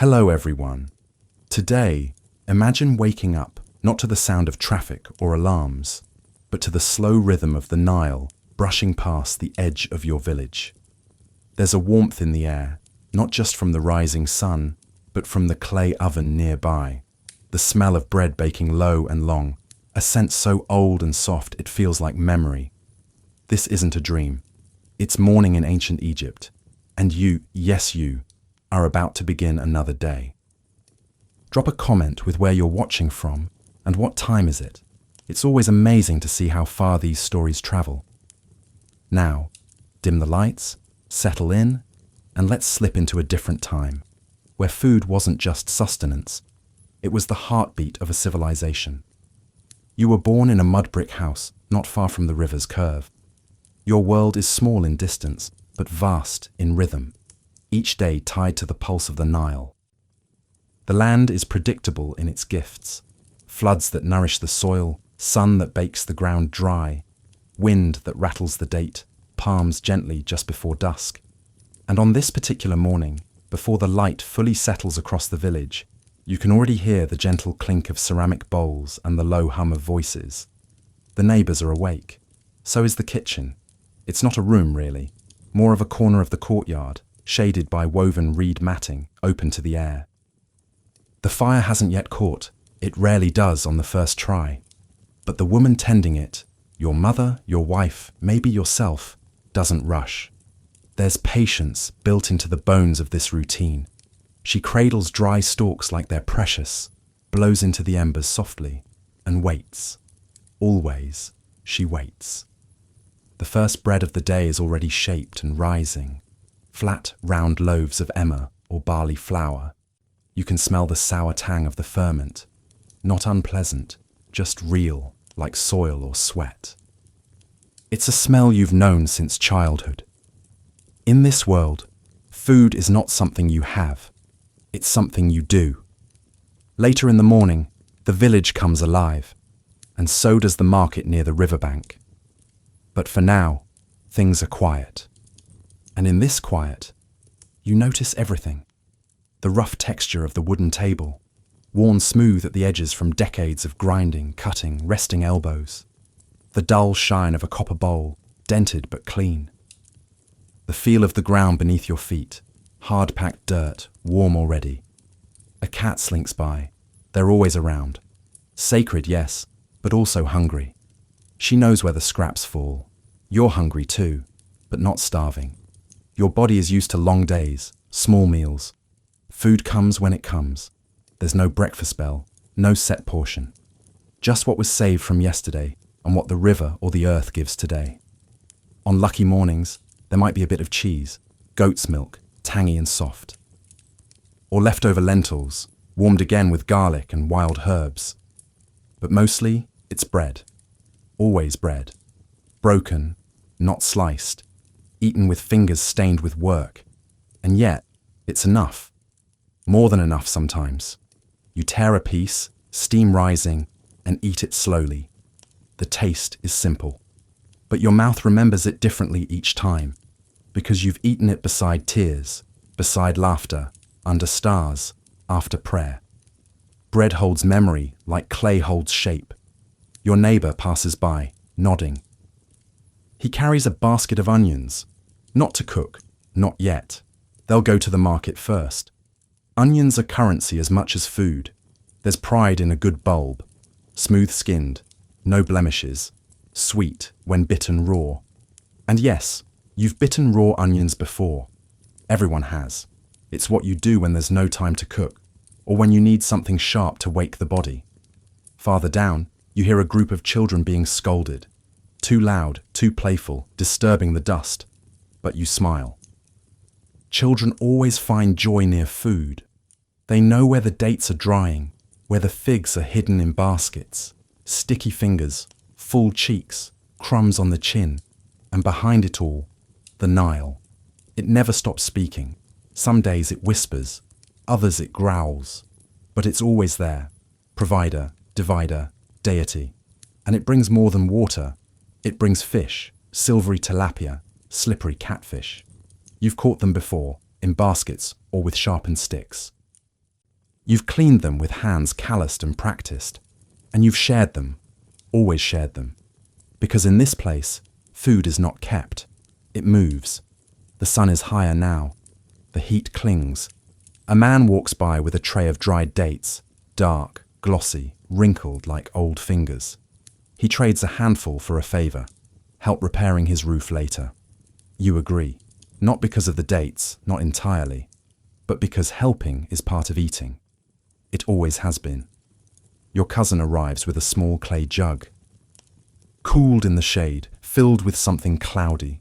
Hello everyone. Today, imagine waking up not to the sound of traffic or alarms, but to the slow rhythm of the Nile brushing past the edge of your village. There's a warmth in the air, not just from the rising sun, but from the clay oven nearby. The smell of bread baking low and long, a scent so old and soft it feels like memory. This isn't a dream. It's morning in ancient Egypt, and you, yes you, are about to begin another day. Drop a comment with where you're watching from and what time is it. It's always amazing to see how far these stories travel. Now, dim the lights, settle in, and let's slip into a different time, where food wasn't just sustenance, it was the heartbeat of a civilization. You were born in a mud brick house not far from the river's curve. Your world is small in distance, but vast in rhythm, each day tied to the pulse of the Nile. The land is predictable in its gifts, floods that nourish the soil, sun that bakes the ground dry, wind that rattles the date, palms gently just before dusk. And on this particular morning, before the light fully settles across the village, you can already hear the gentle clink of ceramic bowls and the low hum of voices. The neighbours are awake. So is the kitchen. It's not a room really, more of a corner of the courtyard, shaded by woven reed matting, open to the air. The fire hasn't yet caught. It rarely does on the first try. But the woman tending it, your mother, your wife, maybe yourself, doesn't rush. There's patience built into the bones of this routine. She cradles dry stalks like they're precious, blows into the embers softly, and waits. Always, she waits. The first bread of the day is already shaped and rising. Flat, round loaves of emmer or barley flour. You can smell the sour tang of the ferment. Not unpleasant, just real, like soil or sweat. It's a smell you've known since childhood. In this world, food is not something you have. It's something you do. Later in the morning, the village comes alive, and so does the market near the riverbank. But for now, things are quiet. And in this quiet, you notice everything. The rough texture of the wooden table, worn smooth at the edges from decades of grinding, cutting, resting elbows. The dull shine of a copper bowl, dented but clean. The feel of the ground beneath your feet, hard-packed dirt, warm already. A cat slinks by. They're always around. Sacred, yes, but also hungry. She knows where the scraps fall. You're hungry too, but not starving. Your body is used to long days, small meals. Food comes when it comes. There's no breakfast bell, no set portion. Just what was saved from yesterday and what the river or the earth gives today. On lucky mornings, there might be a bit of cheese, goat's milk, tangy and soft. Or leftover lentils, warmed again with garlic and wild herbs. But mostly, it's bread. Always bread. Broken, not sliced. Eaten with fingers stained with work. And yet, it's enough. More than enough sometimes. You tear a piece, steam rising, and eat it slowly. The taste is simple. But your mouth remembers it differently each time, because you've eaten it beside tears, beside laughter, under stars, after prayer. Bread holds memory like clay holds shape. Your neighbour passes by, nodding. He carries a basket of onions. Not to cook, not yet. They'll go to the market first. Onions are currency as much as food. There's pride in a good bulb. Smooth-skinned, no blemishes, sweet when bitten raw. And yes, you've bitten raw onions before. Everyone has. It's what you do when there's no time to cook, or when you need something sharp to wake the body. Farther down, you hear a group of children being scolded. Too loud, too playful, disturbing the dust. But you smile. Children always find joy near food. They know where the dates are drying, where the figs are hidden in baskets. Sticky fingers, full cheeks, crumbs on the chin, and behind it all, the Nile. It never stops speaking. Some days it whispers, others it growls. But it's always there. Provider, divider, deity. And it brings more than water. It brings fish, silvery tilapia, slippery catfish. You've caught them before, in baskets or with sharpened sticks. You've cleaned them with hands calloused and practiced, and you've shared them, always shared them. Because in this place, food is not kept, it moves. The sun is higher now. The heat clings. A man walks by with a tray of dried dates, dark, glossy, wrinkled like old fingers. He trades a handful for a favor, help repairing his roof later. You agree, not because of the dates, not entirely, but because helping is part of eating. It always has been. Your cousin arrives with a small clay jug. Cooled in the shade, filled with something cloudy.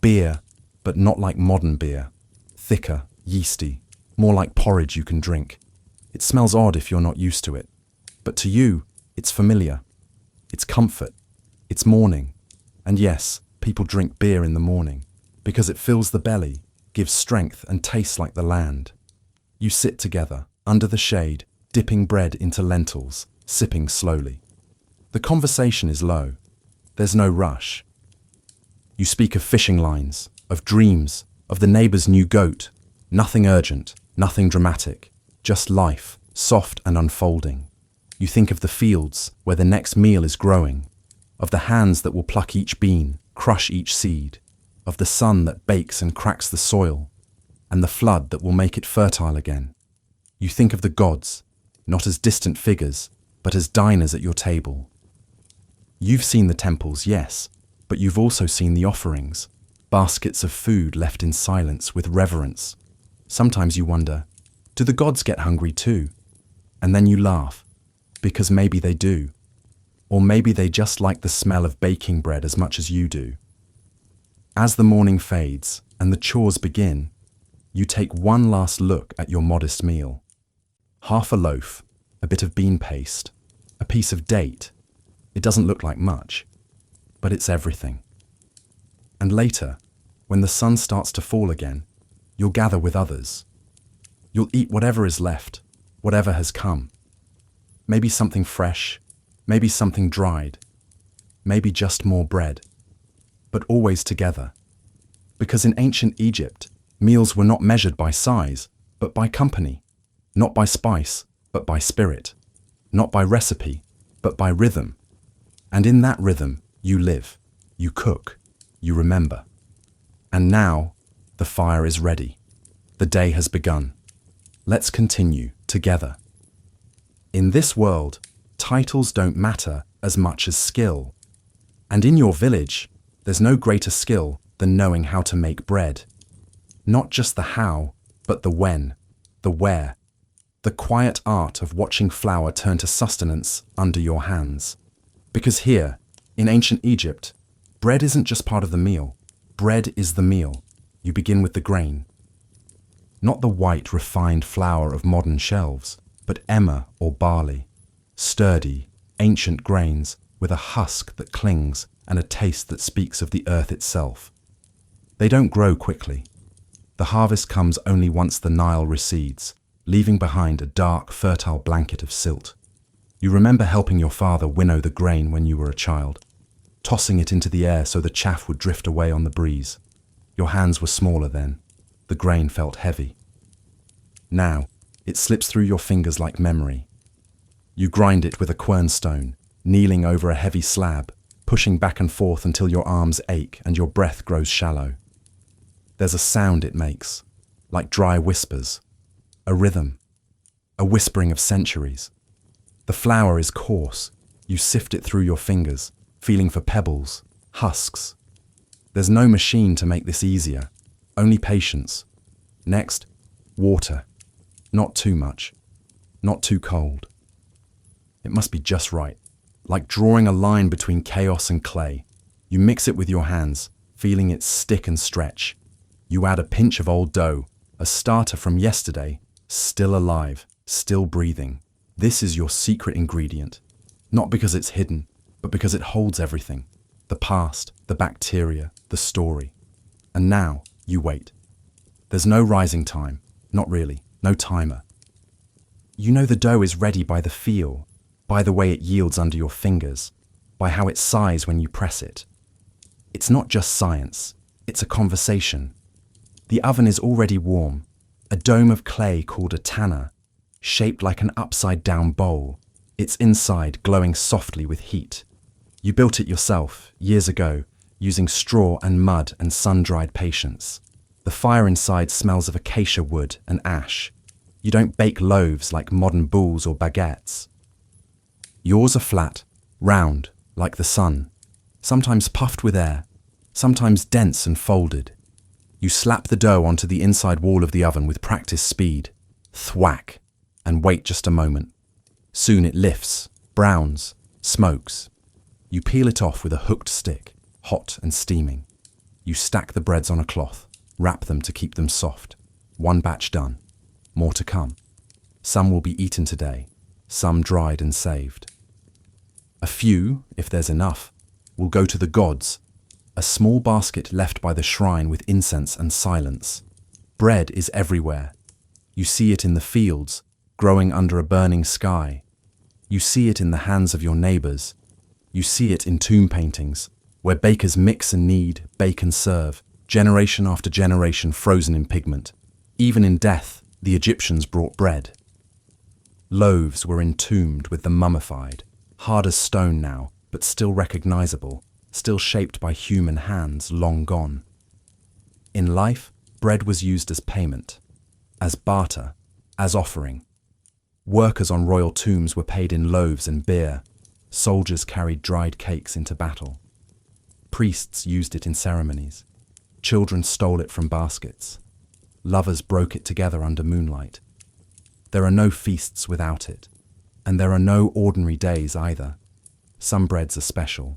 Beer, but not like modern beer. Thicker, yeasty, more like porridge you can drink. It smells odd if you're not used to it. But to you, it's familiar. It's comfort. It's morning. And yes, people drink beer in the morning, because it fills the belly, gives strength and tastes like the land. You sit together, under the shade, dipping bread into lentils, sipping slowly. The conversation is low. There's no rush. You speak of fishing lines, of dreams, of the neighbour's new goat. Nothing urgent, nothing dramatic, just life, soft and unfolding. You think of the fields where the next meal is growing, of the hands that will pluck each bean, crush each seed, of the sun that bakes and cracks the soil, and the flood that will make it fertile again. You think of the gods, not as distant figures, but as diners at your table. You've seen the temples, yes, but you've also seen the offerings, baskets of food left in silence with reverence. Sometimes you wonder, do the gods get hungry too? And then you laugh, because maybe they do. Or maybe they just like the smell of baking bread as much as you do. As the morning fades and the chores begin, you take one last look at your modest meal. Half a loaf, a bit of bean paste, a piece of date. It doesn't look like much, but it's everything. And later, when the sun starts to fall again, you'll gather with others. You'll eat whatever is left, whatever has come. Maybe something fresh, maybe something dried, maybe just more bread, but always together. Because in ancient Egypt, meals were not measured by size, but by company, not by spice, but by spirit, not by recipe, but by rhythm. And in that rhythm, you live, you cook, you remember. And now, the fire is ready. The day has begun. Let's continue together. In this world, titles don't matter as much as skill. And in your village, there's no greater skill than knowing how to make bread. Not just the how, but the when, the where, the quiet art of watching flour turn to sustenance under your hands. Because here, in ancient Egypt, bread isn't just part of the meal. Bread is the meal. You begin with the grain. Not the white, refined flour of modern shelves, but emmer or barley. Sturdy, ancient grains with a husk that clings and a taste that speaks of the earth itself. They don't grow quickly. The harvest comes only once the Nile recedes, leaving behind a dark, fertile blanket of silt. You remember helping your father winnow the grain when you were a child, tossing it into the air so the chaff would drift away on the breeze. Your hands were smaller then. The grain felt heavy. Now, it slips through your fingers like memory. You grind it with a quernstone, kneeling over a heavy slab, pushing back and forth until your arms ache and your breath grows shallow. There's a sound it makes, like dry whispers, a rhythm, a whispering of centuries. The flour is coarse. You sift it through your fingers, feeling for pebbles, husks. There's no machine to make this easier, only patience. Next, water. Not too much, not too cold. It must be just right, like drawing a line between chaos and clay. You mix it with your hands, feeling it stick and stretch. You add a pinch of old dough, a starter from yesterday, still alive, still breathing. This is your secret ingredient, not because it's hidden, but because it holds everything. The past, the bacteria, the story. And now, you wait. There's no rising time, not really, no timer. You know the dough is ready by the feel, by the way it yields under your fingers, by how it sighs when you press it. It's not just science, it's a conversation. The oven is already warm, a dome of clay called a tanner, shaped like an upside-down bowl, its inside glowing softly with heat. You built it yourself, years ago, using straw and mud and sun-dried patience. The fire inside smells of acacia wood and ash. You don't bake loaves like modern boules or baguettes. Yours are flat, round, like the sun, sometimes puffed with air, sometimes dense and folded. You slap the dough onto the inside wall of the oven with practiced speed, thwack, and wait just a moment. Soon it lifts, browns, smokes. You peel it off with a hooked stick, hot and steaming. You stack the breads on a cloth, wrap them to keep them soft. One batch done, more to come. Some will be eaten today, some dried and saved. A few, if there's enough, will go to the gods, a small basket left by the shrine with incense and silence. Bread is everywhere. You see it in the fields, growing under a burning sky. You see it in the hands of your neighbors. You see it in tomb paintings, where bakers mix and knead, bake and serve, generation after generation frozen in pigment. Even in death, the Egyptians brought bread. Loaves were entombed with the mummified, hard as stone now, but still recognizable, still shaped by human hands long gone. In life, bread was used as payment, as barter, as offering. Workers on royal tombs were paid in loaves and beer. Soldiers carried dried cakes into battle. Priests used it in ceremonies. Children stole it from baskets. Lovers broke it together under moonlight. There are no feasts without it, and there are no ordinary days either. Some breads are special.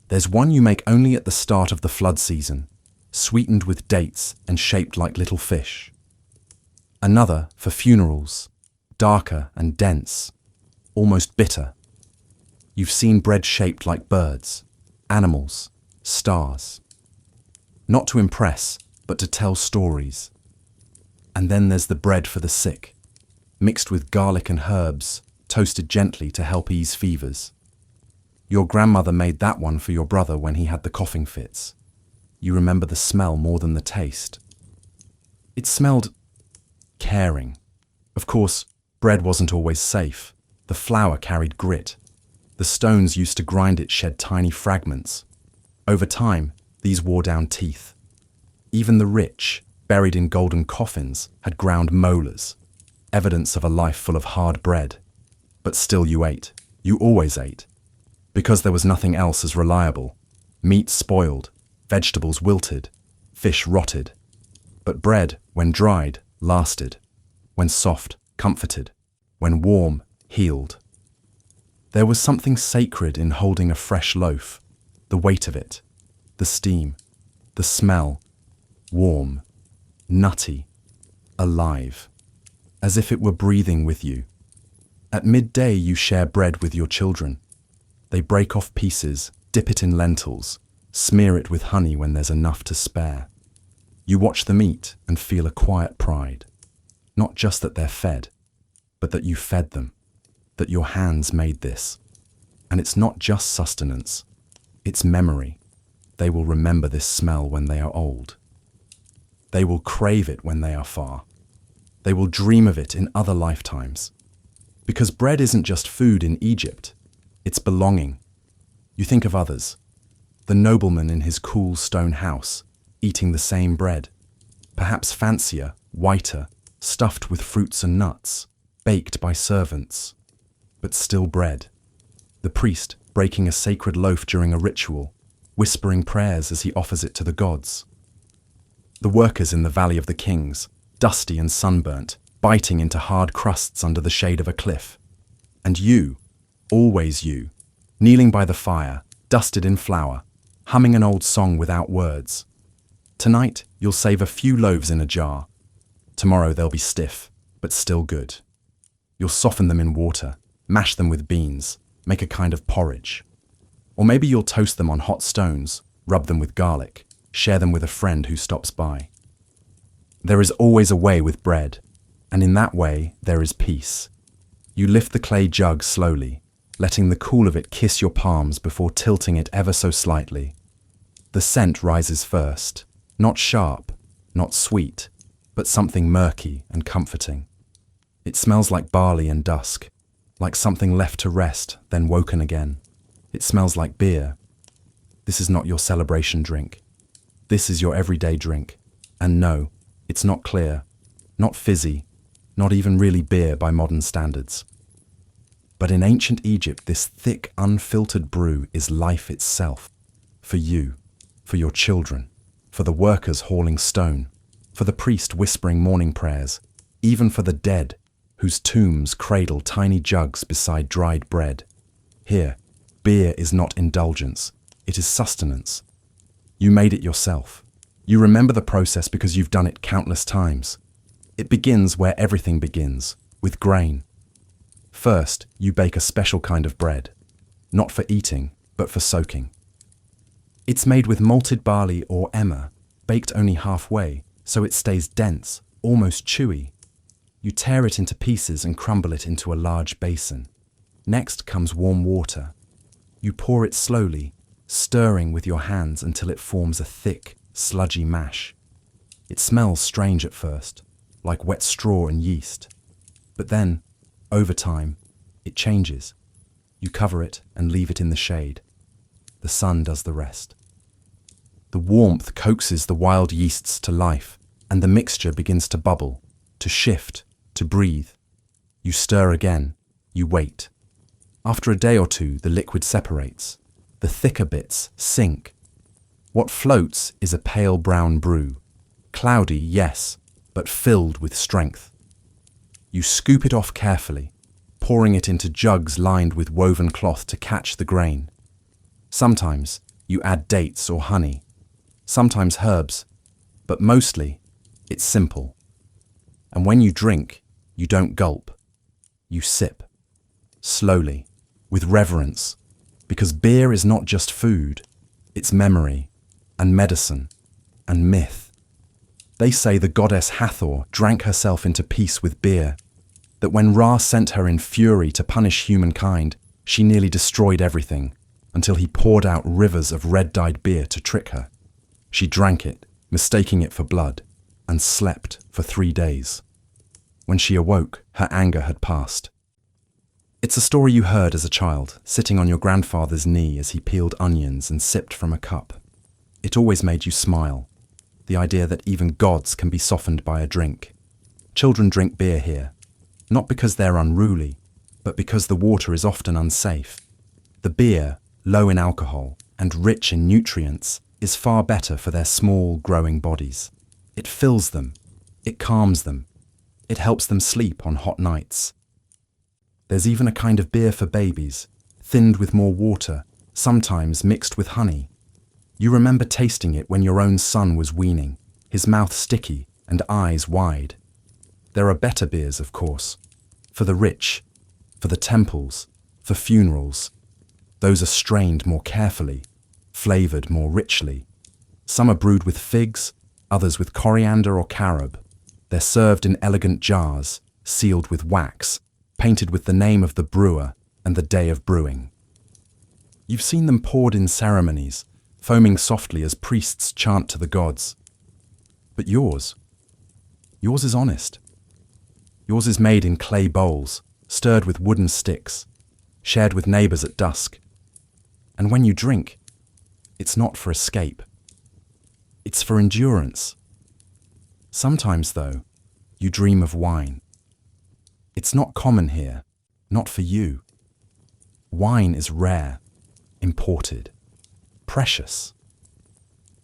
There's one you make only at the start of the flood season, sweetened with dates and shaped like little fish. Another for funerals, darker and dense, almost bitter. You've seen bread shaped like birds, animals, stars. Not to impress, but to tell stories. And then there's the bread for the sick, mixed with garlic and herbs, toasted gently to help ease fevers. Your grandmother made that one for your brother when he had the coughing fits. You remember the smell more than the taste. It smelled caring. Of course, bread wasn't always safe. The flour carried grit. The stones used to grind it shed tiny fragments. Over time, these wore down teeth. Even the rich, buried in golden coffins, had ground molars, evidence of a life full of hard bread. But still you ate. You always ate. Because there was nothing else as reliable. Meat spoiled, vegetables wilted, fish rotted. But bread, when dried, lasted. When soft, comforted. When warm, healed. There was something sacred in holding a fresh loaf, the weight of it, the steam, the smell, warm, nutty, alive, as if it were breathing with you. At midday you share bread with your children. They break off pieces, dip it in lentils, smear it with honey when there's enough to spare. You watch them eat and feel a quiet pride, not just that they're fed, but that you fed them, that your hands made this. And it's not just sustenance, it's memory. They will remember this smell when they are old. They will crave it when they are far. They will dream of it in other lifetimes. Because bread isn't just food in Egypt, it's belonging. You think of others. The nobleman in his cool stone house, eating the same bread. Perhaps fancier, whiter, stuffed with fruits and nuts, baked by servants. But still bread. The priest breaking a sacred loaf during a ritual, whispering prayers as he offers it to the gods. The workers in the Valley of the Kings, dusty and sunburnt, biting into hard crusts under the shade of a cliff. And you, always you, kneeling by the fire, dusted in flour, humming an old song without words. Tonight, you'll save a few loaves in a jar. Tomorrow they'll be stiff, but still good. You'll soften them in water, mash them with beans, make a kind of porridge. Or maybe you'll toast them on hot stones, rub them with garlic, share them with a friend who stops by. There is always a way with bread, and in that way there is peace. You lift the clay jug slowly, letting the cool of it kiss your palms before tilting it ever so slightly. The scent rises first, not sharp, not sweet, but something murky and comforting. It smells like barley and dusk, like something left to rest, then woken again. It smells like beer. This is not your celebration drink. This is your everyday drink. And no, it's not clear, not fizzy, not even really beer by modern standards. But in ancient Egypt, this thick, unfiltered brew is life itself. For you, for your children, for the workers hauling stone, for the priest whispering morning prayers, even for the dead, whose tombs cradle tiny jugs beside dried bread. Here, beer is not indulgence, it is sustenance. You made it yourself. You remember the process because you've done it countless times. It begins where everything begins, with grain. First, you bake a special kind of bread, not for eating, but for soaking. It's made with malted barley or emmer, baked only halfway, so it stays dense, almost chewy. You tear it into pieces and crumble it into a large basin. Next comes warm water. You pour it slowly, stirring with your hands until it forms a thick, sludgy mash. It smells strange at first, like wet straw and yeast. But then, over time, it changes. You cover it and leave it in the shade. The sun does the rest. The warmth coaxes the wild yeasts to life, and the mixture begins to bubble, to shift, to breathe. You stir again. You wait. After a day or two, the liquid separates. The thicker bits sink. What floats is a pale brown brew. Cloudy, yes, but filled with strength. You scoop it off carefully, pouring it into jugs lined with woven cloth to catch the grain. Sometimes you add dates or honey, sometimes herbs, but mostly it's simple. And when you drink, you don't gulp. You sip, slowly, with reverence, because beer is not just food, it's memory, and medicine, and myth. They say the goddess Hathor drank herself into peace with beer, that when Ra sent her in fury to punish humankind, she nearly destroyed everything, until he poured out rivers of red-dyed beer to trick her. She drank it, mistaking it for blood, and slept for 3 days. When she awoke, her anger had passed. It's a story you heard as a child, sitting on your grandfather's knee as he peeled onions and sipped from a cup. It always made you smile. The idea that even gods can be softened by a drink. Children drink beer here, not because they're unruly, but because the water is often unsafe. The beer, low in alcohol and rich in nutrients, is far better for their small, growing bodies. It fills them. It calms them. It helps them sleep on hot nights. There's even a kind of beer for babies, thinned with more water, sometimes mixed with honey. You remember tasting it when your own son was weaning, his mouth sticky and eyes wide. There are better beers, of course, for the rich, for the temples, for funerals. Those are strained more carefully, flavoured more richly. Some are brewed with figs, others with coriander or carob. They're served in elegant jars, sealed with wax, painted with the name of the brewer and the day of brewing. You've seen them poured in ceremonies, foaming softly as priests chant to the gods. But yours is honest. Yours is made in clay bowls, stirred with wooden sticks, shared with neighbours at dusk. And when you drink, it's not for escape. It's for endurance. Sometimes, though, you dream of wine. It's not common here, not for you. Wine is rare, imported, precious.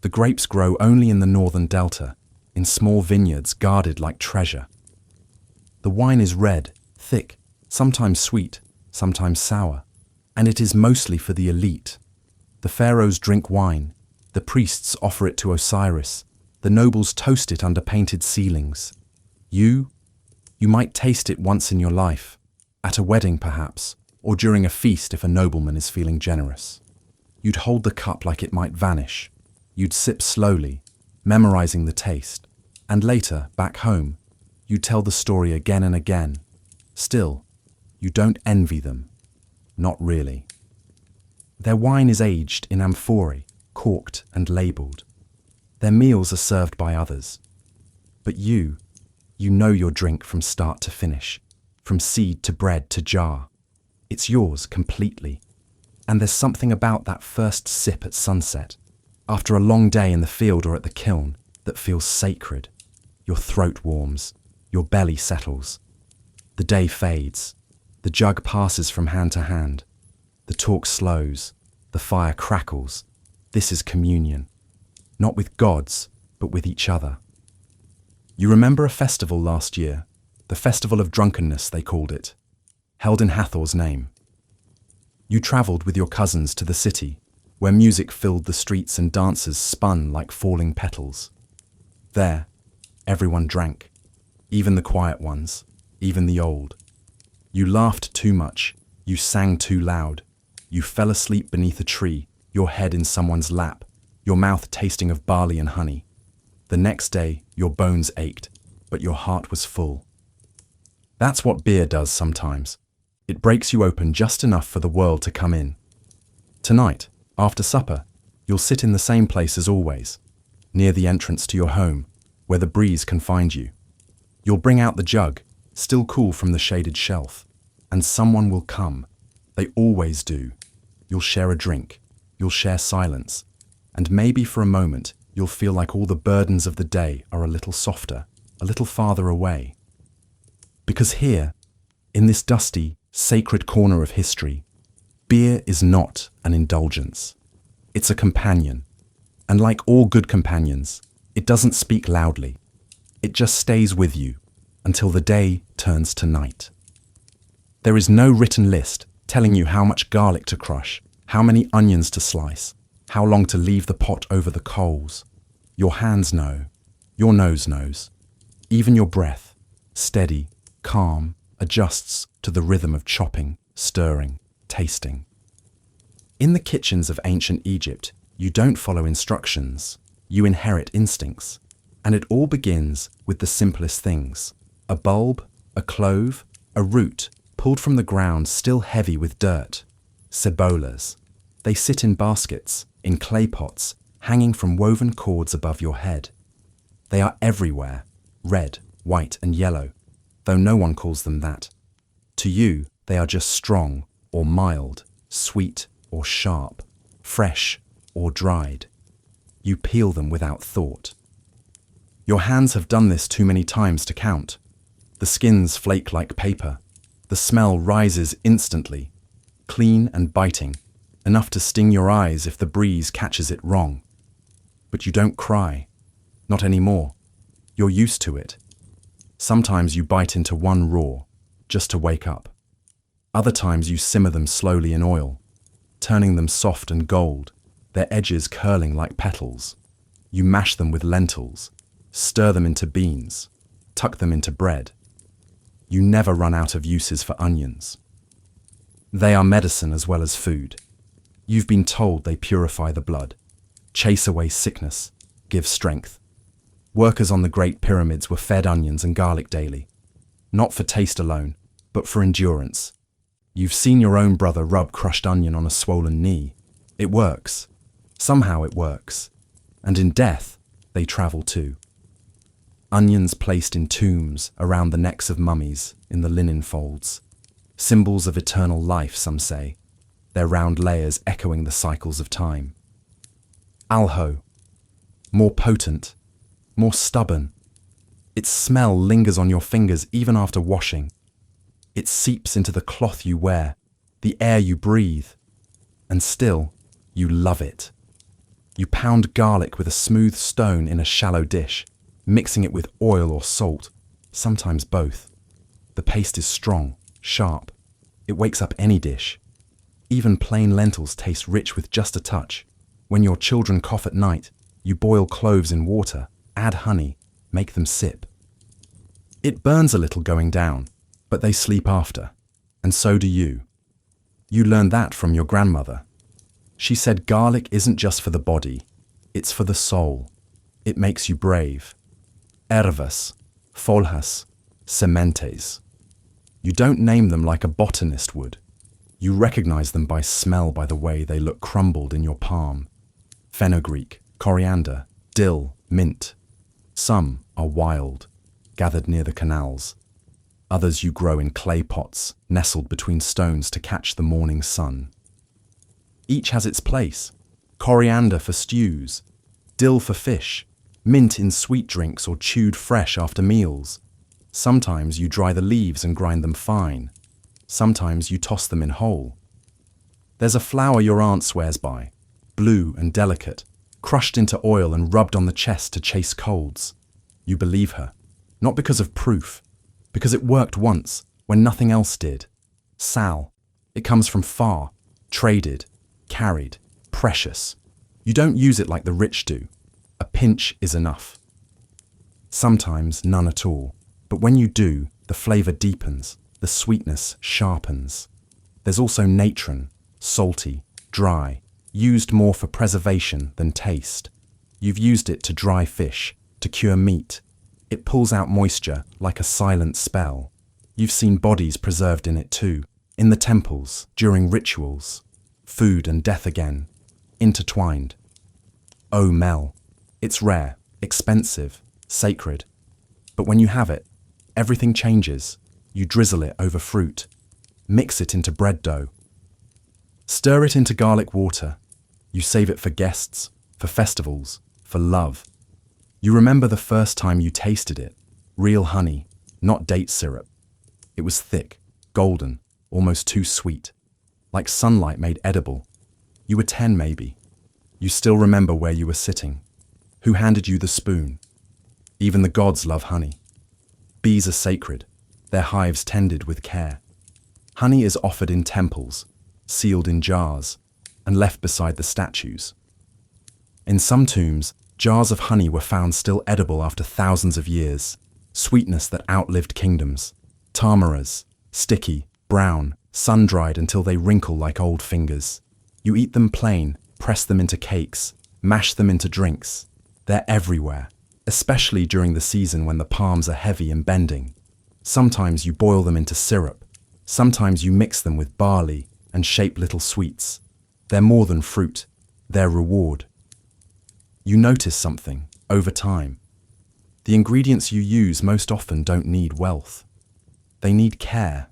The grapes grow only in the northern delta, in small vineyards guarded like treasure. The wine is red, thick, sometimes sweet, sometimes sour, and it is mostly for the elite. The pharaohs drink wine, the priests offer it to Osiris, the nobles toast it under painted ceilings. You might taste it once in your life, at a wedding perhaps, or during a feast if a nobleman is feeling generous. You'd hold the cup like it might vanish. You'd sip slowly, memorizing the taste, and later, back home, you'd tell the story again and again. Still, you don't envy them. Not really. Their wine is aged in amphorae, corked and labelled. Their meals are served by others. But you know your drink from start to finish, from seed to bread to jar. It's yours completely. And there's something about that first sip at sunset, after a long day in the field or at the kiln, that feels sacred. Your throat warms, your belly settles. The day fades, the jug passes from hand to hand, the talk slows, the fire crackles. This is communion, not with gods, but with each other. You remember a festival last year, the Festival of Drunkenness they called it, held in Hathor's name. You travelled with your cousins to the city, where music filled the streets and dancers spun like falling petals. There, everyone drank, even the quiet ones, even the old. You laughed too much, you sang too loud, you fell asleep beneath a tree, your head in someone's lap, your mouth tasting of barley and honey. The next day, your bones ached, but your heart was full. That's what beer does sometimes. It breaks you open just enough for the world to come in. Tonight, after supper, you'll sit in the same place as always, near the entrance to your home, where the breeze can find you. You'll bring out the jug, still cool from the shaded shelf, and someone will come. They always do. You'll share a drink, you'll share silence, and maybe for a moment you'll feel like all the burdens of the day are a little softer, a little farther away. Because here, in this dusty, sacred corner of history, beer is not an indulgence. It's a companion. And like all good companions, it doesn't speak loudly. It just stays with you until the day turns to night. There is no written list telling you how much garlic to crush, how many onions to slice, how long to leave the pot over the coals. Your hands know, your nose knows. Even your breath, steady, calm, adjusts to the rhythm of chopping, stirring, tasting. In the kitchens of ancient Egypt, you don't follow instructions, you inherit instincts. And it all begins with the simplest things. A bulb, a clove, a root pulled from the ground still heavy with dirt. Cebolas. They sit in baskets, in clay pots, hanging from woven cords above your head. They are everywhere, red, white and yellow, though no one calls them that. To you, they are just strong or mild, sweet or sharp, fresh or dried. You peel them without thought. Your hands have done this too many times to count. The skins flake like paper. The smell rises instantly, clean and biting, enough to sting your eyes if the breeze catches it wrong. But you don't cry. Not anymore. You're used to it. Sometimes you bite into one raw, just to wake up. Other times you simmer them slowly in oil, turning them soft and gold, their edges curling like petals. You mash them with lentils, stir them into beans, tuck them into bread. You never run out of uses for onions. They are medicine as well as food. You've been told they purify the blood, chase away sickness, give strength. Workers on the Great Pyramids were fed onions and garlic daily, not for taste alone, but for endurance. You've seen your own brother rub crushed onion on a swollen knee. It works. Somehow it works. And in death, they travel too. Onions placed in tombs around the necks of mummies in the linen folds. Symbols of eternal life, some say, their round layers echoing the cycles of time. Alho, more potent, more stubborn. Its smell lingers on your fingers even after washing. It seeps into the cloth you wear, the air you breathe. And still, you love it. You pound garlic with a smooth stone in a shallow dish, mixing it with oil or salt, sometimes both. The paste is strong, sharp. It wakes up any dish. Even plain lentils taste rich with just a touch. When your children cough at night, you boil cloves in water, add honey, make them sip. It burns a little going down, but they sleep after, and so do you. You learned that from your grandmother. She said garlic isn't just for the body, it's for the soul. It makes you brave. Ervas, folhas, sementes. You don't name them like a botanist would. You recognize them by smell, by the way they look crumbled in your palm. Fenugreek, coriander, dill, mint. Some are wild, gathered near the canals. Others you grow in clay pots, nestled between stones to catch the morning sun. Each has its place: coriander for stews, dill for fish, mint in sweet drinks or chewed fresh after meals. Sometimes you dry the leaves and grind them fine. Sometimes you toss them in whole. There's a flower your aunt swears by, blue and delicate, crushed into oil and rubbed on the chest to chase colds. You believe her, not because of proof, because it worked once when nothing else did. Sal. It comes from far, traded, carried, precious. You don't use it like the rich do. A pinch is enough. Sometimes none at all. But when you do, the flavor deepens, the sweetness sharpens. There's also natron, salty, dry, used more for preservation than taste. You've used it to dry fish, to cure meat. It pulls out moisture like a silent spell. You've seen bodies preserved in it too, in the temples, during rituals. Food and death again, intertwined. Oh, Mel, it's rare, expensive, sacred. But when you have it, everything changes. You drizzle it over fruit, mix it into bread dough, stir it into garlic water. You save it for guests, for festivals, for love. You remember the first time you tasted it, real honey, not date syrup. It was thick, golden, almost too sweet, like sunlight made edible. You were 10 maybe. You still remember where you were sitting, who handed you the spoon. Even the gods love honey. Bees are sacred, their hives tended with care. Honey is offered in temples, sealed in jars, and left beside the statues. In some tombs, jars of honey were found still edible after thousands of years, sweetness that outlived kingdoms. Tamaras, sticky, brown, sun-dried until they wrinkle like old fingers. You eat them plain, press them into cakes, mash them into drinks. They're everywhere, especially during the season when the palms are heavy and bending. Sometimes you boil them into syrup. Sometimes you mix them with barley and shape little sweets. They're more than fruit. They're reward. You notice something over time. The ingredients you use most often don't need wealth. They need care,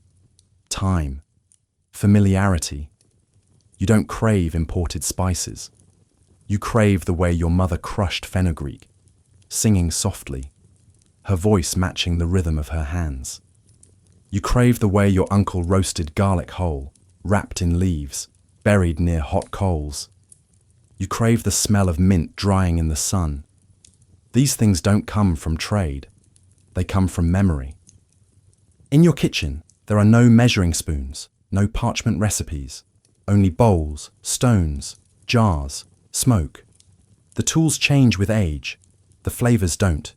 time, familiarity. You don't crave imported spices. You crave the way your mother crushed fenugreek, singing softly, her voice matching the rhythm of her hands. You crave the way your uncle roasted garlic whole, wrapped in leaves, buried near hot coals. You crave the smell of mint drying in the sun. These things don't come from trade. They come from memory. In your kitchen, there are no measuring spoons, no parchment recipes, only bowls, stones, jars, smoke. The tools change with age. The flavors don't.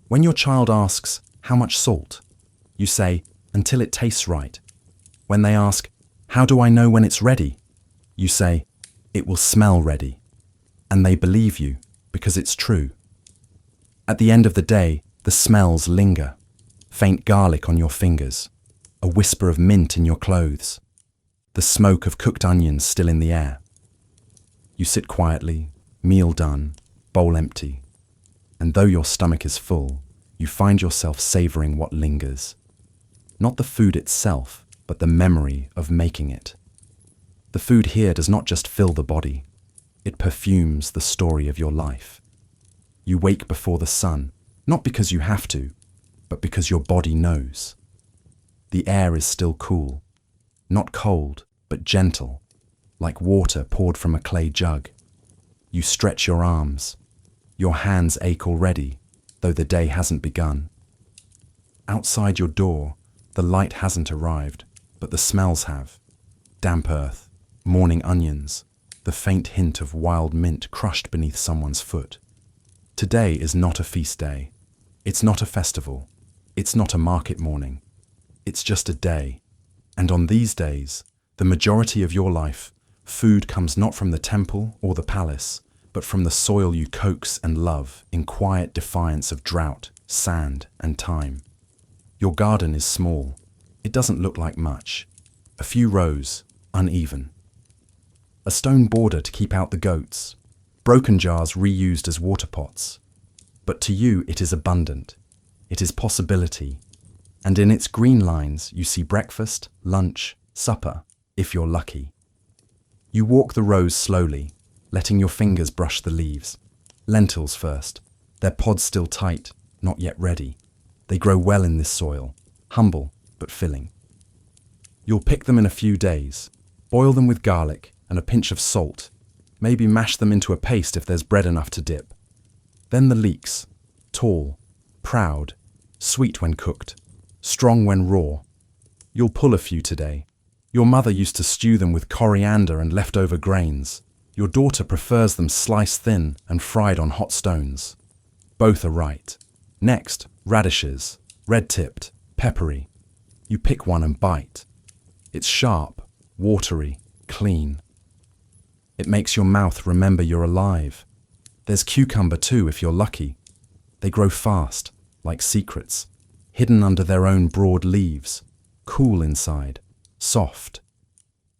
When your child asks, "How much salt?" you say, "Until it tastes right." When they ask, "How do I know when it's ready?" you say, "It will smell ready." And they believe you because it's true. At the end of the day, the smells linger. Faint garlic on your fingers, a whisper of mint in your clothes, the smoke of cooked onions still in the air. You sit quietly, meal done, bowl empty, and though your stomach is full, you find yourself savoring what lingers. Not the food itself, but the memory of making it. The food here does not just fill the body, it perfumes the story of your life. You wake before the sun, not because you have to, but because your body knows. The air is still cool, not cold, but gentle, like water poured from a clay jug. You stretch your arms. Your hands ache already, though the day hasn't begun. Outside your door, the light hasn't arrived, but the smells have. Damp earth, morning onions, the faint hint of wild mint crushed beneath someone's foot. Today is not a feast day. It's not a festival. It's not a market morning. It's just a day. And on these days, the majority of your life, food comes not from the temple or the palace, but from the soil you coax and love in quiet defiance of drought, sand, and time. Your garden is small. It doesn't look like much. A few rows, uneven. A stone border to keep out the goats. Broken jars reused as water pots. But to you it is abundant. It is possibility. And in its green lines, you see breakfast, lunch, supper, if you're lucky. You walk the rows slowly, letting your fingers brush the leaves. Lentils first. Their pods still tight, not yet ready. They grow well in this soil, humble but filling. You'll pick them in a few days, boil them with garlic and a pinch of salt, maybe mash them into a paste if there's bread enough to dip. Then the leeks, tall, proud, sweet when cooked, strong when raw. You'll pull a few today. Your mother used to stew them with coriander and leftover grains. Your daughter prefers them sliced thin and fried on hot stones. Both are right. Next, radishes, red-tipped, peppery. You pick one and bite. It's sharp, watery, clean. It makes your mouth remember you're alive. There's cucumber too if you're lucky. They grow fast, like secrets, hidden under their own broad leaves, cool inside, soft.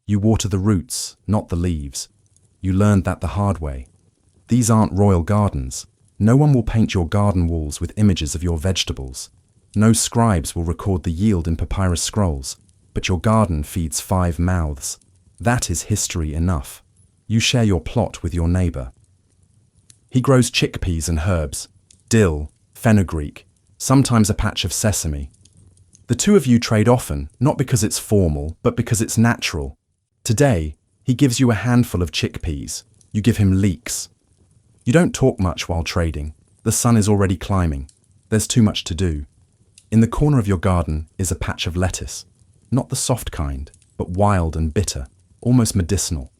You water the roots, not the leaves. You learned that the hard way. These aren't royal gardens. No one will paint your garden walls with images of your vegetables. No scribes will record the yield in papyrus scrolls, but your garden feeds 5 mouths. That is history enough. You share your plot with your neighbor. He grows chickpeas and herbs, dill, fenugreek, sometimes a patch of sesame. The two of you trade often, not because it's formal, but because it's natural. Today, he gives you a handful of chickpeas. You give him leeks. You don't talk much while trading. The sun is already climbing. There's too much to do. In the corner of your garden is a patch of lettuce. Not the soft kind, but wild and bitter, almost medicinal.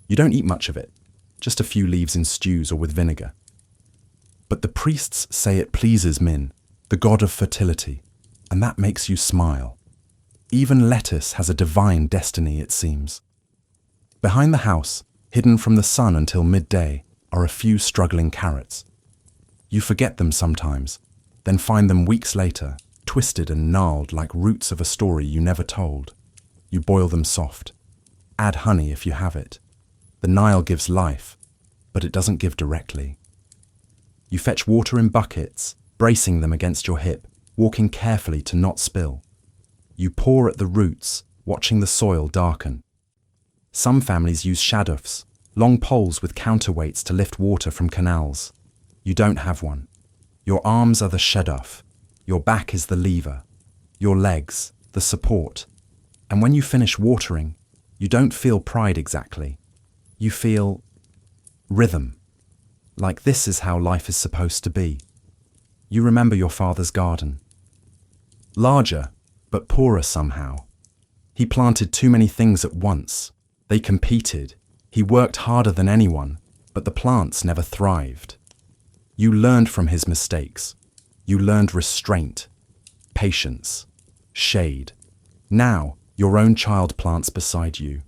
You don't eat much of it, just a few leaves in stews or with vinegar. But the priests say it pleases Min, the god of fertility, and that makes you smile. Even lettuce has a divine destiny, it seems. Behind the house, hidden from the sun until midday, are a few struggling carrots. You forget them sometimes, then find them weeks later, twisted and gnarled like roots of a story you never told. You boil them soft. Add honey if you have it. The Nile gives life, but it doesn't give directly. You fetch water in buckets, bracing them against your hip, walking carefully to not spill. You pour at the roots, watching the soil darken. Some families use shadoufs, long poles with counterweights to lift water from canals. You don't have one. Your arms are the shadouf. Your back is the lever. Your legs, the support. And when you finish watering, you don't feel pride exactly. You feel rhythm. Like this is how life is supposed to be. You remember your father's garden. Larger, but poorer somehow. He planted too many things at once. They competed. He worked harder than anyone, but the plants never thrived. You learned from his mistakes. You learned restraint, patience, shade. Now, your own child plants beside you.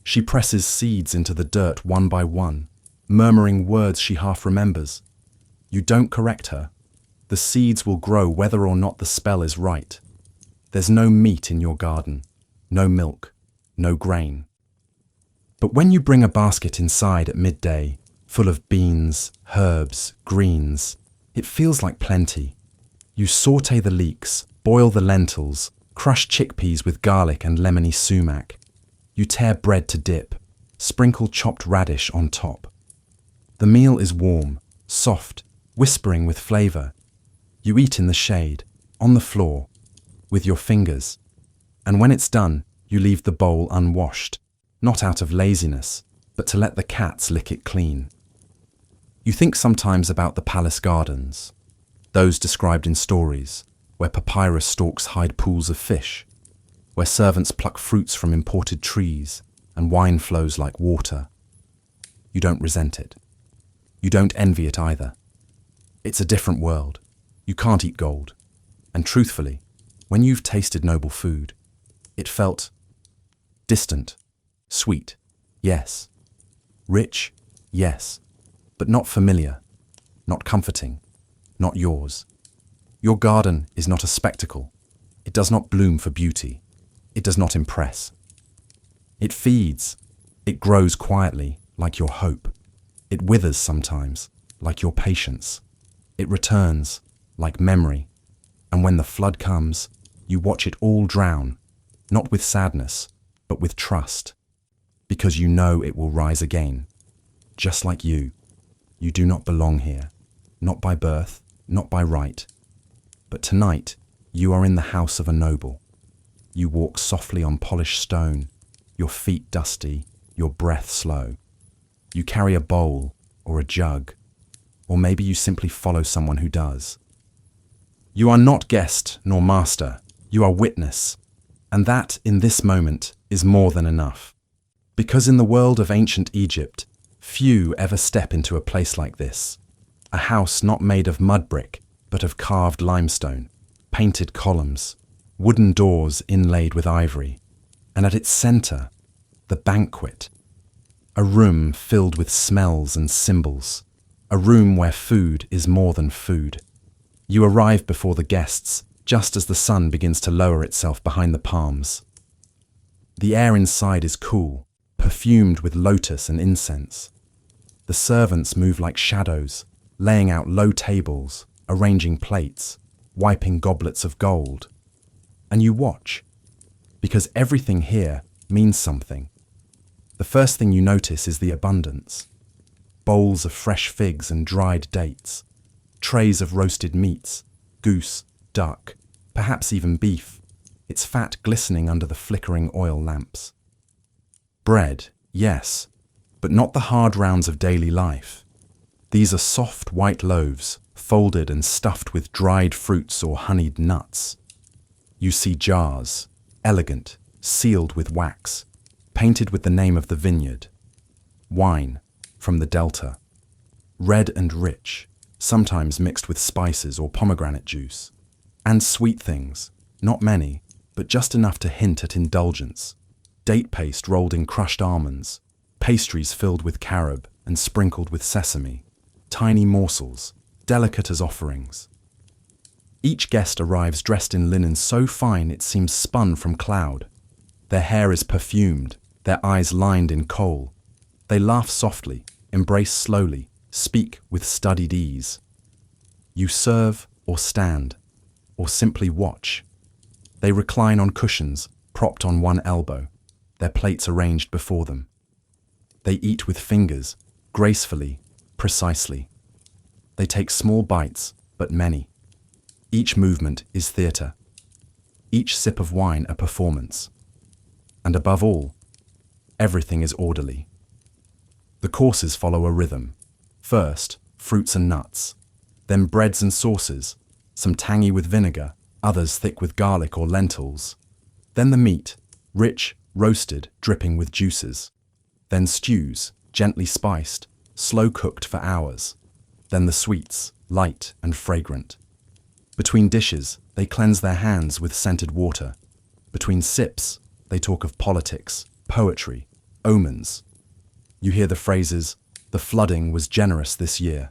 She presses seeds into the dirt one by one, murmuring words she half remembers. You don't correct her. The seeds will grow whether or not the spell is right. There's no meat in your garden, no milk, no grain. But when you bring a basket inside at midday, full of beans, herbs, greens, it feels like plenty. You saute the leeks, boil the lentils, crush chickpeas with garlic and lemony sumac. You tear bread to dip, sprinkle chopped radish on top. The meal is warm, soft, whispering with flavor. You eat in the shade, on the floor, with your fingers. And when it's done, you leave the bowl unwashed, not out of laziness, but to let the cats lick it clean. You think sometimes about the palace gardens, those described in stories, where papyrus stalks hide pools of fish, where servants pluck fruits from imported trees and wine flows like water. You don't resent it. You don't envy it either. It's a different world. You can't eat gold. And truthfully, when you've tasted noble food, it felt distant, sweet, yes, rich, yes, but not familiar, not comforting, not yours. Your garden is not a spectacle. It does not bloom for beauty. It does not impress. It feeds. It grows quietly, like your hope. It withers sometimes, like your patience. It returns, like memory. And when the flood comes, You watch it all drown, not with sadness, but with trust, because you know it will rise again. Just like you do not belong here, not by birth, not by right. But tonight, you are in the house of a noble. You walk softly on polished stone, your feet dusty, your breath slow. You carry a bowl or a jug, or maybe you simply follow someone who does. You are not guest nor master, you are witness, and that, in this moment, is more than enough. Because in the world of ancient Egypt, few ever step into a place like this, a house not made of mud brick, but of carved limestone, painted columns, wooden doors inlaid with ivory, and at its center, the banquet. A room filled with smells and symbols, a room where food is more than food. You arrive before the guests, just as the sun begins to lower itself behind the palms. The air inside is cool, perfumed with lotus and incense. The servants move like shadows, laying out low tables, arranging plates, wiping goblets of gold. And you watch, because everything here means something. The first thing you notice is the abundance. Bowls of fresh figs and dried dates, trays of roasted meats, goose, duck, perhaps even beef, its fat glistening under the flickering oil lamps. Bread, yes, but not the hard rounds of daily life. These are soft white loaves, folded and stuffed with dried fruits or honeyed nuts. You see jars, elegant, sealed with wax, painted with the name of the vineyard. Wine, from the Delta. Red and rich, sometimes mixed with spices or pomegranate juice. And sweet things, not many, but just enough to hint at indulgence. Date paste rolled in crushed almonds, pastries filled with carob and sprinkled with sesame, tiny morsels, delicate as offerings. Each guest arrives dressed in linen so fine it seems spun from cloud. Their hair is perfumed, their eyes lined in kohl. They laugh softly, embrace slowly, speak with studied ease. You serve or stand, or simply watch. They recline on cushions, propped on one elbow, their plates arranged before them. They eat with fingers, gracefully, precisely. They take small bites, but many. Each movement is theatre. Each sip of wine a performance. And above all, everything is orderly. The courses follow a rhythm. First, fruits and nuts. Then breads and sauces, some tangy with vinegar, others thick with garlic or lentils. Then the meat, rich, roasted, dripping with juices. Then stews, gently spiced, slow cooked for hours. Then the sweets, light and fragrant. Between dishes, they cleanse their hands with scented water. Between sips, they talk of politics, poetry, omens. You hear the phrases, "The flooding was generous this year."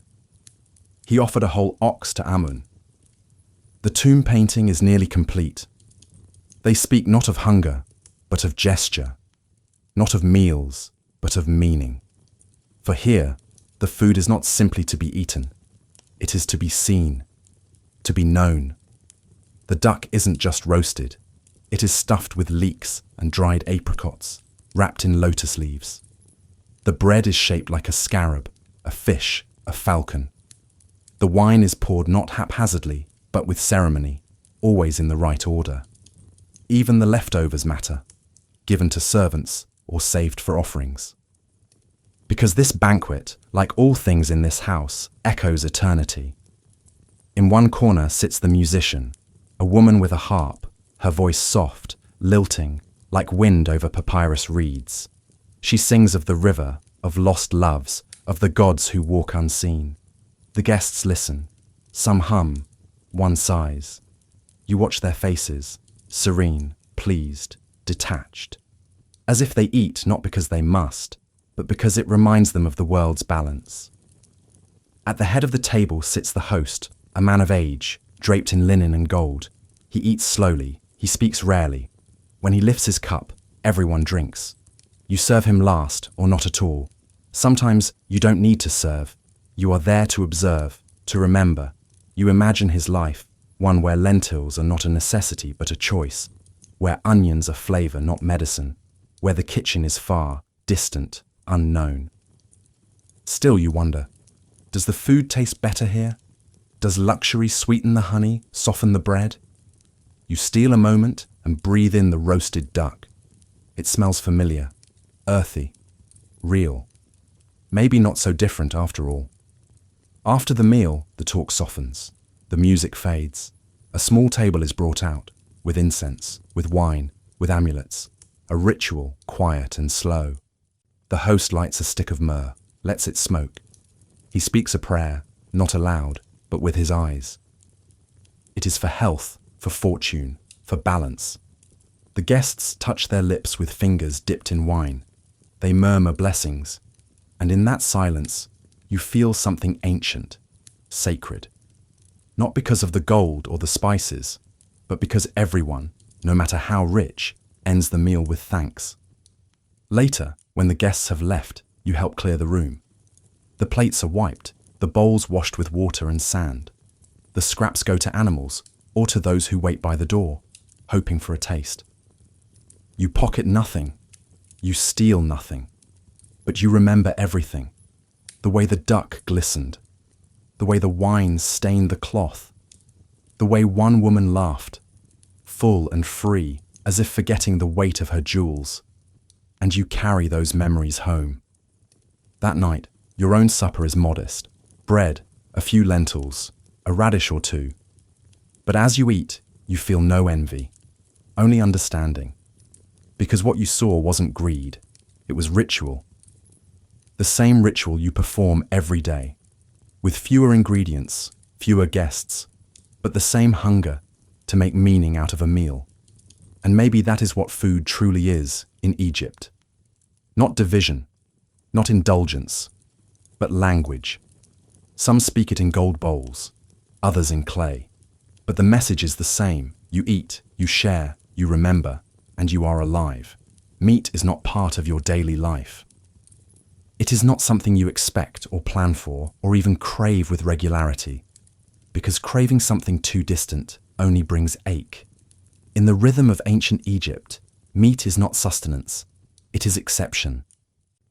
"He offered a whole ox to Amun." The tomb painting is nearly complete. They speak not of hunger, but of gesture, not of meals, but of meaning. For here, the food is not simply to be eaten. It is to be seen, to be known. The duck isn't just roasted. It is stuffed with leeks and dried apricots, wrapped in lotus leaves. The bread is shaped like a scarab, a fish, a falcon. The wine is poured not haphazardly, but with ceremony, always in the right order. Even the leftovers matter, given to servants or saved for offerings. Because this banquet, like all things in this house, echoes eternity. In one corner sits the musician, a woman with a harp, her voice soft, lilting, like wind over papyrus reeds. She sings of the river, of lost loves, of the gods who walk unseen. The guests listen. Some hum, one sighs. You watch their faces, serene, pleased, detached. As if they eat not because they must, but because it reminds them of the world's balance. At the head of the table sits the host, a man of age, draped in linen and gold. He eats slowly, he speaks rarely. When he lifts his cup, everyone drinks. You serve him last, or not at all. Sometimes you don't need to serve. You are there to observe, to remember. You imagine his life, one where lentils are not a necessity but a choice, where onions are flavor, not medicine, where the kitchen is far, distant, unknown. Still you wonder, does the food taste better here? Does luxury sweeten the honey, soften the bread? You steal a moment and breathe in the roasted duck. It smells familiar, earthy, real. Maybe not so different after all. After the meal, the talk softens. The music fades. A small table is brought out, with incense, with wine, with amulets. A ritual, quiet and slow. The host lights a stick of myrrh, lets it smoke. He speaks a prayer, not aloud, but with his eyes. It is for health, for fortune, for balance. The guests touch their lips with fingers dipped in wine. They murmur blessings, and in that silence, you feel something ancient, sacred. Not because of the gold or the spices, but because everyone, no matter how rich, ends the meal with thanks. Later, when the guests have left, you help clear the room. The plates are wiped, the bowls washed with water and sand. The scraps go to animals or to those who wait by the door, hoping for a taste. You pocket nothing, you steal nothing, but you remember everything. The way the duck glistened, the way the wine stained the cloth, the way one woman laughed, full and free, as if forgetting the weight of her jewels. And you carry those memories home. That night, your own supper is modest. Bread, a few lentils, a radish or two. But as you eat, you feel no envy, only understanding. Because what you saw wasn't greed, it was ritual. The same ritual you perform every day, with fewer ingredients, fewer guests, but the same hunger to make meaning out of a meal. And maybe that is what food truly is in Egypt. Not division, not indulgence, but language. Some speak it in gold bowls, others in clay. But the message is the same. You eat, you share, you remember, and you are alive. Meat is not part of your daily life. It is not something you expect or plan for or even crave with regularity, because craving something too distant only brings ache. In the rhythm of ancient Egypt, meat is not sustenance, it is exception.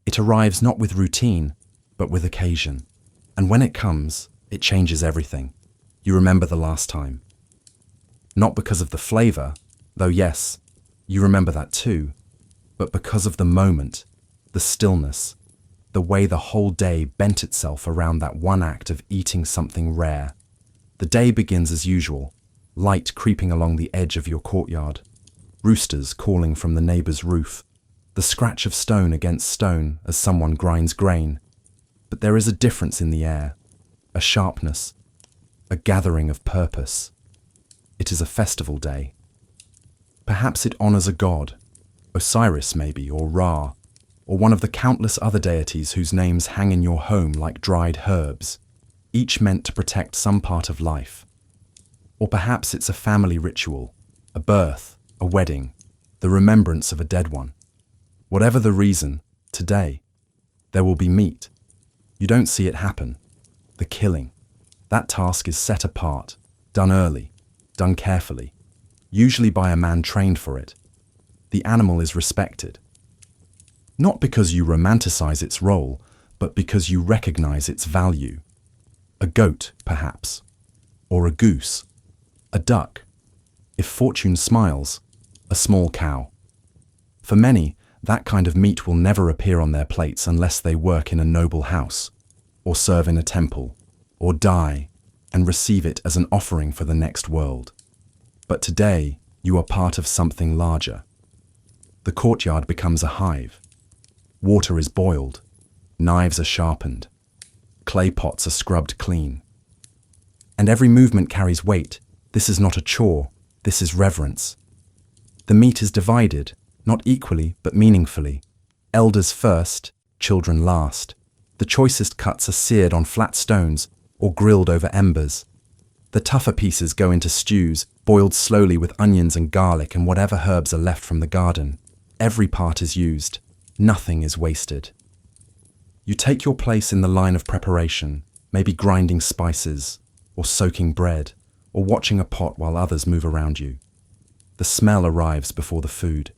It arrives not with routine, but with occasion. And when it comes, it changes everything. You remember the last time. Not because of the flavor, though yes, you remember that too, but because of the moment, the stillness, the way the whole day bent itself around that one act of eating something rare. The day begins as usual, light creeping along the edge of your courtyard, roosters calling from the neighbor's roof, the scratch of stone against stone as someone grinds grain. But there is a difference in the air, a sharpness, a gathering of purpose. It is a festival day. Perhaps it honors a god, Osiris maybe, or Ra, or one of the countless other deities whose names hang in your home like dried herbs, each meant to protect some part of life. Or perhaps it's a family ritual, a birth, a wedding, the remembrance of a dead one. Whatever the reason, today, there will be meat. You don't see it happen. The killing. That task is set apart, done early, done carefully, usually by a man trained for it. The animal is respected. Not because you romanticize its role, but because you recognize its value. A goat, perhaps, or a goose, a duck, if fortune smiles, a small cow. For many, that kind of meat will never appear on their plates unless they work in a noble house, or serve in a temple, or die and receive it as an offering for the next world. But today, you are part of something larger. The courtyard becomes a hive. Water is boiled, knives are sharpened, clay pots are scrubbed clean. And every movement carries weight. This is not a chore, this is reverence. The meat is divided, not equally but meaningfully. Elders first, children last. The choicest cuts are seared on flat stones or grilled over embers. The tougher pieces go into stews, boiled slowly with onions and garlic and whatever herbs are left from the garden. Every part is used. Nothing is wasted. You take your place in the line of preparation, maybe grinding spices, or soaking bread, or watching a pot while others move around you. The smell arrives before the food.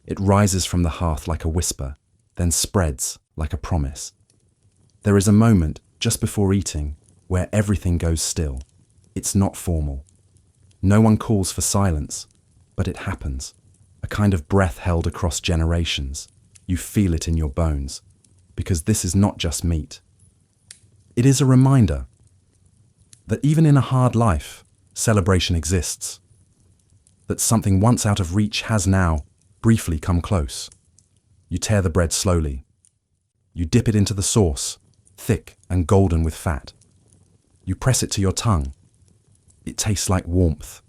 It rises from the hearth like a whisper, then spreads like a promise. There is a moment just before eating where everything goes still. It's not formal. No one calls for silence, but it happens. A kind of breath held across generations. You feel it in your bones, because this is not just meat. It is a reminder that even in a hard life, celebration exists. That something once out of reach has now briefly come close. You tear the bread slowly. You dip it into the sauce, thick and golden with fat. You press it to your tongue. It tastes like warmth.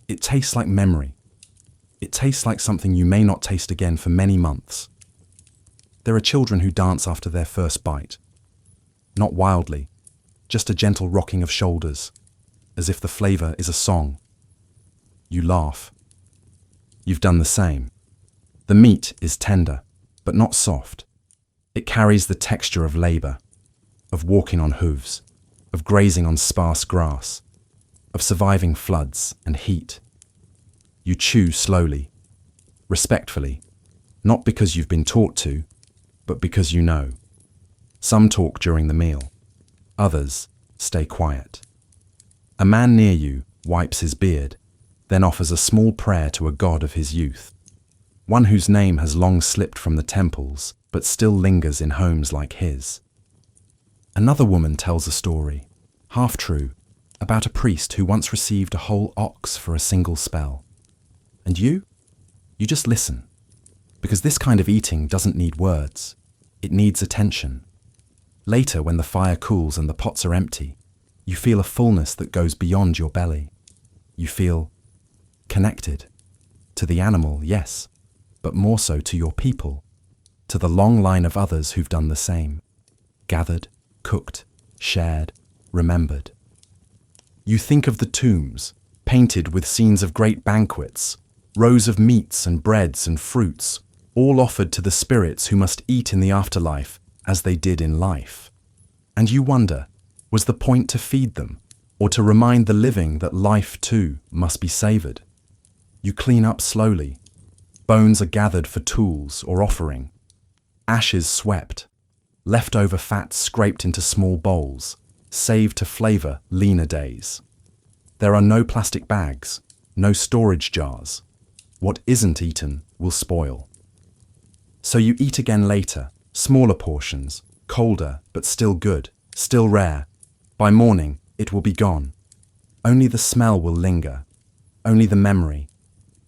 It tastes like memory. It tastes like something you may not taste again for many months. There are children who dance after their first bite. Not wildly, just a gentle rocking of shoulders, as if the flavor is a song. You laugh. You've done the same. The meat is tender, but not soft. It carries the texture of labor, of walking on hooves, of grazing on sparse grass, of surviving floods and heat. You chew slowly, respectfully, not because you've been taught to, but because you know. Some talk during the meal. Others stay quiet. A man near you wipes his beard, then offers a small prayer to a god of his youth, one whose name has long slipped from the temples, but still lingers in homes like his. Another woman tells a story, half true, about a priest who once received a whole ox for a single spell. And you just listen, because this kind of eating doesn't need words. It needs attention. Later, when the fire cools and the pots are empty, you feel a fullness that goes beyond your belly. You feel connected to the animal, yes, but more so to your people, to the long line of others who've done the same, gathered, cooked, shared, remembered. You think of the tombs, painted with scenes of great banquets, rows of meats and breads and fruits, all offered to the spirits who must eat in the afterlife as they did in life. And you wonder, was the point to feed them, or to remind the living that life too must be savoured? You clean up slowly. Bones are gathered for tools or offering. Ashes swept. Leftover fat scraped into small bowls, saved to flavour leaner days. There are no plastic bags, no storage jars. What isn't eaten will spoil. So you eat again later, smaller portions, colder but still good, still rare. By morning, it will be gone. Only the smell will linger, only the memory.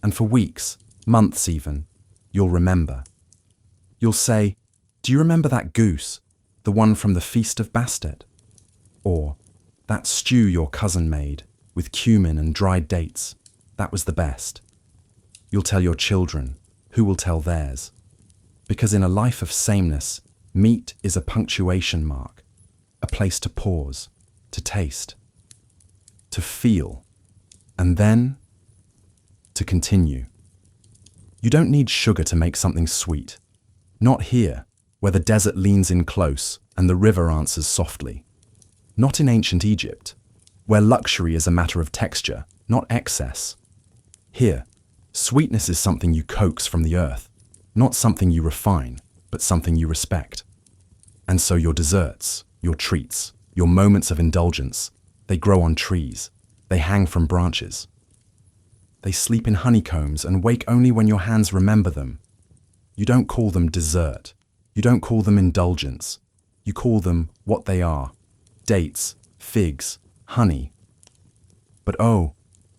And for weeks, months even, you'll remember. You'll say, "Do you remember that goose, the one from the Feast of Bastet?" Or, "That stew your cousin made, with cumin and dried dates, that was the best." You'll tell your children, who will tell theirs. Because in a life of sameness, meat is a punctuation mark, a place to pause, to taste, to feel, and then to continue. You don't need sugar to make something sweet. Not here, where the desert leans in close and the river answers softly. Not in ancient Egypt, where luxury is a matter of texture, not excess. Here, sweetness is something you coax from the earth, not something you refine, but something you respect. And so your desserts, your treats, your moments of indulgence, they grow on trees, they hang from branches. They sleep in honeycombs and wake only when your hands remember them. You don't call them dessert. You don't call them indulgence. You call them what they are: dates, figs, honey. But oh,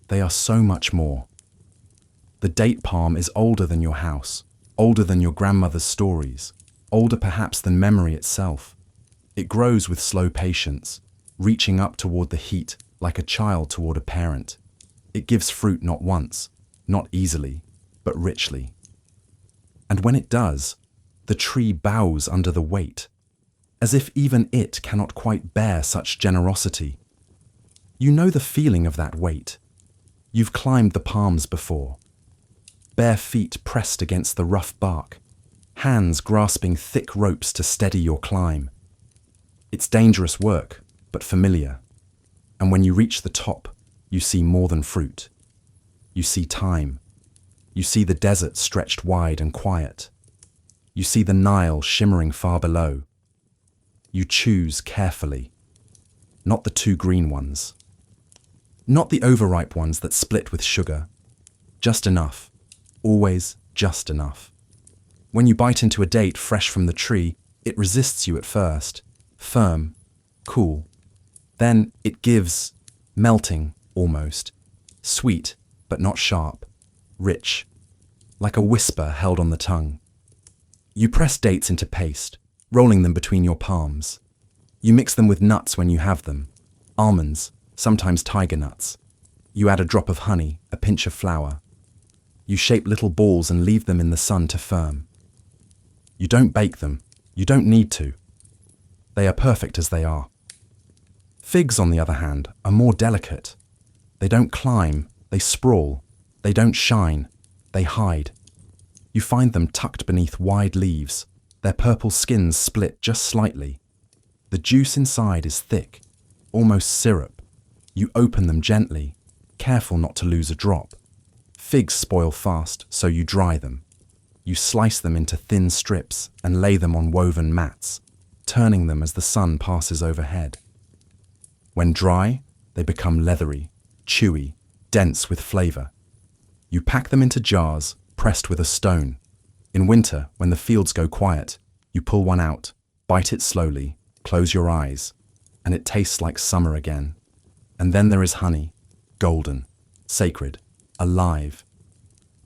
they are so much more. The date palm is older than your house, older than your grandmother's stories, older perhaps than memory itself. It grows with slow patience, reaching up toward the heat like a child toward a parent. It gives fruit not once, not easily, but richly. And when it does, the tree bows under the weight, as if even it cannot quite bear such generosity. You know the feeling of that weight. You've climbed the palms before. Bare feet pressed against the rough bark, hands grasping thick ropes to steady your climb. It's dangerous work, but familiar. And when you reach the top, you see more than fruit. You see time. You see the desert stretched wide and quiet. You see the Nile shimmering far below. You choose carefully, not the too green ones, not the overripe ones that split with sugar. Just enough, always just enough. When you bite into a date fresh from the tree, it resists you at first, firm, cool. Then it gives, melting almost, sweet but not sharp, rich, like a whisper held on the tongue. You press dates into paste, rolling them between your palms. You mix them with nuts when you have them, almonds, sometimes tiger nuts. You add a drop of honey, a pinch of flour. You shape little balls and leave them in the sun to firm. You don't bake them. You don't need to. They are perfect as they are. Figs, on the other hand, are more delicate. They don't climb, they sprawl. They don't shine, they hide. You find them tucked beneath wide leaves, their purple skins split just slightly. The juice inside is thick, almost syrup. You open them gently, careful not to lose a drop. Figs spoil fast, so you dry them. You slice them into thin strips and lay them on woven mats, turning them as the sun passes overhead. When dry, they become leathery, chewy, dense with flavor. You pack them into jars, pressed with a stone. In winter, when the fields go quiet, you pull one out, bite it slowly, close your eyes, and it tastes like summer again. And then there is honey, golden, sacred, alive.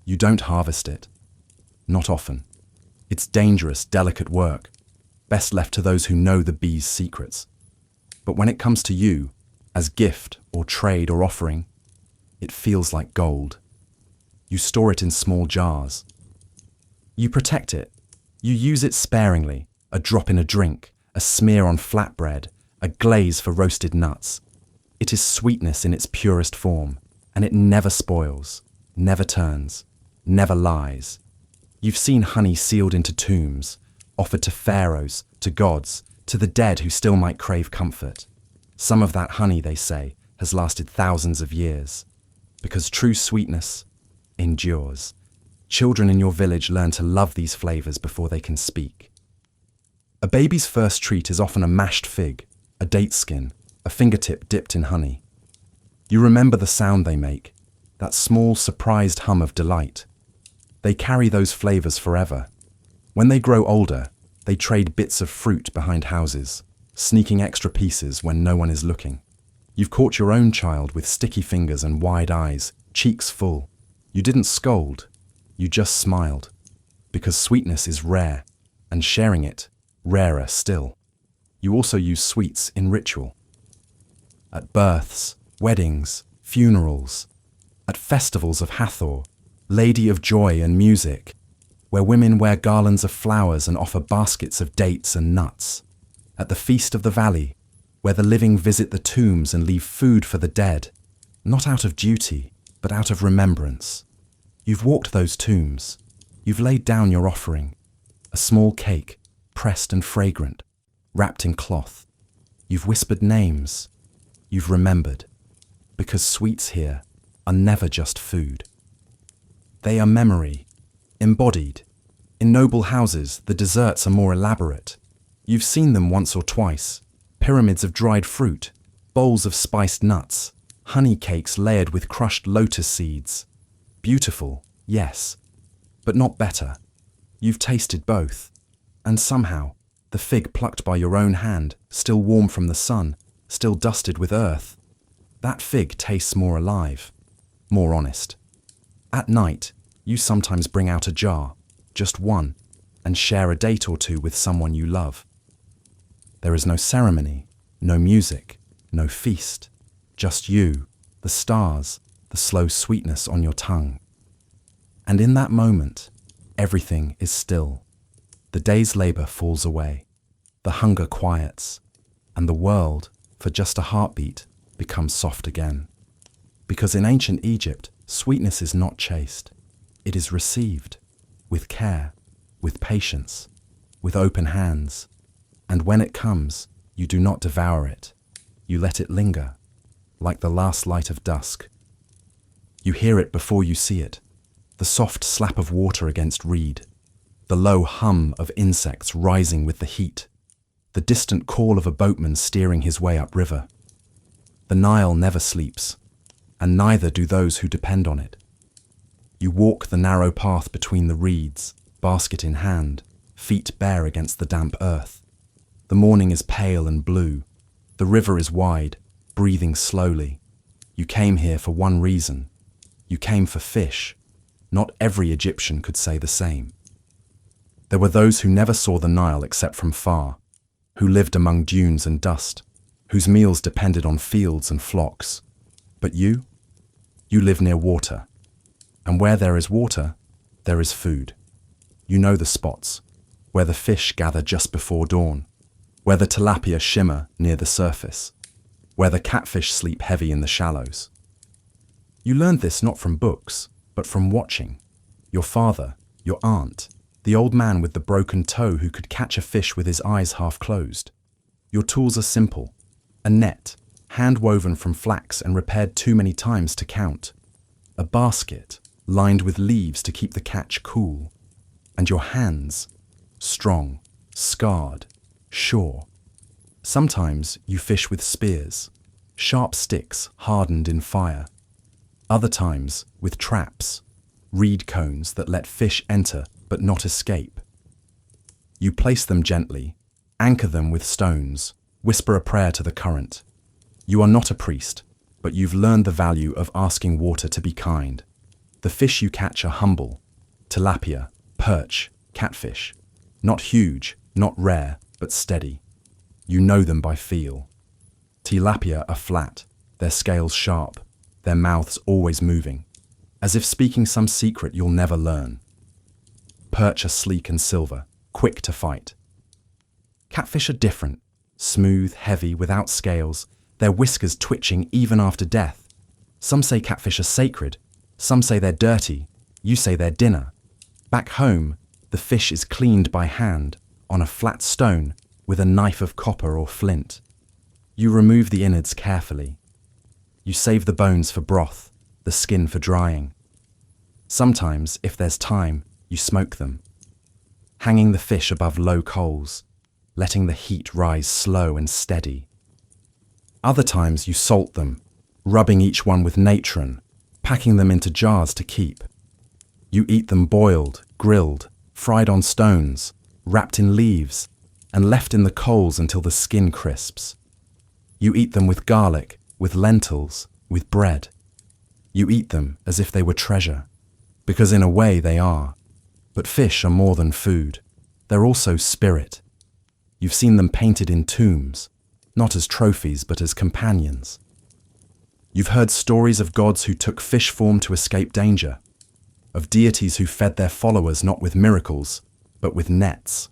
You don't harvest it. Not often. It's dangerous, delicate work, best left to those who know the bee's secrets. But when it comes to you, as gift or trade or offering, it feels like gold. You store it in small jars. You protect it. You use it sparingly, a drop in a drink, a smear on flatbread, a glaze for roasted nuts. It is sweetness in its purest form, and it never spoils, never turns, never lies. You've seen honey sealed into tombs, offered to pharaohs, to gods, to the dead who still might crave comfort. Some of that honey, they say, has lasted thousands of years, because true sweetness endures. Children in your village learn to love these flavors before they can speak. A baby's first treat is often a mashed fig, a date skin, a fingertip dipped in honey. You remember the sound they make, that small, surprised hum of delight. They carry those flavors forever. When they grow older, they trade bits of fruit behind houses, sneaking extra pieces when no one is looking. You've caught your own child with sticky fingers and wide eyes, cheeks full. You didn't scold, you just smiled, because sweetness is rare, and sharing it, rarer still. You also use sweets in ritual. At births, weddings, funerals, at festivals of Hathor, Lady of Joy and Music, where women wear garlands of flowers and offer baskets of dates and nuts. At the Feast of the Valley, where the living visit the tombs and leave food for the dead, not out of duty, but out of remembrance. You've walked those tombs. You've laid down your offering, a small cake, pressed and fragrant, wrapped in cloth. You've whispered names. You've remembered, because sweets here are never just food. They are memory, embodied. In noble houses, the desserts are more elaborate. You've seen them once or twice. Pyramids of dried fruit, bowls of spiced nuts, honey cakes layered with crushed lotus seeds. Beautiful, yes, but not better. You've tasted both. And somehow, the fig plucked by your own hand, still warm from the sun, still dusted with earth, that fig tastes more alive, more honest. At night, you sometimes bring out a jar, just one, and share a date or two with someone you love. There is no ceremony, no music, no feast, just you, the stars, the slow sweetness on your tongue. And in that moment, everything is still. The day's labor falls away, the hunger quiets, and the world, for just a heartbeat, becomes soft again. Because in ancient Egypt, sweetness is not chased. It is received, with care, with patience, with open hands. And when it comes, you do not devour it. You let it linger, like the last light of dusk. You hear it before you see it, the soft slap of water against reed, the low hum of insects rising with the heat, the distant call of a boatman steering his way upriver. The Nile never sleeps, and neither do those who depend on it. You walk the narrow path between the reeds, basket in hand, feet bare against the damp earth. The morning is pale and blue. The river is wide, breathing slowly. You came here for one reason. You came for fish. Not every Egyptian could say the same. There were those who never saw the Nile except from far, who lived among dunes and dust, whose meals depended on fields and flocks. But you live near water. And where there is water, there is food. You know the spots, where the fish gather just before dawn, where the tilapia shimmer near the surface, where the catfish sleep heavy in the shallows. You learned this not from books, but from watching. Your father, your aunt, the old man with the broken toe who could catch a fish with his eyes half closed. Your tools are simple. A net, hand-woven from flax and repaired too many times to count. A basket, lined with leaves to keep the catch cool. And your hands, strong, scarred, sure. Sometimes you fish with spears, sharp sticks hardened in fire. Other times with traps, reed cones that let fish enter but not escape. You place them gently, anchor them with stones, whisper a prayer to the current. You are not a priest, but you've learned the value of asking water to be kind. The fish you catch are humble, tilapia, perch, catfish. Not huge, not rare, but steady. You know them by feel. Tilapia are flat, their scales sharp, their mouths always moving, as if speaking some secret you'll never learn. Perch are sleek and silver, quick to fight. Catfish are different, smooth, heavy, without scales, their whiskers twitching even after death. Some say catfish are sacred, some say they're dirty, you say they're dinner. Back home, the fish is cleaned by hand, on a flat stone, with a knife of copper or flint. You remove the innards carefully. You save the bones for broth, the skin for drying. Sometimes, if there's time, you smoke them, hanging the fish above low coals, letting the heat rise slow and steady. Other times you salt them, rubbing each one with natron, packing them into jars to keep. You eat them boiled, grilled, fried on stones, wrapped in leaves, and left in the coals until the skin crisps. You eat them with garlic, with lentils, with bread. You eat them as if they were treasure, because in a way they are. But fish are more than food. They're also spirit. You've seen them painted in tombs, not as trophies but as companions. You've heard stories of gods who took fish form to escape danger, of deities who fed their followers not with miracles, but with nets.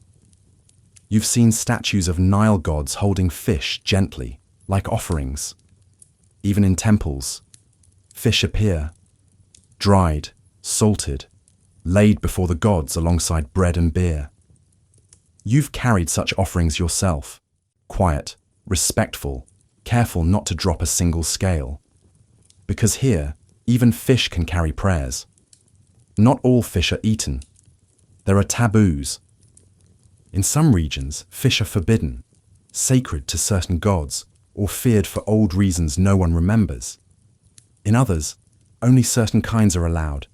You've seen statues of Nile gods holding fish gently, like offerings. Even in temples, fish appear, dried, salted, laid before the gods alongside bread and beer. You've carried such offerings yourself, quiet, respectful, careful not to drop a single scale. Because here, even fish can carry prayers. Not all fish are eaten. There are taboos. In some regions, fish are forbidden, sacred to certain gods, or feared for old reasons no one remembers. In others, only certain kinds are allowed,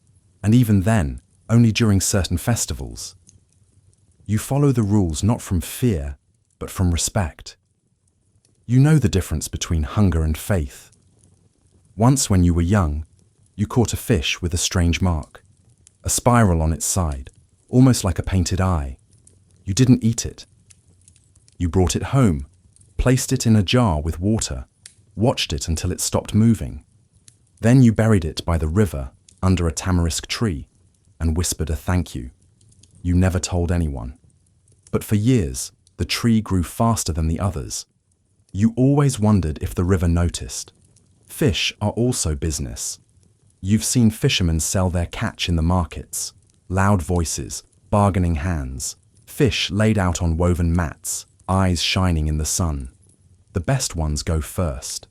and even then, only during certain festivals. You follow the rules not from fear, but from respect. You know the difference between hunger and faith. Once when you were young, you caught a fish with a strange mark, a spiral on its side, almost like a painted eye. You didn't eat it. You brought it home, placed it in a jar with water, watched it until it stopped moving. Then you buried it by the river under a tamarisk tree and whispered a thank you. You never told anyone. But for years, the tree grew faster than the others. You always wondered if the river noticed. Fish are also business. You've seen fishermen sell their catch in the markets. Loud voices, bargaining hands, fish laid out on woven mats, eyes shining in the sun. The best ones go first.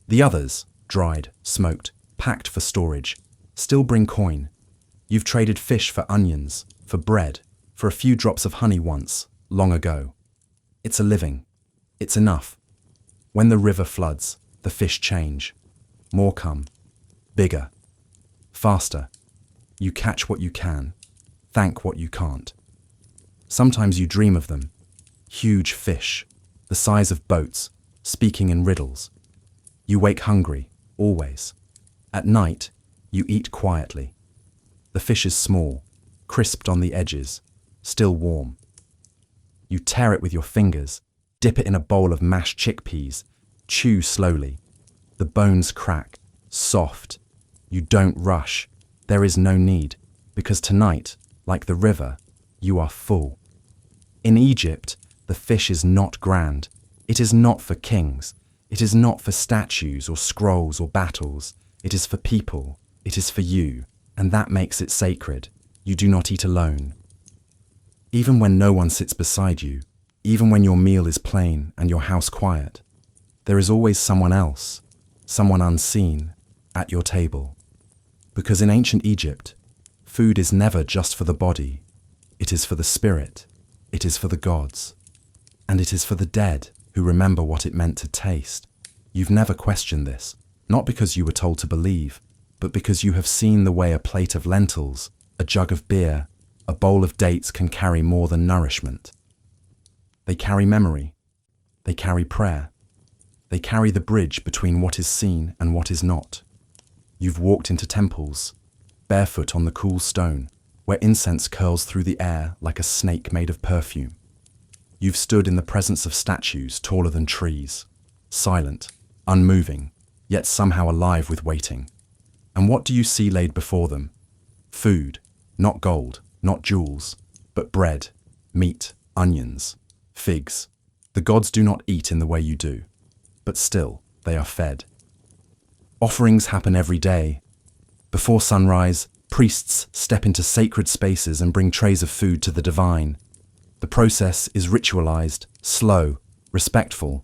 The others, dried, smoked, packed for storage, still bring coin. You've traded fish for onions, for bread, for a few drops of honey once, long ago. It's a living. It's enough. When the river floods, the fish change. More come. Bigger. Faster. You catch what you can. Thank what you can't. Sometimes you dream of them. Huge fish, the size of boats, speaking in riddles. You wake hungry, always. At night, you eat quietly. The fish is small, crisped on the edges, still warm. You tear it with your fingers, dip it in a bowl of mashed chickpeas, chew slowly. The bones crack, soft. You don't rush. There is no need, because tonight, like the river, you are full. In Egypt, the fish is not grand. It is not for kings. It is not for statues or scrolls or battles. It is for people. It is for you, and that makes it sacred. You do not eat alone. Even when no one sits beside you, even when your meal is plain and your house quiet, there is always someone else, someone unseen, at your table. Because in ancient Egypt, food is never just for the body. It is for the spirit. It is for the gods. And it is for the dead who remember what it meant to taste. You've never questioned this, not because you were told to believe, but because you have seen the way a plate of lentils, a jug of beer, a bowl of dates can carry more than nourishment. They carry memory. They carry prayer. They carry the bridge between what is seen and what is not. You've walked into temples, barefoot on the cool stone, where incense curls through the air like a snake made of perfume. You've stood in the presence of statues taller than trees, silent, unmoving, yet somehow alive with waiting. And what do you see laid before them? Food, not gold, not jewels, but bread, meat, onions, figs. The gods do not eat in the way you do, but still they are fed. Offerings happen every day. Before sunrise, priests step into sacred spaces and bring trays of food to the divine. The process is ritualized, slow, respectful.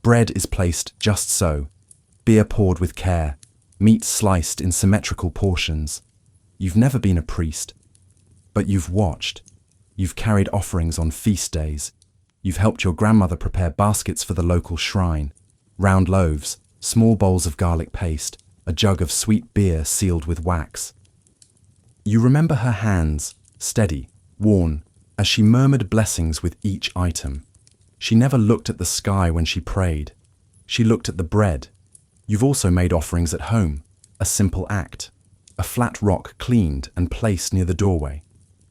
Bread is placed just so, beer poured with care, meat sliced in symmetrical portions. You've never been a priest, but you've watched. You've carried offerings on feast days. You've helped your grandmother prepare baskets for the local shrine, round loaves, small bowls of garlic paste, a jug of sweet beer sealed with wax. You remember her hands, steady, worn, as she murmured blessings with each item. She never looked at the sky when she prayed. She looked at the bread. You've also made offerings at home, a simple act. A flat rock cleaned and placed near the doorway.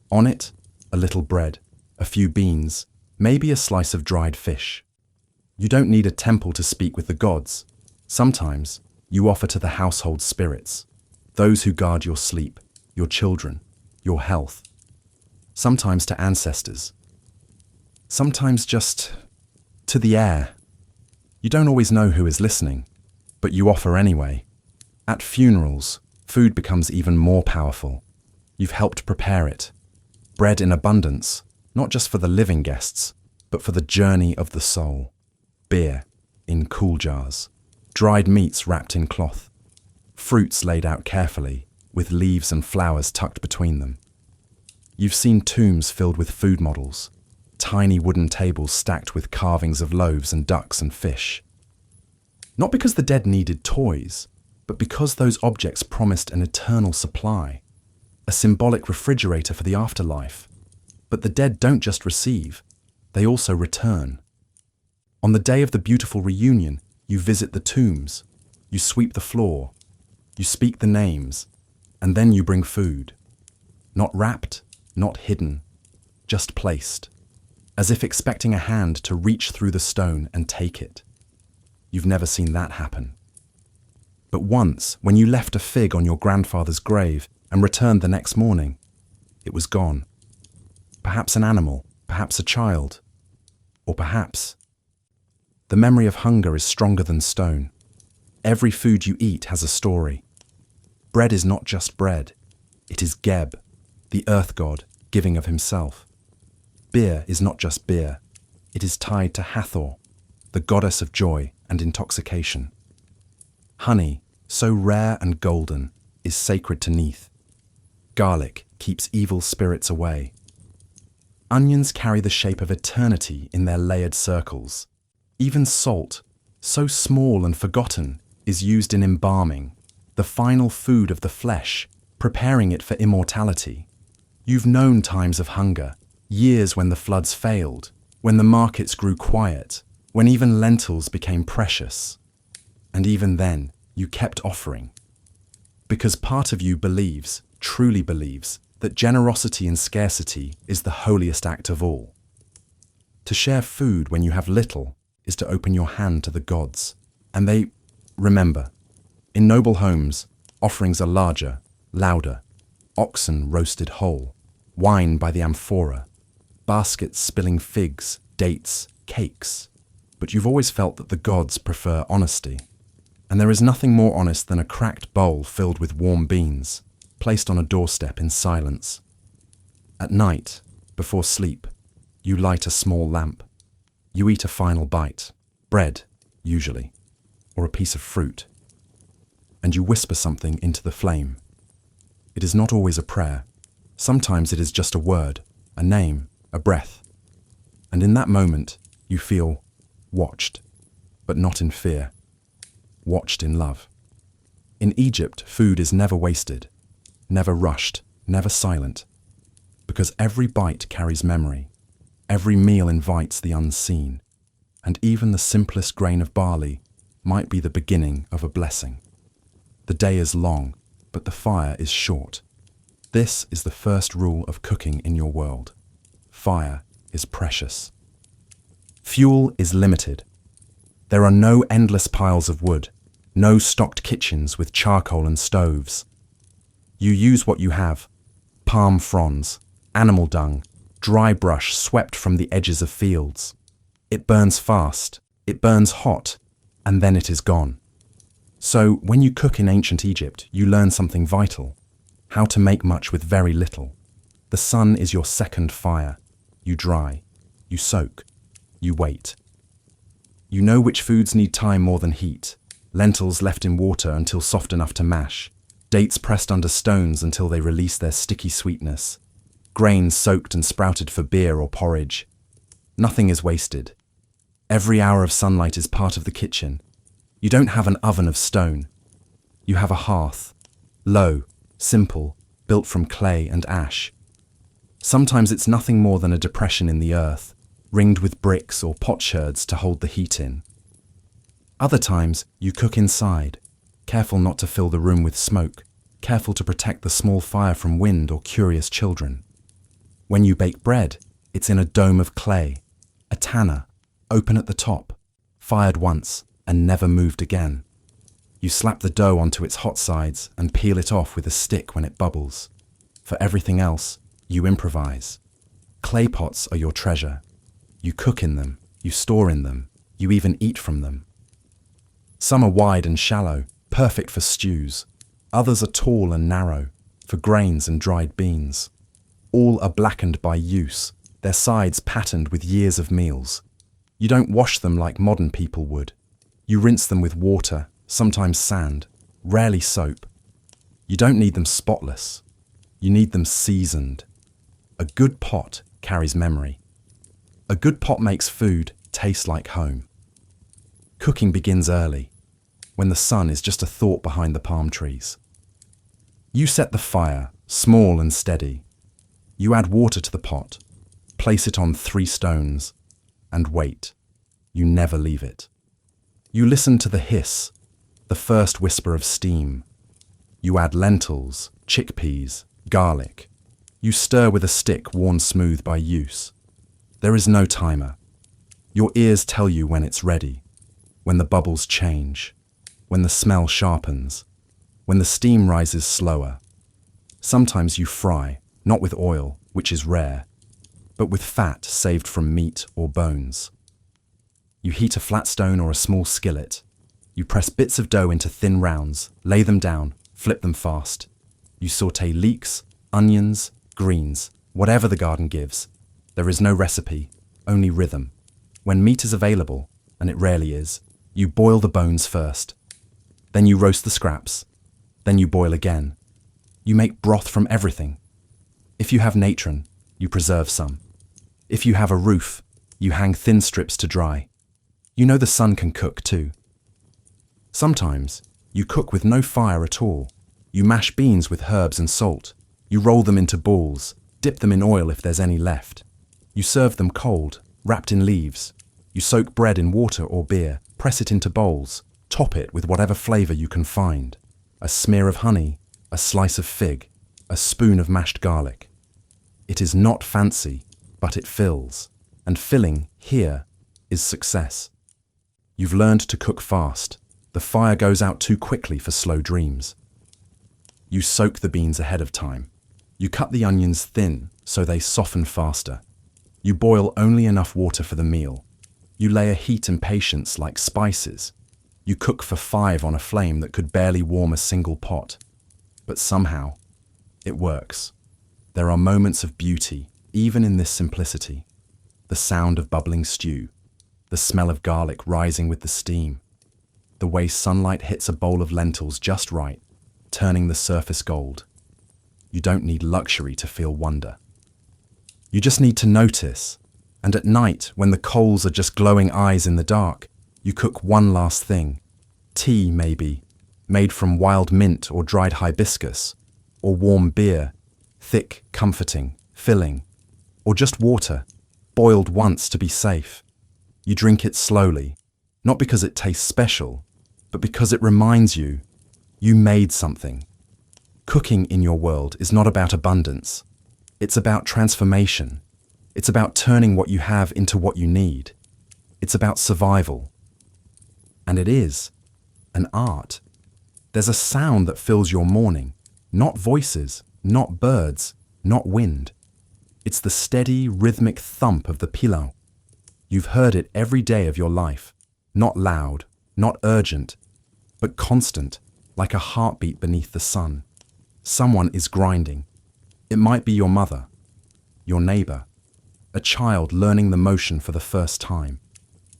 On it, a little bread, a few beans, maybe a slice of dried fish. You don't need a temple to speak with the gods. Sometimes, you offer to the household spirits, those who guard your sleep, your children, your health. Sometimes to ancestors. Sometimes just to the air. You don't always know who is listening, but you offer anyway. At funerals, food becomes even more powerful. You've helped prepare it. Bread in abundance, not just for the living guests, but for the journey of the soul. Beer in cool jars. Dried meats wrapped in cloth. Fruits laid out carefully, with leaves and flowers tucked between them. You've seen tombs filled with food models, tiny wooden tables stacked with carvings of loaves and ducks and fish. Not because the dead needed toys, but because those objects promised an eternal supply, a symbolic refrigerator for the afterlife. But the dead don't just receive, they also return. On the day of the beautiful reunion, you visit the tombs, you sweep the floor, you speak the names, and then you bring food. Not wrapped, not hidden, just placed, as if expecting a hand to reach through the stone and take it. You've never seen that happen. But once, when you left a fig on your grandfather's grave and returned the next morning, it was gone. Perhaps an animal, perhaps a child, or perhaps... The memory of hunger is stronger than stone. Every food you eat has a story. Bread is not just bread. It is Geb, the earth god, giving of himself. Beer is not just beer. It is tied to Hathor, the goddess of joy and intoxication. Honey, so rare and golden, is sacred to Neith. Garlic keeps evil spirits away. Onions carry the shape of eternity in their layered circles. Even salt, so small and forgotten, is used in embalming, the final food of the flesh, preparing it for immortality. You've known times of hunger, years when the floods failed, when the markets grew quiet, when even lentils became precious. And even then, you kept offering. Because part of you believes, truly believes, that generosity in scarcity is the holiest act of all. To share food when you have little is to open your hand to the gods. And they, remember, in noble homes, offerings are larger, louder, oxen roasted whole, wine by the amphora, baskets spilling figs, dates, cakes. But you've always felt that the gods prefer honesty. And there is nothing more honest than a cracked bowl filled with warm beans, placed on a doorstep in silence. At night, before sleep, you light a small lamp. You eat a final bite, bread, usually, or a piece of fruit. And you whisper something into the flame. It is not always a prayer. Sometimes it is just a word, a name, a breath. And in that moment, you feel watched, but not in fear. Watched in love. In Egypt, food is never wasted, never rushed, never silent, because every bite carries memory, every meal invites the unseen, and even the simplest grain of barley might be the beginning of a blessing. The day is long, but the fire is short. This is the first rule of cooking in your world. Fire is precious. Fuel is limited. There are no endless piles of wood, no stocked kitchens with charcoal and stoves. You use what you have: palm fronds, animal dung, dry brush swept from the edges of fields. It burns fast, it burns hot, and then it is gone. So when you cook in ancient Egypt, you learn something vital: how to make much with very little. The sun is your second fire. You dry, you soak, you wait. You know which foods need time more than heat. Lentils left in water until soft enough to mash, dates pressed under stones until they release their sticky sweetness, grains soaked and sprouted for beer or porridge. Nothing is wasted. Every hour of sunlight is part of the kitchen. You don't have an oven of stone. You have a hearth, low, simple, built from clay and ash. Sometimes it's nothing more than a depression in the earth, ringed with bricks or potsherds to hold the heat in. Other times, you cook inside, careful not to fill the room with smoke, careful to protect the small fire from wind or curious children. When you bake bread, it's in a dome of clay, a tanner, open at the top, fired once and never moved again. You slap the dough onto its hot sides and peel it off with a stick when it bubbles. For everything else, you improvise. Clay pots are your treasure. You cook in them, you store in them, you even eat from them. Some are wide and shallow, perfect for stews. Others are tall and narrow, for grains and dried beans. All are blackened by use, their sides patterned with years of meals. You don't wash them like modern people would. You rinse them with water, sometimes sand, rarely soap. You don't need them spotless. You need them seasoned. A good pot carries memory. A good pot makes food taste like home. Cooking begins early, when the sun is just a thought behind the palm trees. You set the fire, small and steady. You add water to the pot, place it on 3 stones, and wait. You never leave it. You listen to the hiss, the first whisper of steam. You add lentils, chickpeas, garlic. You stir with a stick worn smooth by use. There is no timer. Your ears tell you when it's ready, when the bubbles change, when the smell sharpens, when the steam rises slower. Sometimes you fry, not with oil, which is rare, but with fat saved from meat or bones. You heat a flat stone or a small skillet. You press bits of dough into thin rounds, lay them down, flip them fast. You saute leeks, onions, greens, whatever the garden gives. There is no recipe, only rhythm. When meat is available, and it rarely is, you boil the bones first. Then you roast the scraps. Then you boil again. You make broth from everything. If you have natron, you preserve some. If you have a roof, you hang thin strips to dry. You know the sun can cook too. Sometimes, you cook with no fire at all. You mash beans with herbs and salt. You roll them into balls, dip them in oil if there's any left. You serve them cold, wrapped in leaves. You soak bread in water or beer, press it into bowls, top it with whatever flavor you can find. A smear of honey, a slice of fig, a spoon of mashed garlic. It is not fancy, but it fills. And filling, here, is success. You've learned to cook fast. The fire goes out too quickly for slow dreams. You soak the beans ahead of time. You cut the onions thin so they soften faster. You boil only enough water for the meal. You layer heat and patience like spices. You cook for 5 on a flame that could barely warm a single pot. But somehow, it works. There are moments of beauty, even in this simplicity. The sound of bubbling stew, the smell of garlic rising with the steam, the way sunlight hits a bowl of lentils just right, turning the surface gold. You don't need luxury to feel wonder. You just need to notice, and at night, when the coals are just glowing eyes in the dark, you cook one last thing. Tea, maybe, made from wild mint or dried hibiscus, or warm beer, thick, comforting, filling, or just water, boiled once to be safe. You drink it slowly, not because it tastes special, but because it reminds you made something. Cooking in your world is not about abundance. It's about transformation. It's about turning what you have into what you need. It's about survival. And it is an art. There's a sound that fills your morning, not voices, not birds, not wind. It's the steady, rhythmic thump of the pilau. You've heard it every day of your life, not loud, not urgent, but constant, like a heartbeat beneath the sun. Someone is grinding. It might be your mother, your neighbor, a child learning the motion for the first time.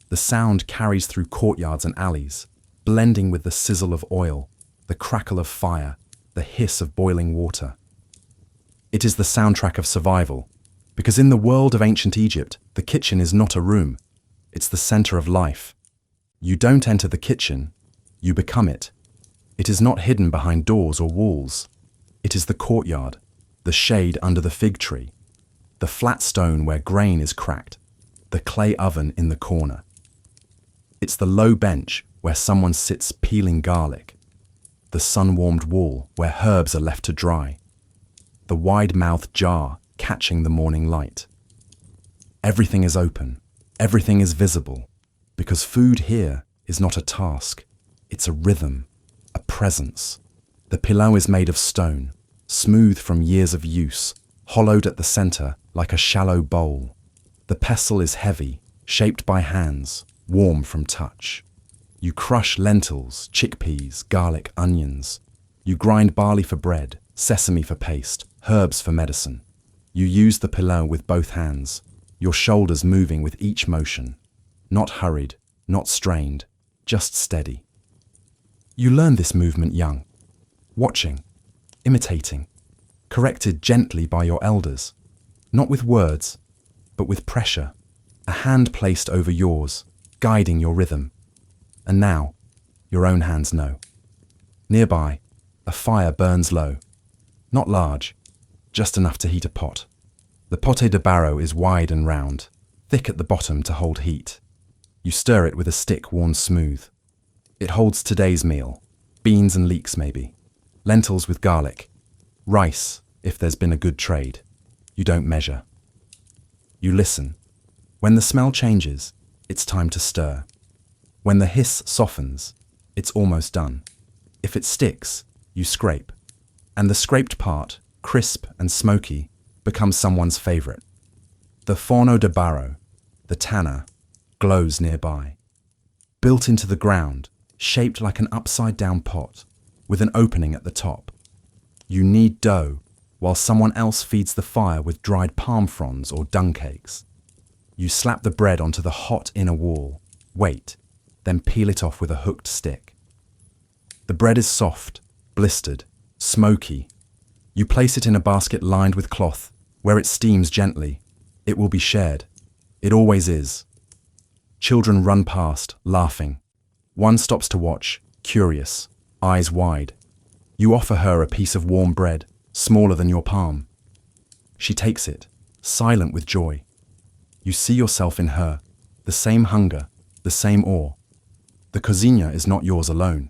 The sound carries through courtyards and alleys, blending with the sizzle of oil, the crackle of fire, the hiss of boiling water. It is the soundtrack of survival, because in the world of ancient Egypt, the kitchen is not a room. It's the center of life. You don't enter the kitchen, you become it. It is not hidden behind doors or walls. It is the courtyard, the shade under the fig tree, the flat stone where grain is cracked, the clay oven in the corner. It's the low bench where someone sits peeling garlic, the sun-warmed wall where herbs are left to dry, the wide-mouthed jar catching the morning light. Everything is open, everything is visible, because food here is not a task, it's a rhythm, a presence. The pilau is made of stone, smooth from years of use, hollowed at the center like a shallow bowl. The pestle is heavy, shaped by hands, warm from touch. You crush lentils, chickpeas, garlic, onions. You grind barley for bread, sesame for paste, herbs for medicine. You use the pilau with both hands, your shoulders moving with each motion. Not hurried, not strained, just steady. You learn this movement young, watching, imitating, corrected gently by your elders, not with words, but with pressure, a hand placed over yours, guiding your rhythm. And now, your own hands know. Nearby, a fire burns low, not large, just enough to heat a pot. The pote de barro is wide and round, thick at the bottom to hold heat. You stir it with a stick worn smooth. It holds today's meal, beans and leeks maybe, lentils with garlic, rice if there's been a good trade. You don't measure. You listen. When the smell changes, it's time to stir. When the hiss softens, it's almost done. If it sticks, you scrape. And the scraped part, crisp and smoky, becomes someone's favorite. The forno de barro, the tanner, glows nearby. Built into the ground, shaped like an upside-down pot, with an opening at the top. You knead dough, while someone else feeds the fire with dried palm fronds or dung cakes. You slap the bread onto the hot inner wall, wait, then peel it off with a hooked stick. The bread is soft, blistered, smoky. You place it in a basket lined with cloth, where it steams gently. It will be shared. It always is. Children run past, laughing. One stops to watch, curious, eyes wide. You offer her a piece of warm bread, smaller than your palm. She takes it, silent with joy. You see yourself in her, the same hunger, the same awe. The cozinha is not yours alone.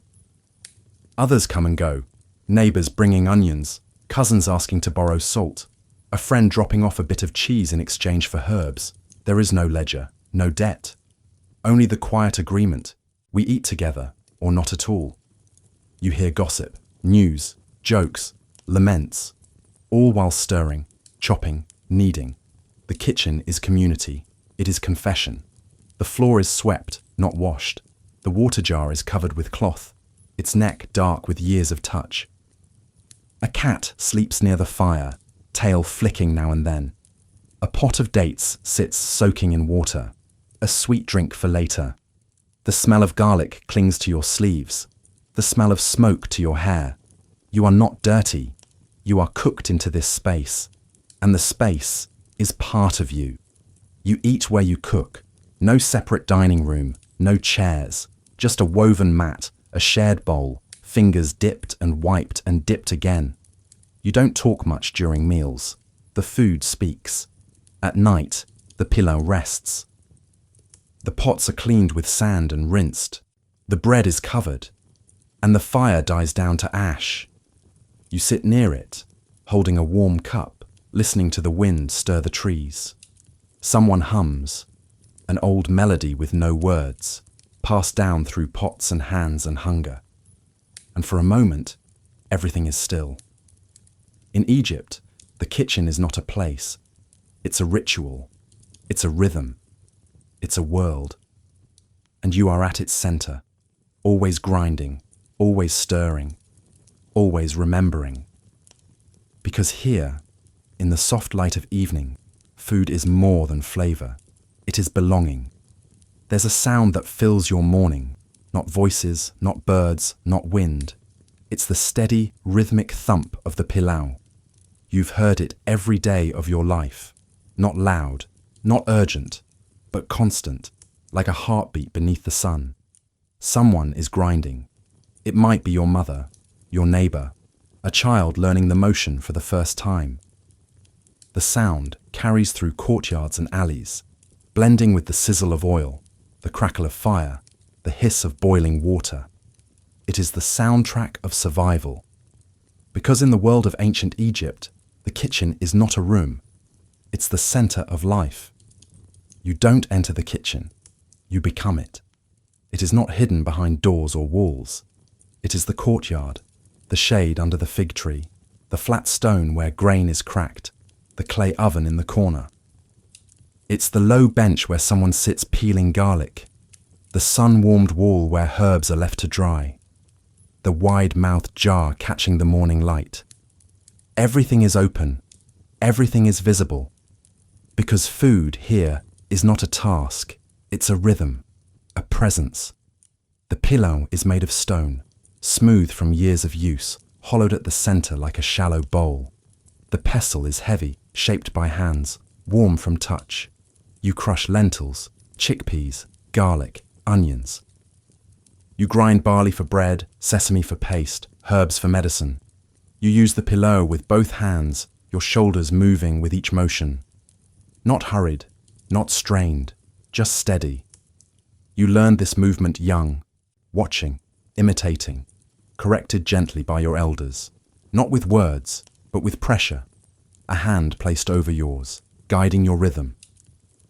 Others come and go, neighbors bringing onions, cousins asking to borrow salt, a friend dropping off a bit of cheese in exchange for herbs. There is no ledger, no debt. Only the quiet agreement. We eat together, or not at all. You hear gossip, news, jokes, laments, all while stirring, chopping, kneading. The kitchen is community. It is confession. The floor is swept, not washed. The water jar is covered with cloth, its neck dark with years of touch. A cat sleeps near the fire, tail flicking now and then. A pot of dates sits soaking in water, a sweet drink for later. The smell of garlic clings to your sleeves, the smell of smoke to your hair. You are not dirty. You are cooked into this space, and the space is part of you. You eat where you cook. No separate dining room, no chairs, just a woven mat, a shared bowl, fingers dipped and wiped and dipped again. You don't talk much during meals. The food speaks. At night, the pillow rests. The pots are cleaned with sand and rinsed. The bread is covered, and the fire dies down to ash. You sit near it, holding a warm cup, listening to the wind stir the trees. Someone hums, an old melody with no words, passed down through pots and hands and hunger. And for a moment, everything is still. In Egypt, the kitchen is not a place. It's a ritual. It's a rhythm. It's a world. And you are at its center, always grinding, always stirring, always remembering. Because here, in the soft light of evening, food is more than flavor. It is belonging. There's a sound that fills your morning, not voices, not birds, not wind. It's the steady, rhythmic thump of the pilau. You've heard it every day of your life. Not loud, not urgent, but constant, like a heartbeat beneath the sun. Someone is grinding. It might be your mother, your neighbor, a child learning the motion for the first time. The sound carries through courtyards and alleys, blending with the sizzle of oil, the crackle of fire, the hiss of boiling water. It is the soundtrack of survival. Because in the world of ancient Egypt, the kitchen is not a room. It's the center of life. You don't enter the kitchen. You become it. It is not hidden behind doors or walls. It is the courtyard, the shade under the fig tree, the flat stone where grain is cracked, the clay oven in the corner. It's the low bench where someone sits peeling garlic, the sun-warmed wall where herbs are left to dry, the wide-mouthed jar catching the morning light. Everything is open. Everything is visible. Because food here is not a task. It's a rhythm, a presence. The pillow is made of stone, smooth from years of use, hollowed at the center like a shallow bowl. The pestle is heavy, shaped by hands, warm from touch. You crush lentils, chickpeas, garlic, onions. You grind barley for bread, sesame for paste, herbs for medicine. You use the pillow with both hands, your shoulders moving with each motion. Not hurried, not strained, just steady. You learned this movement young, watching, imitating, corrected gently by your elders, not with words, but with pressure, a hand placed over yours, guiding your rhythm.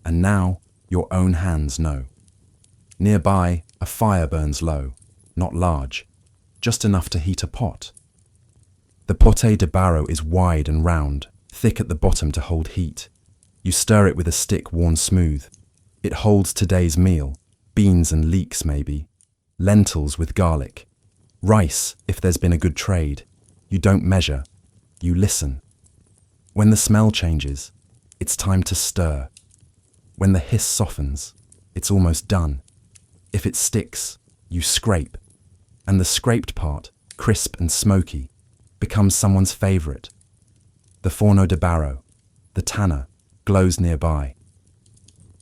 And now your own hands know. Nearby, a fire burns low, not large, just enough to heat a pot. The poté de barro is wide and round, thick at the bottom to hold heat. You stir it with a stick worn smooth. It holds today's meal, beans and leeks maybe, lentils with garlic, rice if there's been a good trade. You don't measure, you listen. When the smell changes, it's time to stir. When the hiss softens, it's almost done. If it sticks, you scrape. and the scraped part, crisp and smoky, becomes someone's favorite. The forno de barro, the tanner, glows nearby.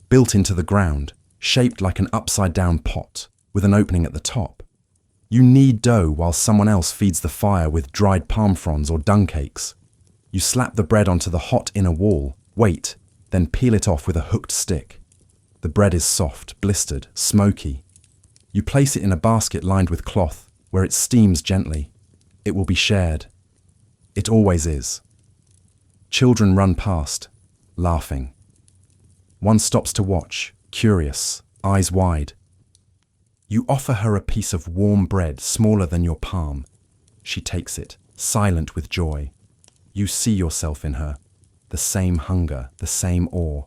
Built into the ground, shaped like an upside-down pot with an opening at the top. You knead dough while someone else feeds the fire with dried palm fronds or dung cakes. You slap the bread onto the hot inner wall, wait, then peel it off with a hooked stick. The bread is soft, blistered, smoky. You place it in a basket lined with cloth, where it steams gently. It will be shared. It always is. Children run past, laughing. One stops to watch, curious, eyes wide. You offer her a piece of warm bread smaller than your palm. She takes it, silent with joy. You see yourself in her, the same hunger, the same awe.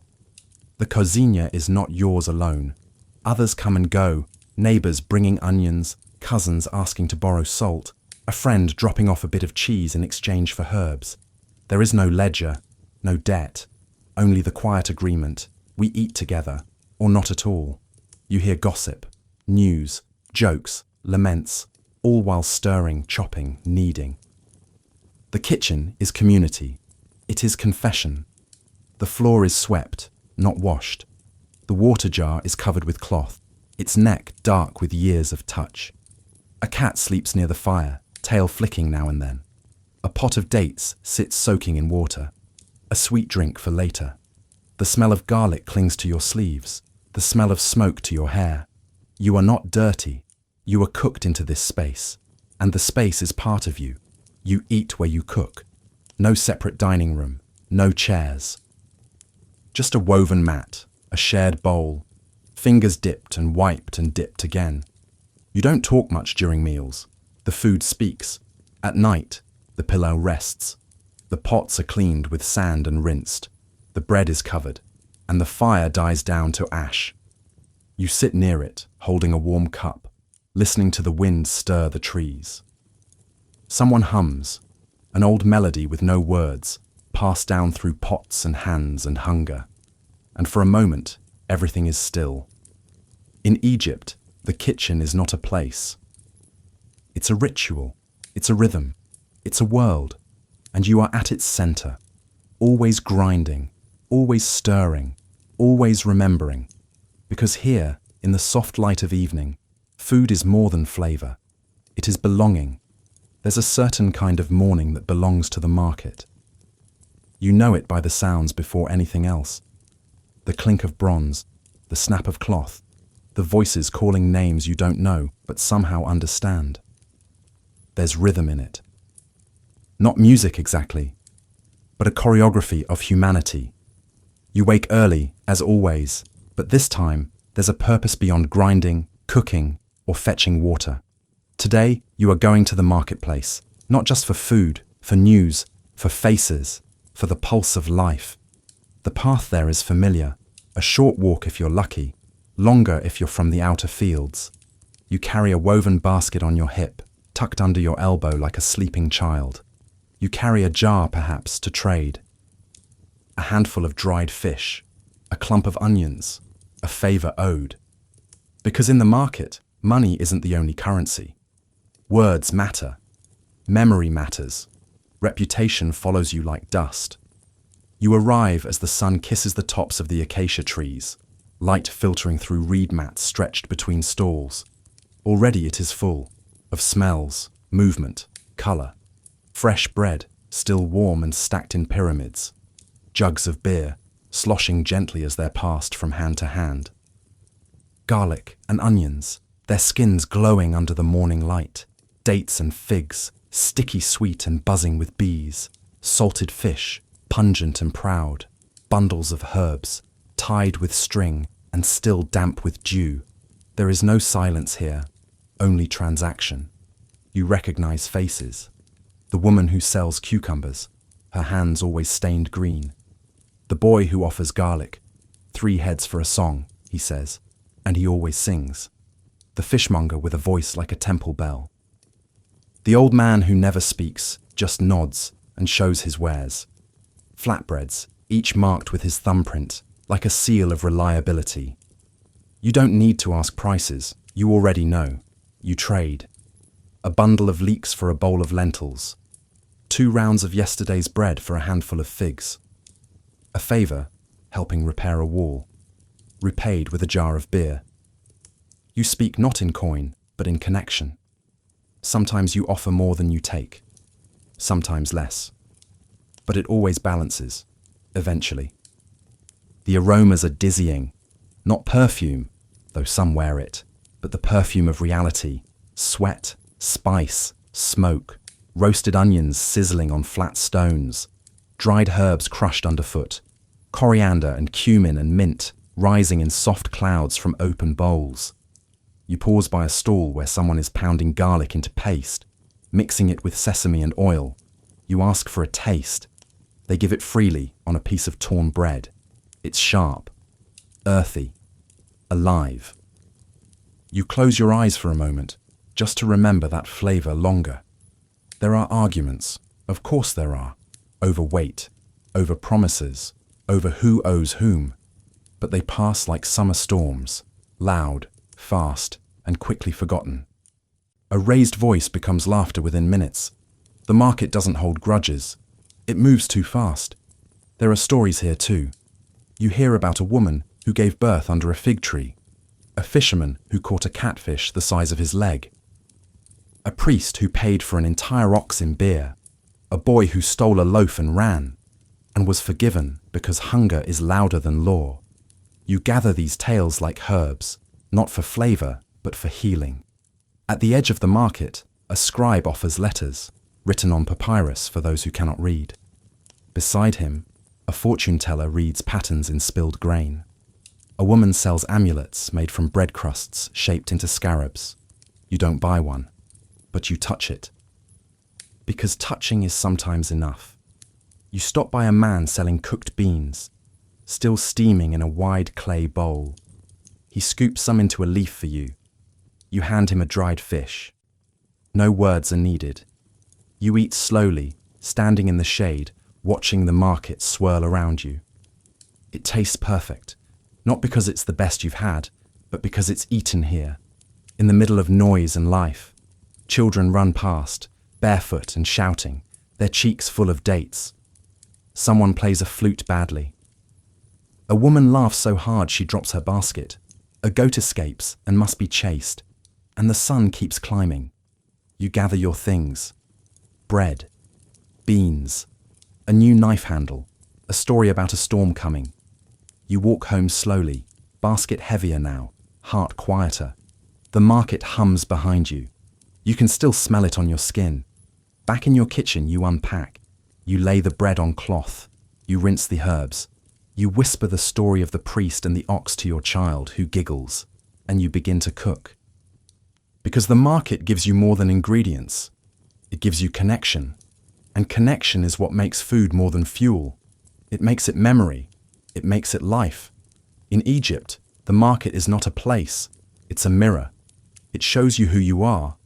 The cozinha is not yours alone. Others come and go, neighbors bringing onions, cousins asking to borrow salt, a friend dropping off a bit of cheese in exchange for herbs. There is no ledger, no debt, only the quiet agreement. We eat together, or not at all. You hear gossip, news, jokes, laments, all while stirring, chopping, kneading. The kitchen is community. It is confession. The floor is swept, not washed. The water jar is covered with cloth, its neck dark with years of touch. A cat sleeps near the fire, tail flicking now and then. A pot of dates sits soaking in water. A sweet drink for later. The smell of garlic clings to your sleeves, the smell of smoke to your hair. You are not dirty. You are cooked into this space, and the space is part of you. You eat where you cook. No separate dining room, no chairs. Just a woven mat, a shared bowl, fingers dipped and wiped and dipped again. You don't talk much during meals. The food speaks. At night, the pillow rests. The pots are cleaned with sand and rinsed. The bread is covered, and the fire dies down to ash. You sit near it, holding a warm cup, listening to the wind stir the trees. Someone hums, an old melody with no words, passed down through pots and hands and hunger. And for a moment, everything is still. In Egypt, the kitchen is not a place. It's a ritual, it's a rhythm, it's a world, and you are at its center, always grinding, always stirring, always remembering. Because here, in the soft light of evening, food is more than flavor. It is belonging. There's a certain kind of morning that belongs to the market. You know it by the sounds before anything else. The clink of bronze, the snap of cloth, the voices calling names you don't know but somehow understand. There's rhythm in it. Not music exactly, but a choreography of humanity. You wake early, as always, but this time there's a purpose beyond grinding, cooking, or fetching water. Today, you are going to the marketplace, not just for food, for news, for faces, for the pulse of life. The path there is familiar, a short walk if you're lucky, longer if you're from the outer fields. You carry a woven basket on your hip, tucked under your elbow like a sleeping child. You carry a jar, perhaps, to trade. A handful of dried fish, a clump of onions, a favor owed. Because in the market, money isn't the only currency. Words matter. Memory matters. Reputation follows you like dust. You arrive as the sun kisses the tops of the acacia trees, light filtering through reed mats stretched between stalls. Already it is full of smells, movement, color. Fresh bread, still warm and stacked in pyramids. Jugs of beer, sloshing gently as they're passed from hand to hand. Garlic and onions, their skins glowing under the morning light. Dates and figs, sticky sweet and buzzing with bees. Salted fish, pungent and proud. Bundles of herbs, tied with string and still damp with dew. There is no silence here, only transaction. You recognize faces. The woman who sells cucumbers, her hands always stained green. The boy who offers garlic, 3 heads for a song, he says, and he always sings. The fishmonger with a voice like a temple bell. The old man who never speaks, just nods and shows his wares. Flatbreads, each marked with his thumbprint, like a seal of reliability. You don't need to ask prices, you already know. You trade. a bundle of leeks for a bowl of lentils, 2 rounds of yesterday's bread for a handful of figs. A favour, helping repair a wall, repaid with a jar of beer. You speak not in coin, but in connection. Sometimes you offer more than you take, sometimes less. But it always balances, eventually. The aromas are dizzying, not perfume, though some wear it, but the perfume of reality, sweat, spice, smoke, roasted onions sizzling on flat stones, dried herbs crushed underfoot, coriander and cumin and mint rising in soft clouds from open bowls. You pause by a stall where someone is pounding garlic into paste, mixing it with sesame and oil. You ask for a taste. They give it freely on a piece of torn bread. It's sharp, earthy, alive. You close your eyes for a moment, just to remember that flavour longer. There are arguments, of course there are, over weight, over promises, over who owes whom. But they pass like summer storms, loud, fast, and quickly forgotten. A raised voice becomes laughter within minutes. The market doesn't hold grudges. It moves too fast. There are stories here too. You hear about a woman who gave birth under a fig tree, a fisherman who caught a catfish the size of his leg, a priest who paid for an entire ox in beer, a boy who stole a loaf and ran, and was forgiven because hunger is louder than law. You gather these tales like herbs, not for flavour, but for healing. At the edge of the market, a scribe offers letters, written on papyrus for those who cannot read. Beside him, a fortune teller reads patterns in spilled grain. A woman sells amulets made from bread crusts shaped into scarabs. You don't buy one, but you touch it. Because touching is sometimes enough. You stop by a man selling cooked beans, still steaming in a wide clay bowl. He scoops some into a leaf for you. You hand him a dried fish. No words are needed. You eat slowly, standing in the shade, watching the market swirl around you. It tastes perfect, not because it's the best you've had, but because it's eaten here, in the middle of noise and life. Children run past, barefoot and shouting, their cheeks full of dates. Someone plays a flute badly. A woman laughs so hard she drops her basket. A goat escapes and must be chased, and the sun keeps climbing. You gather your things. Bread, beans, a new knife handle, a story about a storm coming. You walk home slowly, basket heavier now, heart quieter. The market hums behind you. You can still smell it on your skin. Back in your kitchen, you unpack. You lay the bread on cloth. You rinse the herbs. You whisper the story of the priest and the ox to your child, who giggles, and you begin to cook. Because the market gives you more than ingredients. It gives you connection. And connection is what makes food more than fuel. It makes it memory. It makes it life. In Egypt, the market is not a place. It's a mirror. It shows you who you are.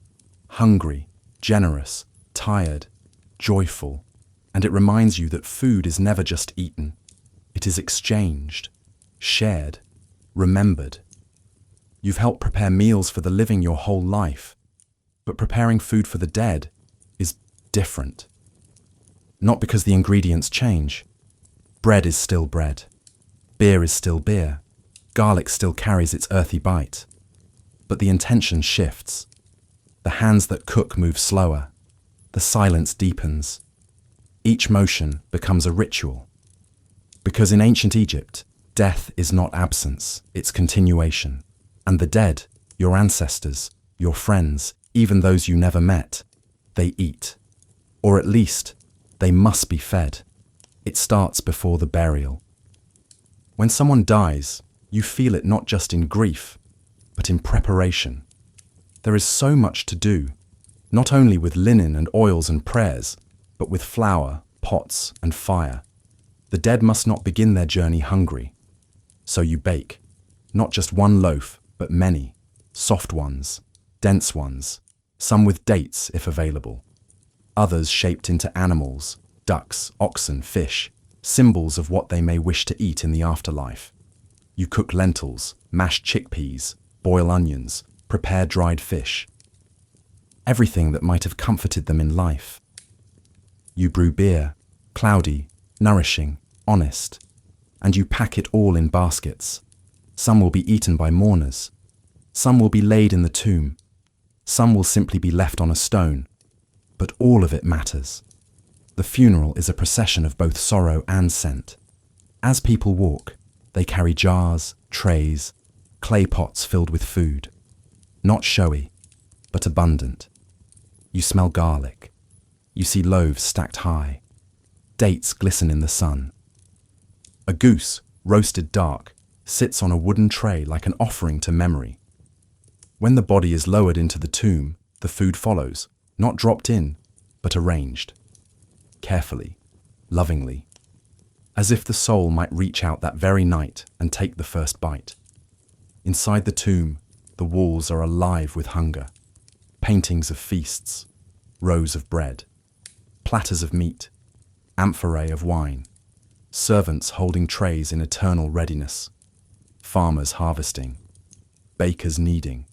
Hungry, generous, tired, joyful. And it reminds you that food is never just eaten. It is exchanged, shared, remembered. You've helped prepare meals for the living your whole life. But preparing food for the dead is different. Not because the ingredients change. Bread is still bread. Beer is still beer. Garlic still carries its earthy bite. But the intention shifts. The hands that cook move slower. The silence deepens. Each motion becomes a ritual. Because in ancient Egypt, death is not absence, it's continuation. And the dead, your ancestors, your friends, even those you never met, they eat. Or at least, they must be fed. It starts before the burial. When someone dies, you feel it not just in grief, but in preparation. There is so much to do, not only with linen and oils and prayers, but with flour, pots, and fire. The dead must not begin their journey hungry. So you bake, not just one loaf, but many, soft ones, dense ones, some with dates if available, others shaped into animals, ducks, oxen, fish, symbols of what they may wish to eat in the afterlife. You cook lentils, mash chickpeas, boil onions, prepare dried fish. everything that might have comforted them in life. You brew beer, cloudy, nourishing, honest, and you pack it all in baskets. Some will be eaten by mourners. Some will be laid in the tomb. Some will simply be left on a stone. But all of it matters. The funeral is a procession of both sorrow and scent. As people walk, they carry jars, trays, clay pots filled with food. Not showy, but abundant. You smell garlic. You see loaves stacked high. Dates glisten in the sun. A goose, roasted dark, sits on a wooden tray like an offering to memory. When the body is lowered into the tomb, the food follows, not dropped in, but arranged. Carefully, lovingly, as if the soul might reach out that very night and take the first bite. Inside the tomb, the walls are alive with hunger. Paintings of feasts, rows of bread, platters of meat, amphorae of wine, servants holding trays in eternal readiness, farmers harvesting, bakers kneading,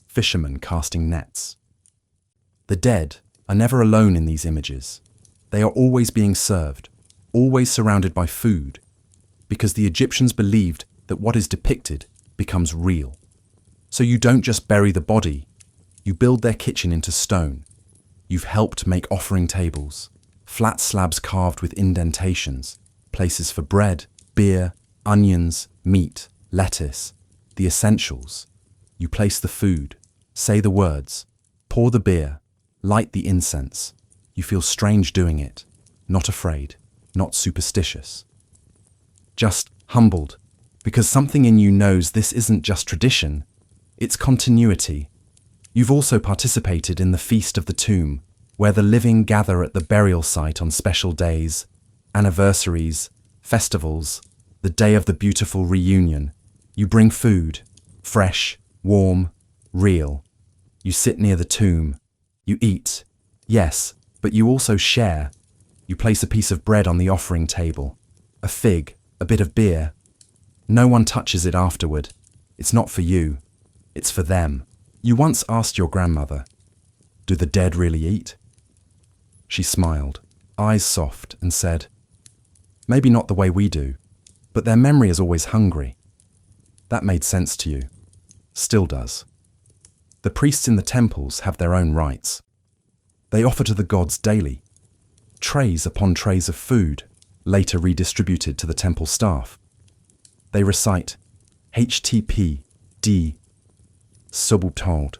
fishermen casting nets. The dead are never alone in these images. They are always being served, always surrounded by food, because the Egyptians believed that what is depicted becomes real. So you don't just bury the body, you build their kitchen into stone. You've helped make offering tables, flat slabs carved with indentations, places for bread, beer, onions, meat, lettuce, the essentials. You place the food, say the words, pour the beer, light the incense. You feel strange doing it, not afraid, not superstitious. Just humbled, because something in you knows this isn't just tradition, it's continuity. You've also participated in the Feast of the Tomb, where the living gather at the burial site on special days, anniversaries, festivals, the day of the beautiful reunion. You bring food, fresh, warm, real. You sit near the tomb. You eat, yes, but you also share. You place a piece of bread on the offering table, a fig, a bit of beer. No one touches it afterward. It's not for you. It's for them. You once asked your grandmother, "Do the dead really eat?" She smiled, eyes soft, and said, "Maybe not the way we do, but their memory is always hungry." That made sense to you. Still does. The priests in the temples have their own rites. They offer to the gods daily, trays upon trays of food, later redistributed to the temple staff. They recite HTP D Subutald,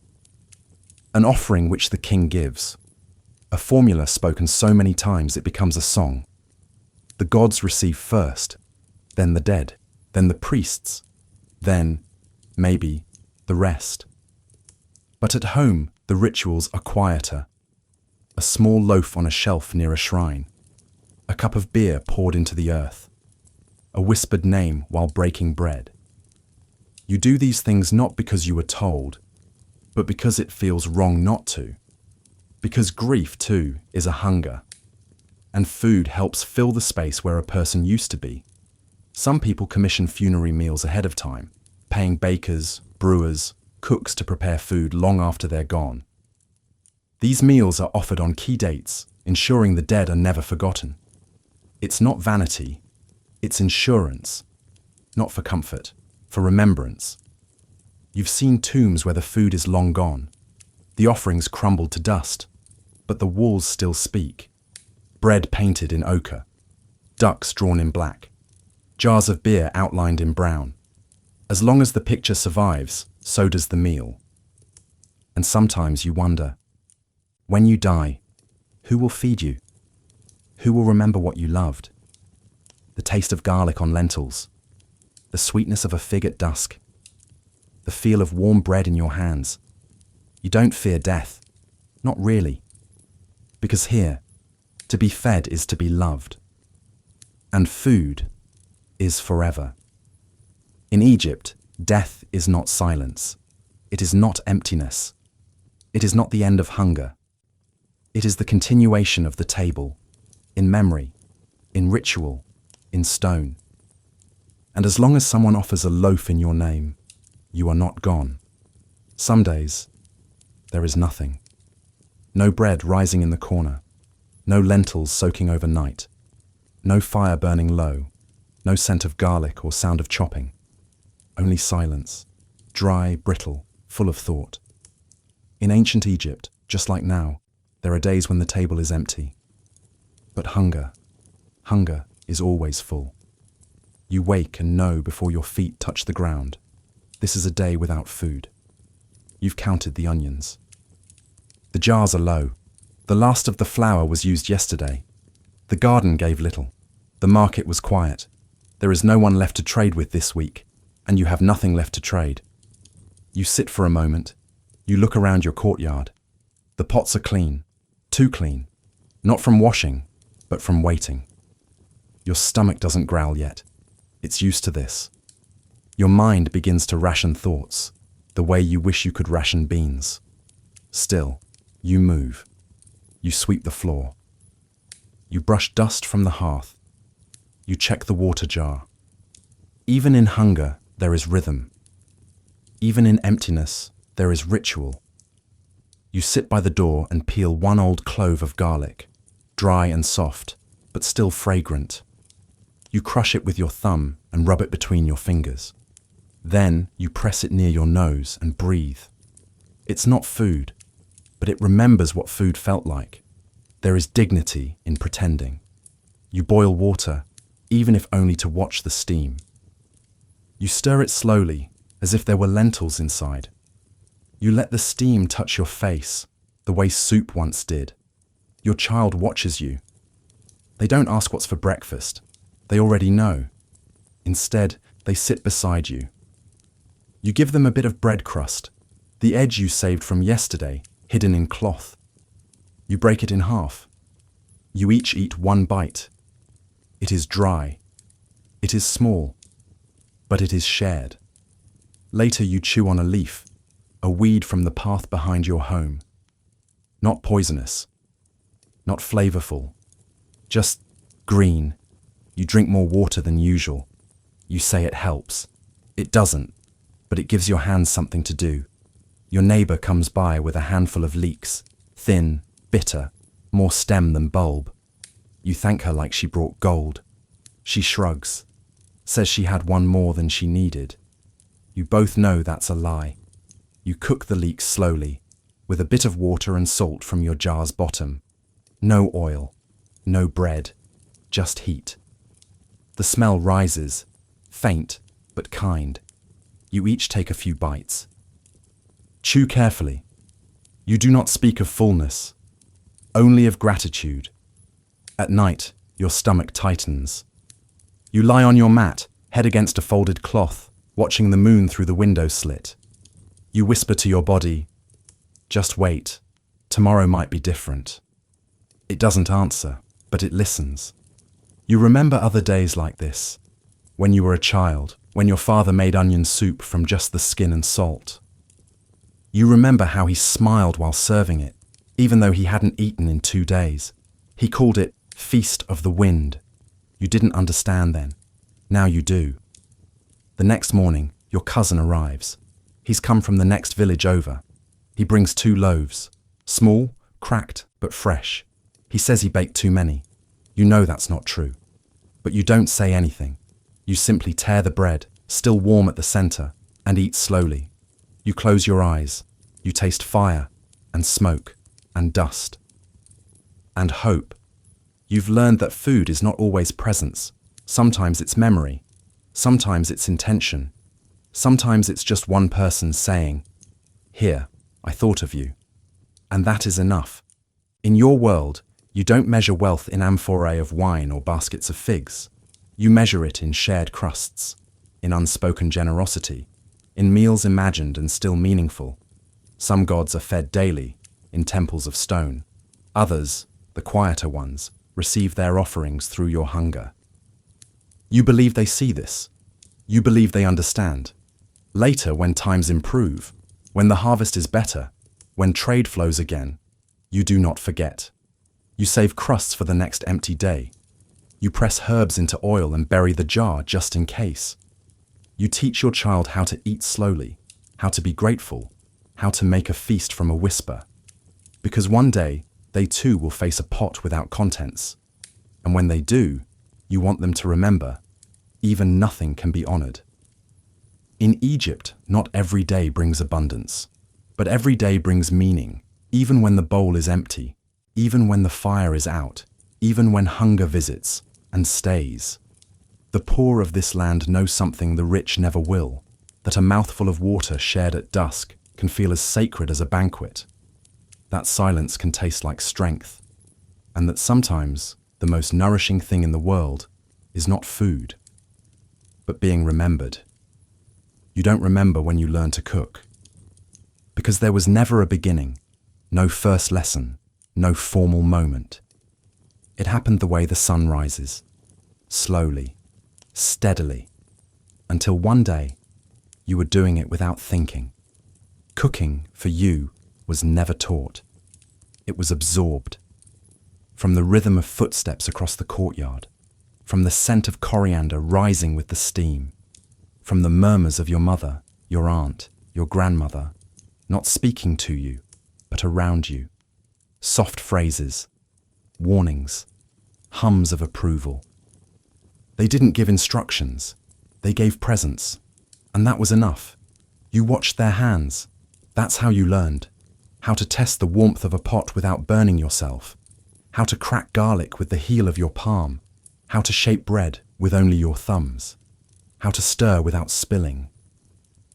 an offering which the king gives, a formula spoken so many times it becomes a song. The gods receive first, then the dead, then the priests, then, maybe, the rest. But at home, the rituals are quieter. A small loaf on a shelf near a shrine, a cup of beer poured into the earth, a whispered name while breaking bread. You do these things not because you were told, but because it feels wrong not to. Because grief, too, is a hunger, and food helps fill the space where a person used to be. Some people commission funerary meals ahead of time, paying bakers, brewers, cooks to prepare food long after they're gone. These meals are offered on key dates, ensuring the dead are never forgotten. It's not vanity, it's insurance, not for comfort, for remembrance. You've seen tombs where the food is long gone, the offerings crumbled to dust, but the walls still speak. Bread painted in ochre, ducks drawn in black, jars of beer outlined in brown. As long as the picture survives, so does the meal. And sometimes you wonder, when you die, who will feed you? Who will remember what you loved? The taste of garlic on lentils, the sweetness of a fig at dusk, the feel of warm bread in your hands. You don't fear death, not really. Because here, to be fed is to be loved. And food is forever. In Egypt, death is not silence. It is not emptiness. It is not the end of hunger. It is the continuation of the table, in memory, in ritual, in stone. And as long as someone offers a loaf in your name, you are not gone. Some days, there is nothing. No bread rising in the corner. No lentils soaking overnight. No fire burning low. No scent of garlic or sound of chopping. Only silence. Dry, brittle, full of thought. In ancient Egypt, just like now, there are days when the table is empty. But hunger is always full. You wake and know before your feet touch the ground. This is a day without food. You've counted the onions. The jars are low. The last of the flour was used yesterday. The garden gave little. The market was quiet. There is no one left to trade with this week, and you have nothing left to trade. You sit for a moment. You look around your courtyard. The pots are clean. Too clean. Not from washing, but from waiting. Your stomach doesn't growl yet. It's used to this. Your mind begins to ration thoughts, the way you wish you could ration beans. Still, you move. You sweep the floor. You brush dust from the hearth. You check the water jar. Even in hunger, there is rhythm. Even in emptiness, there is ritual. You sit by the door and peel one old clove of garlic, dry and soft, but still fragrant. You crush it with your thumb and rub it between your fingers. Then you press it near your nose and breathe. It's not food, but it remembers what food felt like. There is dignity in pretending. You boil water, even if only to watch the steam. You stir it slowly, as if there were lentils inside. You let the steam touch your face, the way soup once did. Your child watches you. They don't ask what's for breakfast. They already know. Instead, they sit beside you. You give them a bit of bread crust, the edge you saved from yesterday, hidden in cloth. You break it in half. You each eat one bite. It is dry. It is small. But it is shared. Later you chew on a leaf, a weed from the path behind your home. Not poisonous. Not flavorful. Just green. You drink more water than usual. You say it helps. It doesn't, but it gives your hands something to do. Your neighbor comes by with a handful of leeks, thin, bitter, more stem than bulb. You thank her like she brought gold. She shrugs, says she had one more than she needed. You both know that's a lie. You cook the leeks slowly, with a bit of water and salt from your jar's bottom. No oil, no bread, just heat. The smell rises, faint but kind. You each take a few bites. Chew carefully. You do not speak of fullness, only of gratitude. At night, your stomach tightens. You lie on your mat, head against a folded cloth, watching the moon through the window slit. You whisper to your body, "Just wait, tomorrow might be different." It doesn't answer, but it listens. You remember other days like this, when you were a child, when your father made onion soup from just the skin and salt. You remember how he smiled while serving it, even though he hadn't eaten in 2 days. He called it Feast of the Wind. You didn't understand then. Now you do. The next morning, your cousin arrives. He's come from the next village over. He brings 2 loaves, small, cracked, but fresh. He says he baked too many. You know that's not true. But you don't say anything. You simply tear the bread, still warm at the center, and eat slowly. You close your eyes. You taste fire, and smoke, and dust. And hope. You've learned that food is not always presence. Sometimes it's memory. Sometimes it's intention. Sometimes it's just one person saying, "Here, I thought of you." And that is enough. In your world, you don't measure wealth in amphorae of wine or baskets of figs. You measure it in shared crusts, in unspoken generosity, in meals imagined and still meaningful. Some gods are fed daily, in temples of stone. Others, the quieter ones, receive their offerings through your hunger. You believe they see this. You believe they understand. Later, when times improve, when the harvest is better, when trade flows again, you do not forget. You save crusts for the next empty day. You press herbs into oil and bury the jar just in case. You teach your child how to eat slowly, how to be grateful, how to make a feast from a whisper. Because one day, they too will face a pot without contents. And when they do, you want them to remember, even nothing can be honored. In Egypt, not every day brings abundance, but every day brings meaning, even when the bowl is empty, even when the fire is out, even when hunger visits and stays. The poor of this land know something the rich never will, that a mouthful of water shared at dusk can feel as sacred as a banquet. That silence can taste like strength, and that sometimes the most nourishing thing in the world is not food, but being remembered. You don't remember when you learn to cook, because there was never a beginning, no first lesson, no formal moment. It happened the way the sun rises, slowly, steadily, until one day you were doing it without thinking. Cooking, for you, was never taught. It was absorbed. From the rhythm of footsteps across the courtyard, from the scent of coriander rising with the steam, from the murmurs of your mother, your aunt, your grandmother, not speaking to you, but around you. Soft phrases, warnings, hums of approval. They didn't give instructions, they gave presence, and that was enough. You watched their hands. That's how you learned. How to test the warmth of a pot without burning yourself. How to crack garlic with the heel of your palm. How to shape bread with only your thumbs. How to stir without spilling.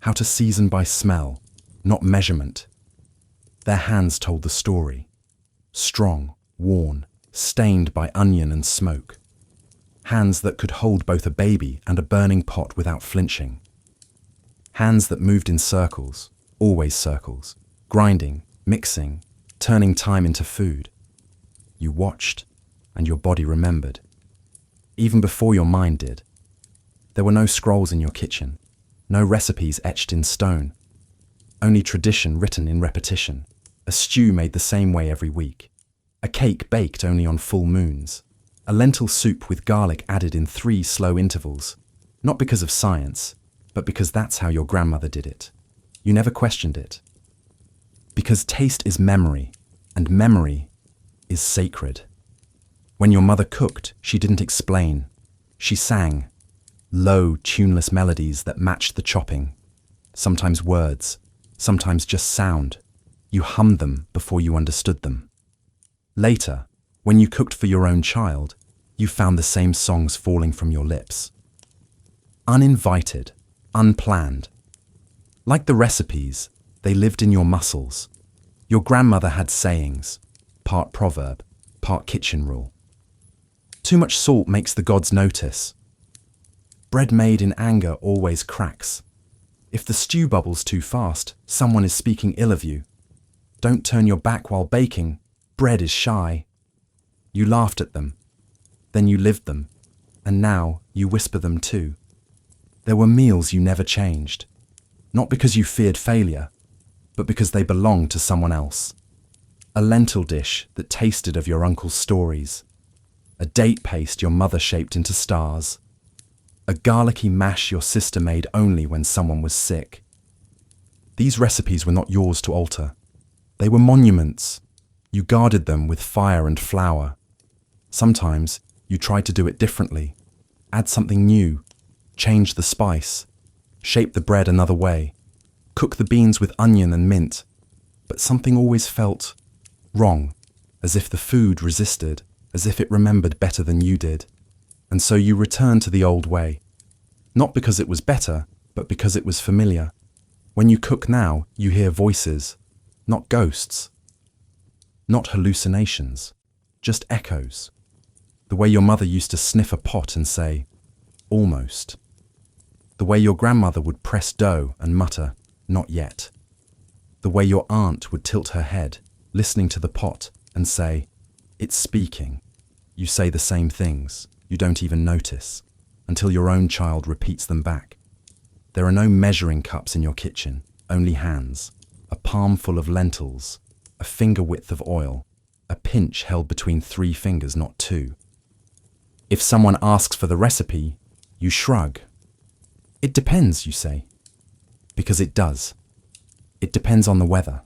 How to season by smell, not measurement. Their hands told the story. Strong, worn, stained by onion and smoke. Hands that could hold both a baby and a burning pot without flinching. Hands that moved in circles, always circles, grinding, mixing, turning time into food. You watched, and your body remembered. Even before your mind did. There were no scrolls in your kitchen, no recipes etched in stone. Only tradition written in repetition. A stew made the same way every week. A cake baked only on full moons. A lentil soup with garlic added in 3 slow intervals. Not because of science, but because that's how your grandmother did it. You never questioned it. Because taste is memory, and memory is sacred. When your mother cooked, she didn't explain. She sang. Low, tuneless melodies that matched the chopping. Sometimes words, sometimes just sound. You hummed them before you understood them. Later, when you cooked for your own child, you found the same songs falling from your lips. Uninvited, unplanned. Like the recipes, they lived in your muscles. Your grandmother had sayings, part proverb, part kitchen rule. Too much salt makes the gods notice. Bread made in anger always cracks. If the stew bubbles too fast, someone is speaking ill of you. Don't turn your back while baking. Bread is shy. You laughed at them. Then you lived them. And now you whisper them too. There were meals you never changed. Not because you feared failure, but because they belonged to someone else. A lentil dish that tasted of your uncle's stories. A date paste your mother shaped into stars. A garlicky mash your sister made only when someone was sick. These recipes were not yours to alter. They were monuments. You guarded them with fire and flour. Sometimes you tried to do it differently. Add something new. Change the spice. Shape the bread another way. Cook the beans with onion and mint. But something always felt wrong, as if the food resisted, as if it remembered better than you did. And so you returned to the old way. Not because it was better, but because it was familiar. When you cook now, you hear voices, not ghosts. Not hallucinations, just echoes. The way your mother used to sniff a pot and say, almost. The way your grandmother would press dough and mutter, not yet. The way your aunt would tilt her head, listening to the pot, and say, it's speaking. You say the same things, you don't even notice, until your own child repeats them back. There are no measuring cups in your kitchen, only hands, a palm full of lentils, a finger width of oil, a pinch held between 3 fingers, not 2. If someone asks for the recipe, you shrug. It depends, you say. Because it does. It depends on the weather,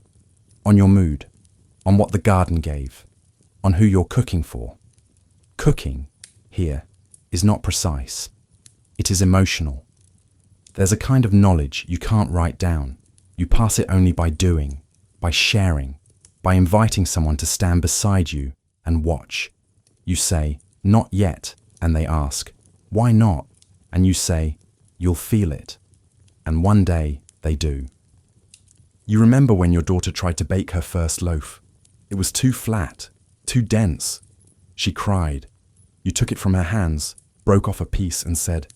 on your mood, on what the garden gave, on who you're cooking for. Cooking, here, is not precise. It is emotional. There's a kind of knowledge you can't write down. You pass it only by doing, by sharing, by inviting someone to stand beside you and watch. You say, "Not yet," and they ask, "Why not?" And you say, "You'll feel it." And one day, they do. You remember when your daughter tried to bake her first loaf. It was too flat, too dense. She cried. You took it from her hands, broke off a piece and said,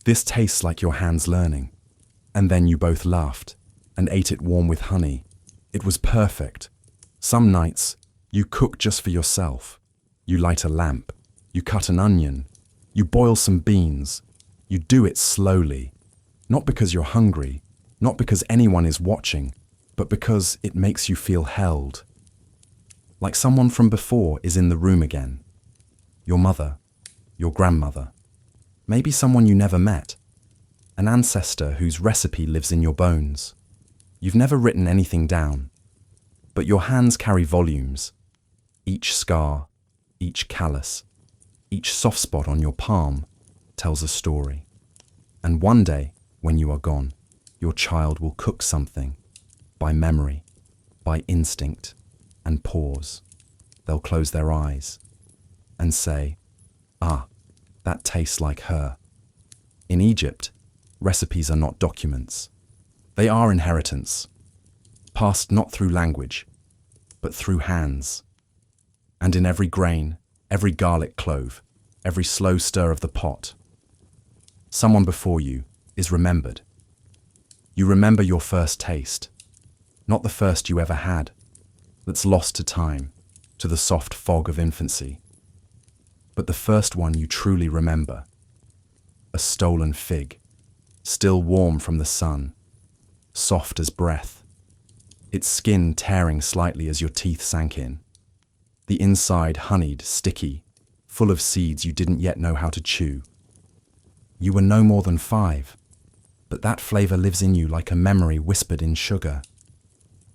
"This tastes like your hands learning." And then you both laughed and ate it warm with honey. It was perfect. Some nights, you cook just for yourself. You light a lamp. You cut an onion. You boil some beans. You do it slowly. Not because you're hungry, not because anyone is watching, but because it makes you feel held. Like someone from before is in the room again. Your mother, your grandmother, maybe someone you never met, an ancestor whose recipe lives in your bones. You've never written anything down, but your hands carry volumes. Each scar, each callus, each soft spot on your palm tells a story. And one day, when you are gone, your child will cook something, by memory, by instinct, and pause. They'll close their eyes and say, "Ah, that tastes like her." In Egypt, recipes are not documents. They are inheritance, passed not through language, but through hands. And in every grain, every garlic clove, every slow stir of the pot, someone before you is remembered. You remember your first taste, not the first you ever had, that's lost to time, to the soft fog of infancy, but the first one you truly remember. A stolen fig, still warm from the sun, soft as breath, its skin tearing slightly as your teeth sank in, the inside honeyed, sticky, full of seeds you didn't yet know how to chew. You were no more than 5, but that flavor lives in you like a memory whispered in sugar.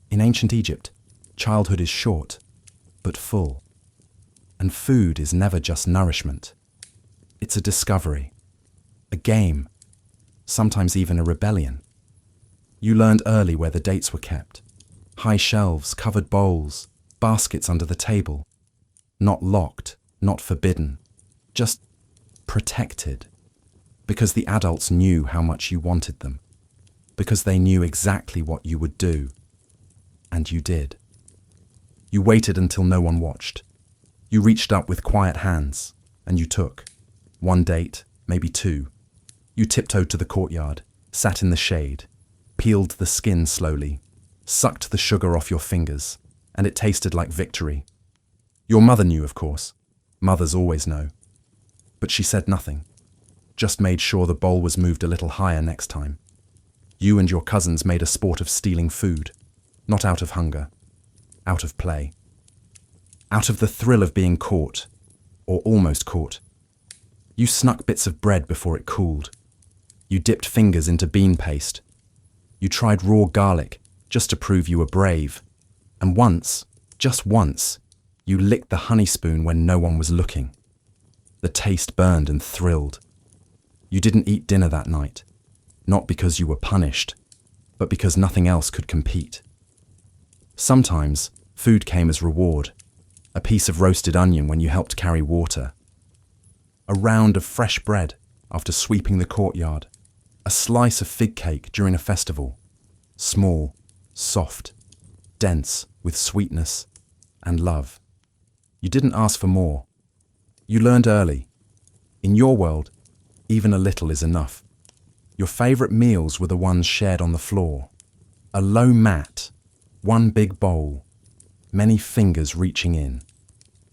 In ancient Egypt, childhood is short, but full. And food is never just nourishment. It's a discovery, a game, sometimes even a rebellion. You learned early where the dates were kept. High shelves, covered bowls, baskets under the table. Not locked, not forbidden, just protected. Because the adults knew how much you wanted them. Because they knew exactly what you would do. And you did. You waited until no one watched. You reached up with quiet hands, and you took. 1 date, maybe 2. You tiptoed to the courtyard, sat in the shade, peeled the skin slowly, sucked the sugar off your fingers, and it tasted like victory. Your mother knew, of course. Mothers always know. But she said nothing. Just made sure the bowl was moved a little higher next time. You and your cousins made a sport of stealing food, not out of hunger, out of play. Out of the thrill of being caught, or almost caught. You snuck bits of bread before it cooled. You dipped fingers into bean paste. You tried raw garlic just to prove you were brave. And once, just once, you licked the honey spoon when no one was looking. The taste burned and thrilled. You didn't eat dinner that night, not because you were punished, but because nothing else could compete. Sometimes, food came as reward. A piece of roasted onion when you helped carry water. A round of fresh bread after sweeping the courtyard. A slice of fig cake during a festival. Small, soft, dense with sweetness and love. You didn't ask for more. You learned early. In your world, even a little is enough. Your favorite meals were the ones shared on the floor. A low mat, one big bowl, many fingers reaching in.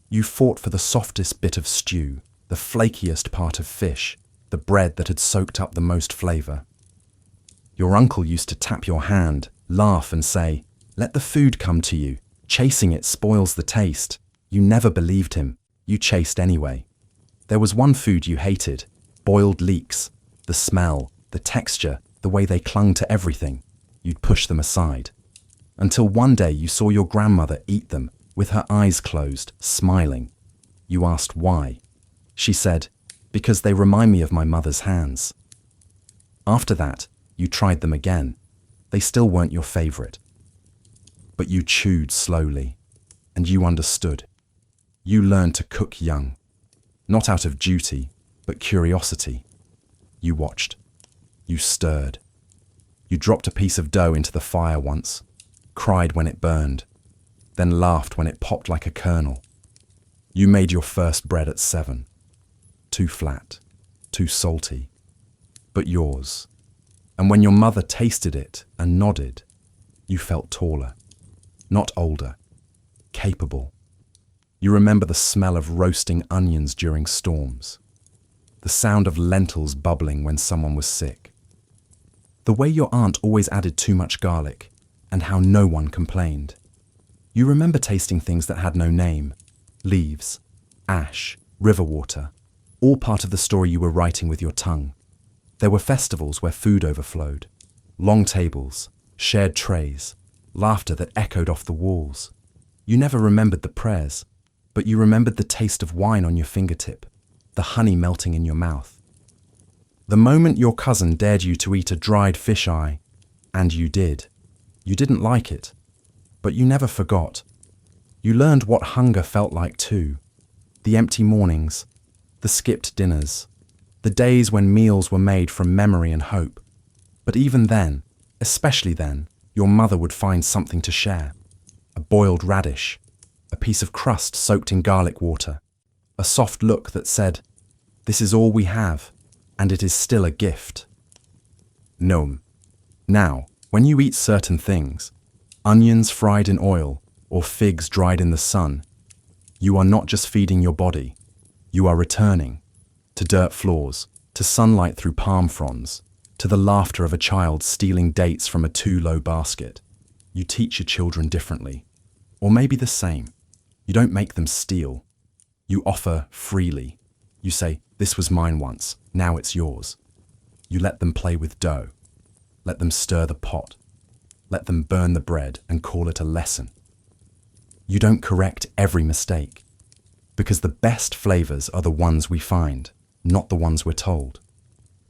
You fought for the softest bit of stew, the flakiest part of fish, the bread that had soaked up the most flavor. Your uncle used to tap your hand, laugh and say, "Let the food come to you. Chasing it spoils the taste." You never believed him. You chased anyway. There was one food you hated, boiled leeks, the smell, the texture, the way they clung to everything. You'd push them aside. Until one day you saw your grandmother eat them with her eyes closed, smiling. You asked why. She said, "Because they remind me of my mother's hands." After that, you tried them again. They still weren't your favorite. But you chewed slowly, and you understood. You learned to cook young, not out of duty, but curiosity. You watched. You stirred. You dropped a piece of dough into the fire once, cried when it burned, then laughed when it popped like a kernel. You made your first bread at 7. Too flat, too salty, but yours. And when your mother tasted it and nodded, you felt taller, not older, capable. You remember the smell of roasting onions during storms, the sound of lentils bubbling when someone was sick, the way your aunt always added too much garlic, and how no one complained. You remember tasting things that had no name, leaves, ash, river water, all part of the story you were writing with your tongue. There were festivals where food overflowed, long tables, shared trays, laughter that echoed off the walls. You never remembered the prayers, but you remembered the taste of wine on your fingertip, the honey melting in your mouth. The moment your cousin dared you to eat a dried fish eye, and you did. You didn't like it, but you never forgot. You learned what hunger felt like too. The empty mornings, the skipped dinners, the days when meals were made from memory and hope. But even then, especially then, your mother would find something to share. A boiled radish, a piece of crust soaked in garlic water, a soft look that said, "This is all we have, and it is still a gift." Nom. Now, when you eat certain things, onions fried in oil or figs dried in the sun, you are not just feeding your body, you are returning to dirt floors, to sunlight through palm fronds, to the laughter of a child stealing dates from a too-low basket. You teach your children differently, or maybe the same. You don't make them steal. You offer freely. You say, "This was mine once, now it's yours." You let them play with dough. Let them stir the pot. Let them burn the bread and call it a lesson. You don't correct every mistake, because the best flavors are the ones we find, not the ones we're told.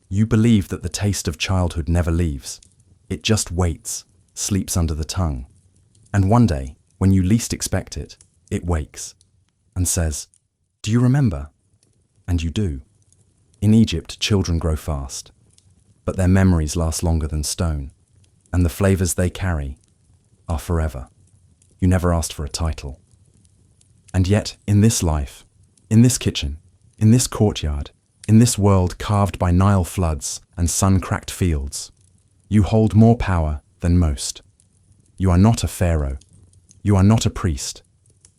You believe that the taste of childhood never leaves. It just waits, sleeps under the tongue. And one day, when you least expect it, it wakes and says, "Do you remember?" And you do. In Egypt, children grow fast, but their memories last longer than stone, and the flavors they carry are forever. You never asked for a title. And yet, in this life, in this kitchen, in this courtyard, in this world carved by Nile floods and sun-cracked fields, you hold more power than most. You are not a pharaoh. You are not a priest.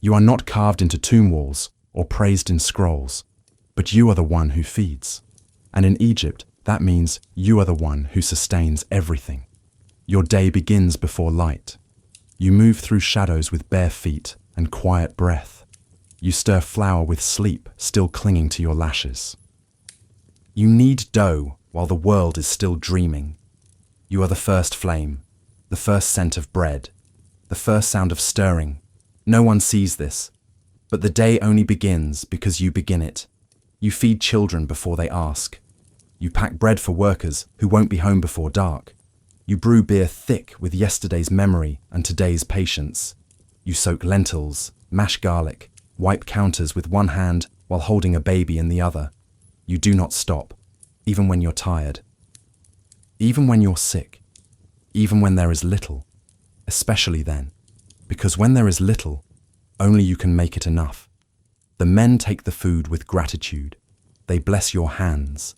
You are not carved into tomb walls or praised in scrolls, but you are the one who feeds. And in Egypt, that means you are the one who sustains everything. Your day begins before light. You move through shadows with bare feet and quiet breath. You stir flour with sleep still clinging to your lashes. You knead dough while the world is still dreaming. You are the first flame, the first scent of bread, the first sound of stirring. No one sees this, but the day only begins because you begin it. You feed children before they ask. You pack bread for workers who won't be home before dark. You brew beer thick with yesterday's memory and today's patience. You soak lentils, mash garlic, wipe counters with one hand while holding a baby in the other. You do not stop, even when you're tired. Even when you're sick. Even when there is little. Especially then. Because when there is little, only you can make it enough. The men take the food with gratitude. They bless your hands,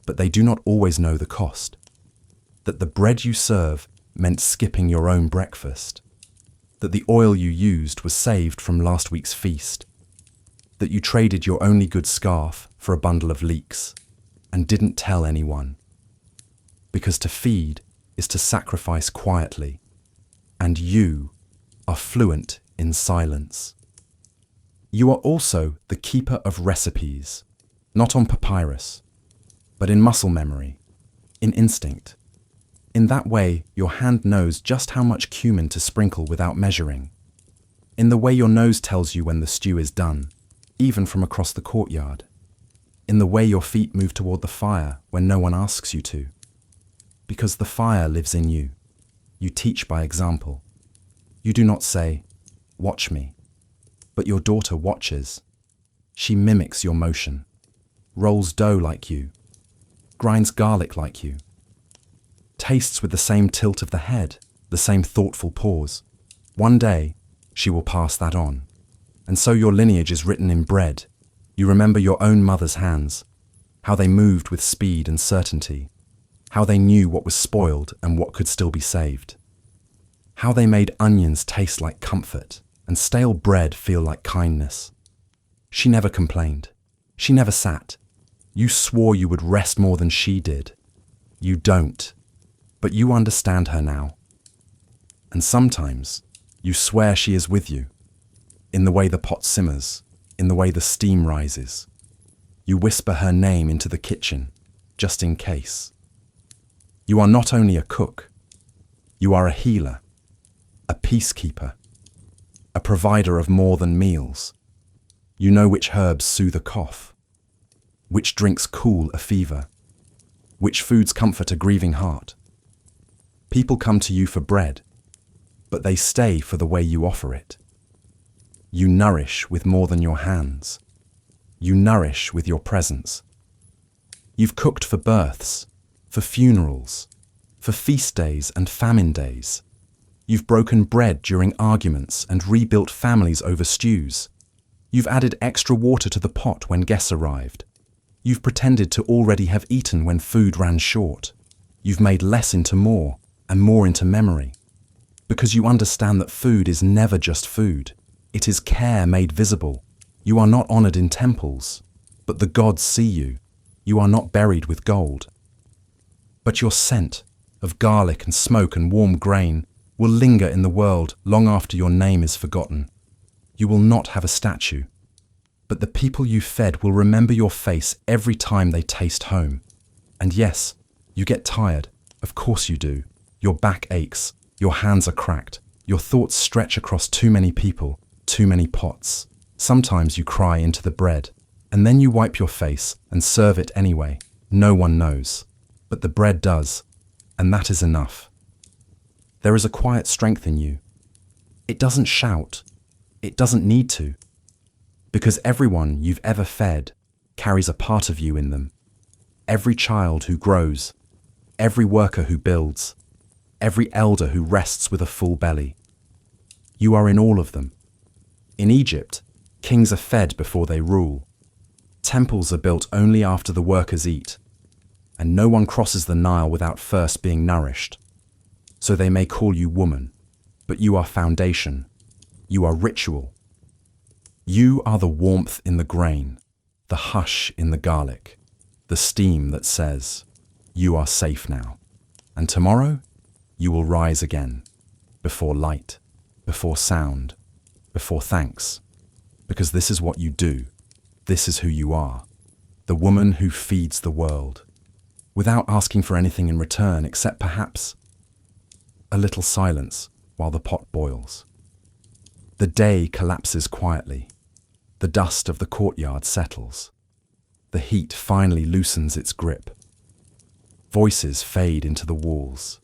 but they do not always know the cost. That the bread you serve meant skipping your own breakfast. That the oil you used was saved from last week's feast. That you traded your only good scarf for a bundle of leeks and didn't tell anyone. Because to feed is to sacrifice quietly, and you are fluent in silence. You are also the keeper of recipes, not on papyrus, but in muscle memory, in instinct. In that way, your hand knows just how much cumin to sprinkle without measuring. In the way your nose tells you when the stew is done, even from across the courtyard. In the way your feet move toward the fire when no one asks you to. Because the fire lives in you. You teach by example. You do not say, "Watch me," but your daughter watches. She mimics your motion, rolls dough like you, grinds garlic like you, tastes with the same tilt of the head, the same thoughtful pause. One day, she will pass that on. And so your lineage is written in bread. You remember your own mother's hands, how they moved with speed and certainty, how they knew what was spoiled and what could still be saved, how they made onions taste like comfort and stale bread feel like kindness. She never complained. She never sat. You swore you would rest more than she did. You don't. But you understand her now. And sometimes you swear she is with you, in the way the pot simmers, in the way the steam rises. You whisper her name into the kitchen, just in case. You are not only a cook, you are a healer, a peacekeeper, a provider of more than meals. You know which herbs soothe a cough, which drinks cool a fever, which foods comfort a grieving heart. People come to you for bread, but they stay for the way you offer it. You nourish with more than your hands. You nourish with your presence. You've cooked for births, for funerals, for feast days and famine days. You've broken bread during arguments and rebuilt families over stews. You've added extra water to the pot when guests arrived. You've pretended to already have eaten when food ran short. You've made less into more and more into memory. Because you understand that food is never just food. It is care made visible. You are not honored in temples, but the gods see you. You are not buried with gold. But your scent of garlic and smoke and warm grain will linger in the world long after your name is forgotten. You will not have a statue, but the people you fed will remember your face every time they taste home. And yes, you get tired. Of course you do. Your back aches. Your hands are cracked. Your thoughts stretch across too many people, too many pots. Sometimes you cry into the bread, and then you wipe your face and serve it anyway. No one knows. But the bread does, and that is enough. There is a quiet strength in you. It doesn't shout. It doesn't need to. Because everyone you've ever fed carries a part of you in them. Every child who grows, every worker who builds, every elder who rests with a full belly. You are in all of them. In Egypt, kings are fed before they rule. Temples are built only after the workers eat, and no one crosses the Nile without first being nourished. So they may call you woman, but you are foundation. You are ritual. You are the warmth in the grain, the hush in the garlic, the steam that says, you are safe now. And tomorrow, you will rise again, before light, before sound, before thanks, because this is what you do. This is who you are, the woman who feeds the world, without asking for anything in return except perhaps a little silence while the pot boils. The day collapses quietly. The dust of the courtyard settles. The heat finally loosens its grip. Voices fade into the walls.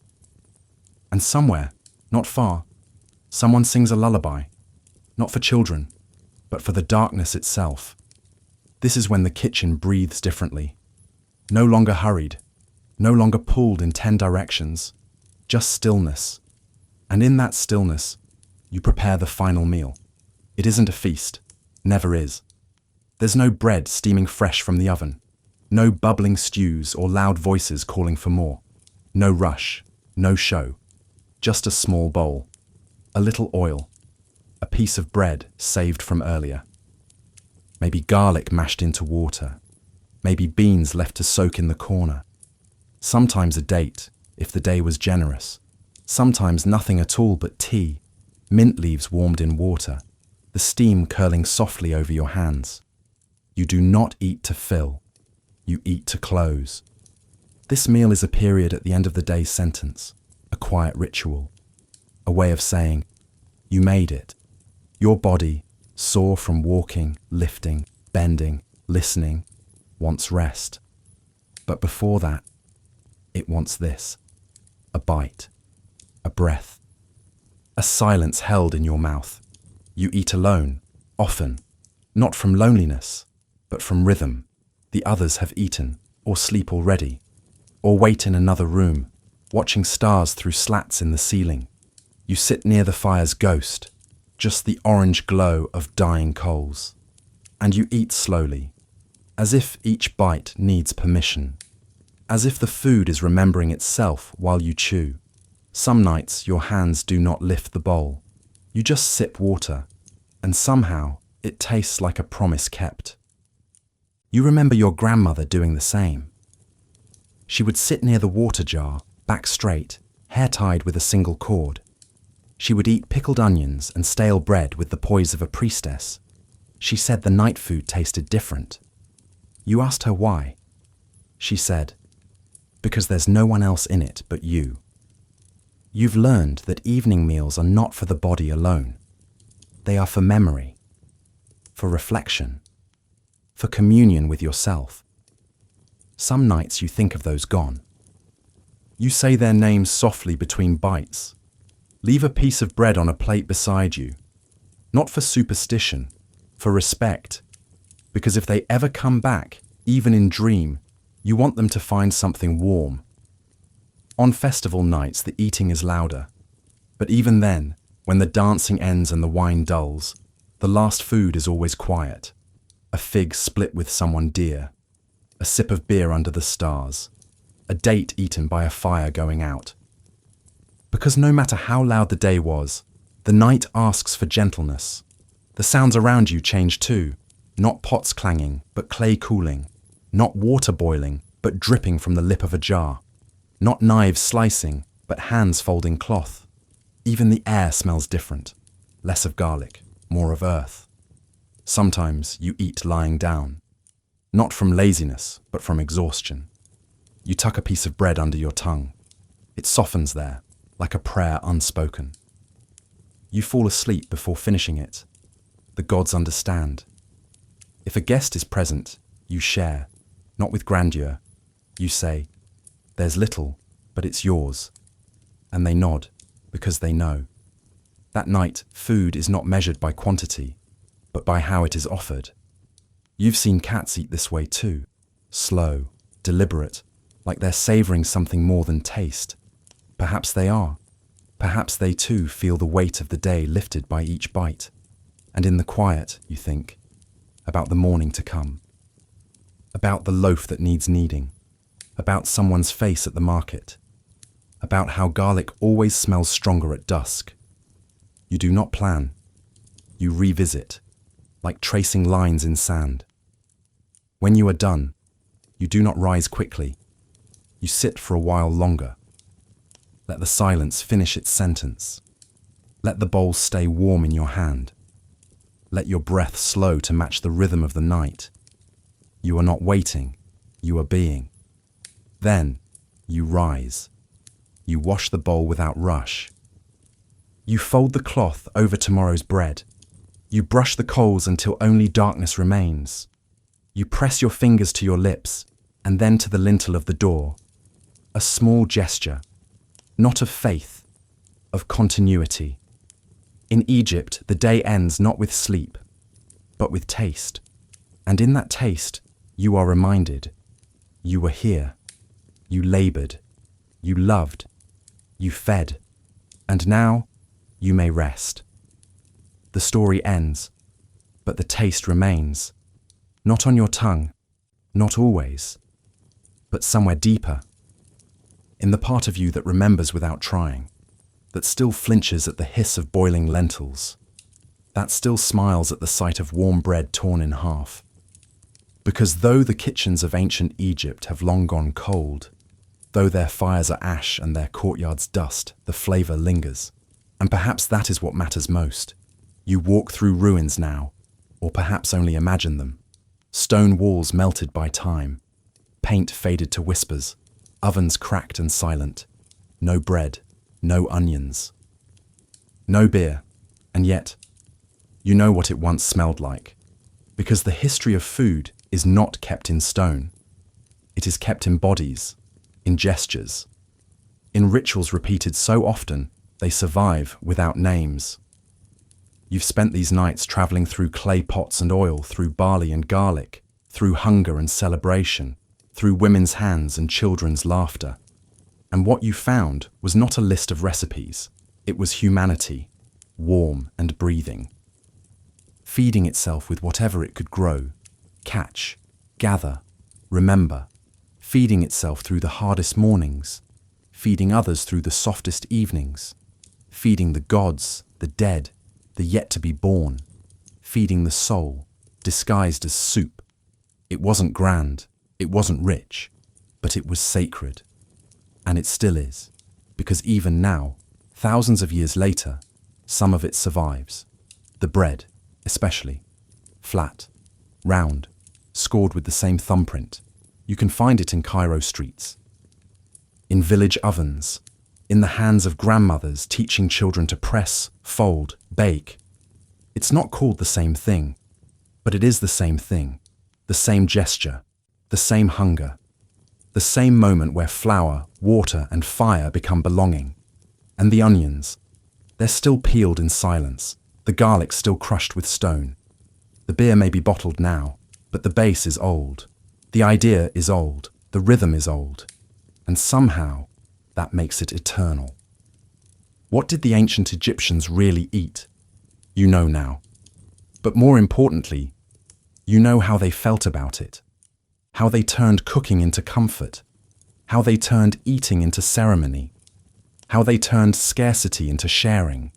And somewhere, not far, someone sings a lullaby, not for children, but for the darkness itself. This is when the kitchen breathes differently. No longer hurried, no longer pulled in 10 directions, just stillness. And in that stillness, you prepare the final meal. It isn't a feast, never is. There's no bread steaming fresh from the oven, no bubbling stews or loud voices calling for more, no rush, no show, just a small bowl, a little oil, a piece of bread saved from earlier. Maybe garlic mashed into water, maybe beans left to soak in the corner. Sometimes a date, if the day was generous. Sometimes nothing at all but tea, mint leaves warmed in water, the steam curling softly over your hands. You do not eat to fill, you eat to close. This meal is a period at the end of the day's sentence, a quiet ritual, a way of saying, you made it, Your body, sore from walking, lifting, bending, listening, wants rest. But before that, it wants this: a bite, a breath, a silence held in your mouth. You eat alone, often, not from loneliness, but from rhythm. The others have eaten, or sleep already, or wait in another room, watching stars through slats in the ceiling. You sit near the fire's ghost, just the orange glow of dying coals. And you eat slowly, as if each bite needs permission, as if the food is remembering itself while you chew. Some nights your hands do not lift the bowl. You just sip water, and somehow it tastes like a promise kept. You remember your grandmother doing the same. She would sit near the water jar, back straight, hair tied with a single cord. She would eat pickled onions and stale bread with the poise of a priestess. She said the night food tasted different. You asked her why. She said, "Because there's no one else in it but you." You've learned that evening meals are not for the body alone. They are for memory, for reflection, for communion with yourself. Some nights you think of those gone. You say their names softly between bites. Leave a piece of bread on a plate beside you, not for superstition, for respect, because if they ever come back, even in dream, you want them to find something warm. On festival nights, the eating is louder, but even then, when the dancing ends and the wine dulls, the last food is always quiet. A fig split with someone dear, a sip of beer under the stars, a date eaten by a fire going out. Because no matter how loud the day was, the night asks for gentleness. The sounds around you change too, not pots clanging, but clay cooling, not water boiling, but dripping from the lip of a jar, not knives slicing, but hands folding cloth. Even the air smells different, less of garlic, more of earth. Sometimes you eat lying down, not from laziness, but from exhaustion. You tuck a piece of bread under your tongue. It softens there, like a prayer unspoken. You fall asleep before finishing it. The gods understand. If a guest is present, you share, not with grandeur. You say, "There's little, but it's yours." And they nod, because they know. That night, food is not measured by quantity, but by how it is offered. You've seen cats eat this way too, slow, deliberate, like they're savoring something more than taste. Perhaps they are. Perhaps they too feel the weight of the day lifted by each bite. And in the quiet, you think, about the morning to come, about the loaf that needs kneading, about someone's face at the market, about how garlic always smells stronger at dusk. You do not plan. You revisit, like tracing lines in sand. When you are done, you do not rise quickly. You sit for a while longer. Let the silence finish its sentence. Let the bowl stay warm in your hand. Let your breath slow to match the rhythm of the night. You are not waiting, you are being. Then, you rise. You wash the bowl without rush. You fold the cloth over tomorrow's bread. You brush the coals until only darkness remains. You press your fingers to your lips and then to the lintel of the door. A small gesture, not of faith, of continuity. In Egypt, the day ends not with sleep, but with taste. And in that taste, you are reminded, you were here, you labored, you loved, you fed, and now you may rest. The story ends, but the taste remains, not on your tongue, not always, but somewhere deeper, in the part of you that remembers without trying, that still flinches at the hiss of boiling lentils, that still smiles at the sight of warm bread torn in half. Because though the kitchens of ancient Egypt have long gone cold, though their fires are ash and their courtyards dust, the flavour lingers. And perhaps that is what matters most. You walk through ruins now, or perhaps only imagine them. Stone walls melted by time, paint faded to whispers, ovens cracked and silent, no bread, no onions, no beer, and yet You know what it once smelled like. Because the history of food is not kept in stone. It is kept in bodies, in gestures, in rituals repeated so often they survive without names. You've spent these nights traveling through clay pots and oil, through barley and garlic, through hunger and celebration, through women's hands and children's laughter. And what you found was not a list of recipes. It was humanity, warm and breathing, feeding itself with whatever it could grow, catch, gather, remember, feeding itself through the hardest mornings, feeding others through the softest evenings, feeding the gods, the dead, the yet-to-be-born, feeding the soul, disguised as soup. It wasn't grand, it wasn't rich, but it was sacred. And it still is, because even now, thousands of years later, some of it survives. The bread, especially. Flat, round, scored with the same thumbprint. You can find it in Cairo streets, in village ovens, in the hands of grandmothers teaching children to press, fold, bake. It's not called the same thing, but it is the same thing, the same gesture, the same hunger, the same moment where flour, water, and fire become belonging. And the onions, they're still peeled in silence, the garlic still crushed with stone. The beer may be bottled now, but the base is old. The idea is old, the rhythm is old, and somehow that makes it eternal. What did the ancient Egyptians really eat? You know now. But more importantly, you know how they felt about it, how they turned cooking into comfort, how they turned eating into ceremony, how they turned scarcity into sharing,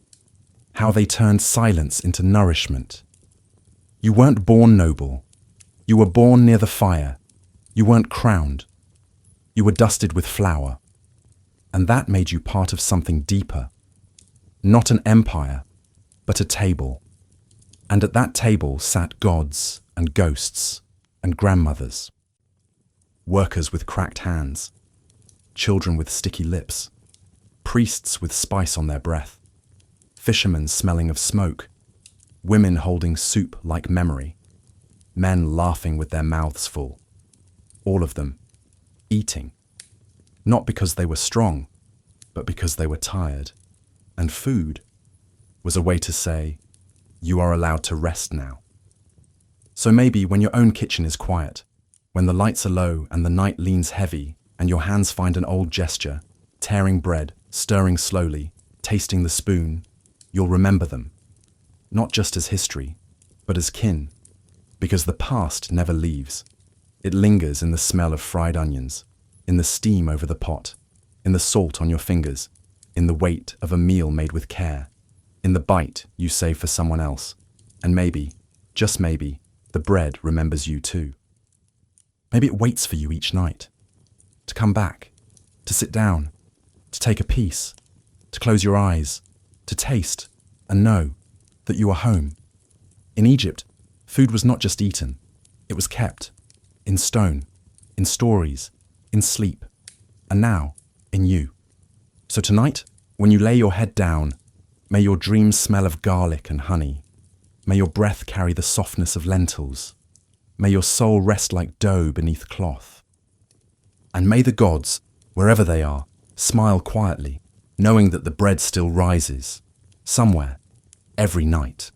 how they turned silence into nourishment. You weren't born noble. You were born near the fire. You weren't crowned. You were dusted with flour. And that made you part of something deeper. Not an empire, but a table. And at that table sat gods and ghosts and grandmothers. Workers with cracked hands. Children with sticky lips. Priests with spice on their breath. Fishermen smelling of smoke. Women holding soup like memory. Men laughing with their mouths full. All of them eating. Not because they were strong, but because they were tired. And food was a way to say, you are allowed to rest now. So maybe when your own kitchen is quiet, when the lights are low and the night leans heavy and your hands find an old gesture, tearing bread, stirring slowly, tasting the spoon, you'll remember them. Not just as history, but as kin. Because the past never leaves. It lingers in the smell of fried onions, in the steam over the pot, in the salt on your fingers, in the weight of a meal made with care, in the bite you save for someone else. And maybe, just maybe, the bread remembers you too. Maybe it waits for you each night. To come back, to sit down, to take a piece, to close your eyes, to taste and know that you are home. In Egypt, food was not just eaten, it was kept, in stone, in stories, in sleep, and now, in you. So tonight, when you lay your head down, may your dreams smell of garlic and honey. May your breath carry the softness of lentils. May your soul rest like dough beneath cloth. And may the gods, wherever they are, smile quietly, knowing that the bread still rises, somewhere, every night.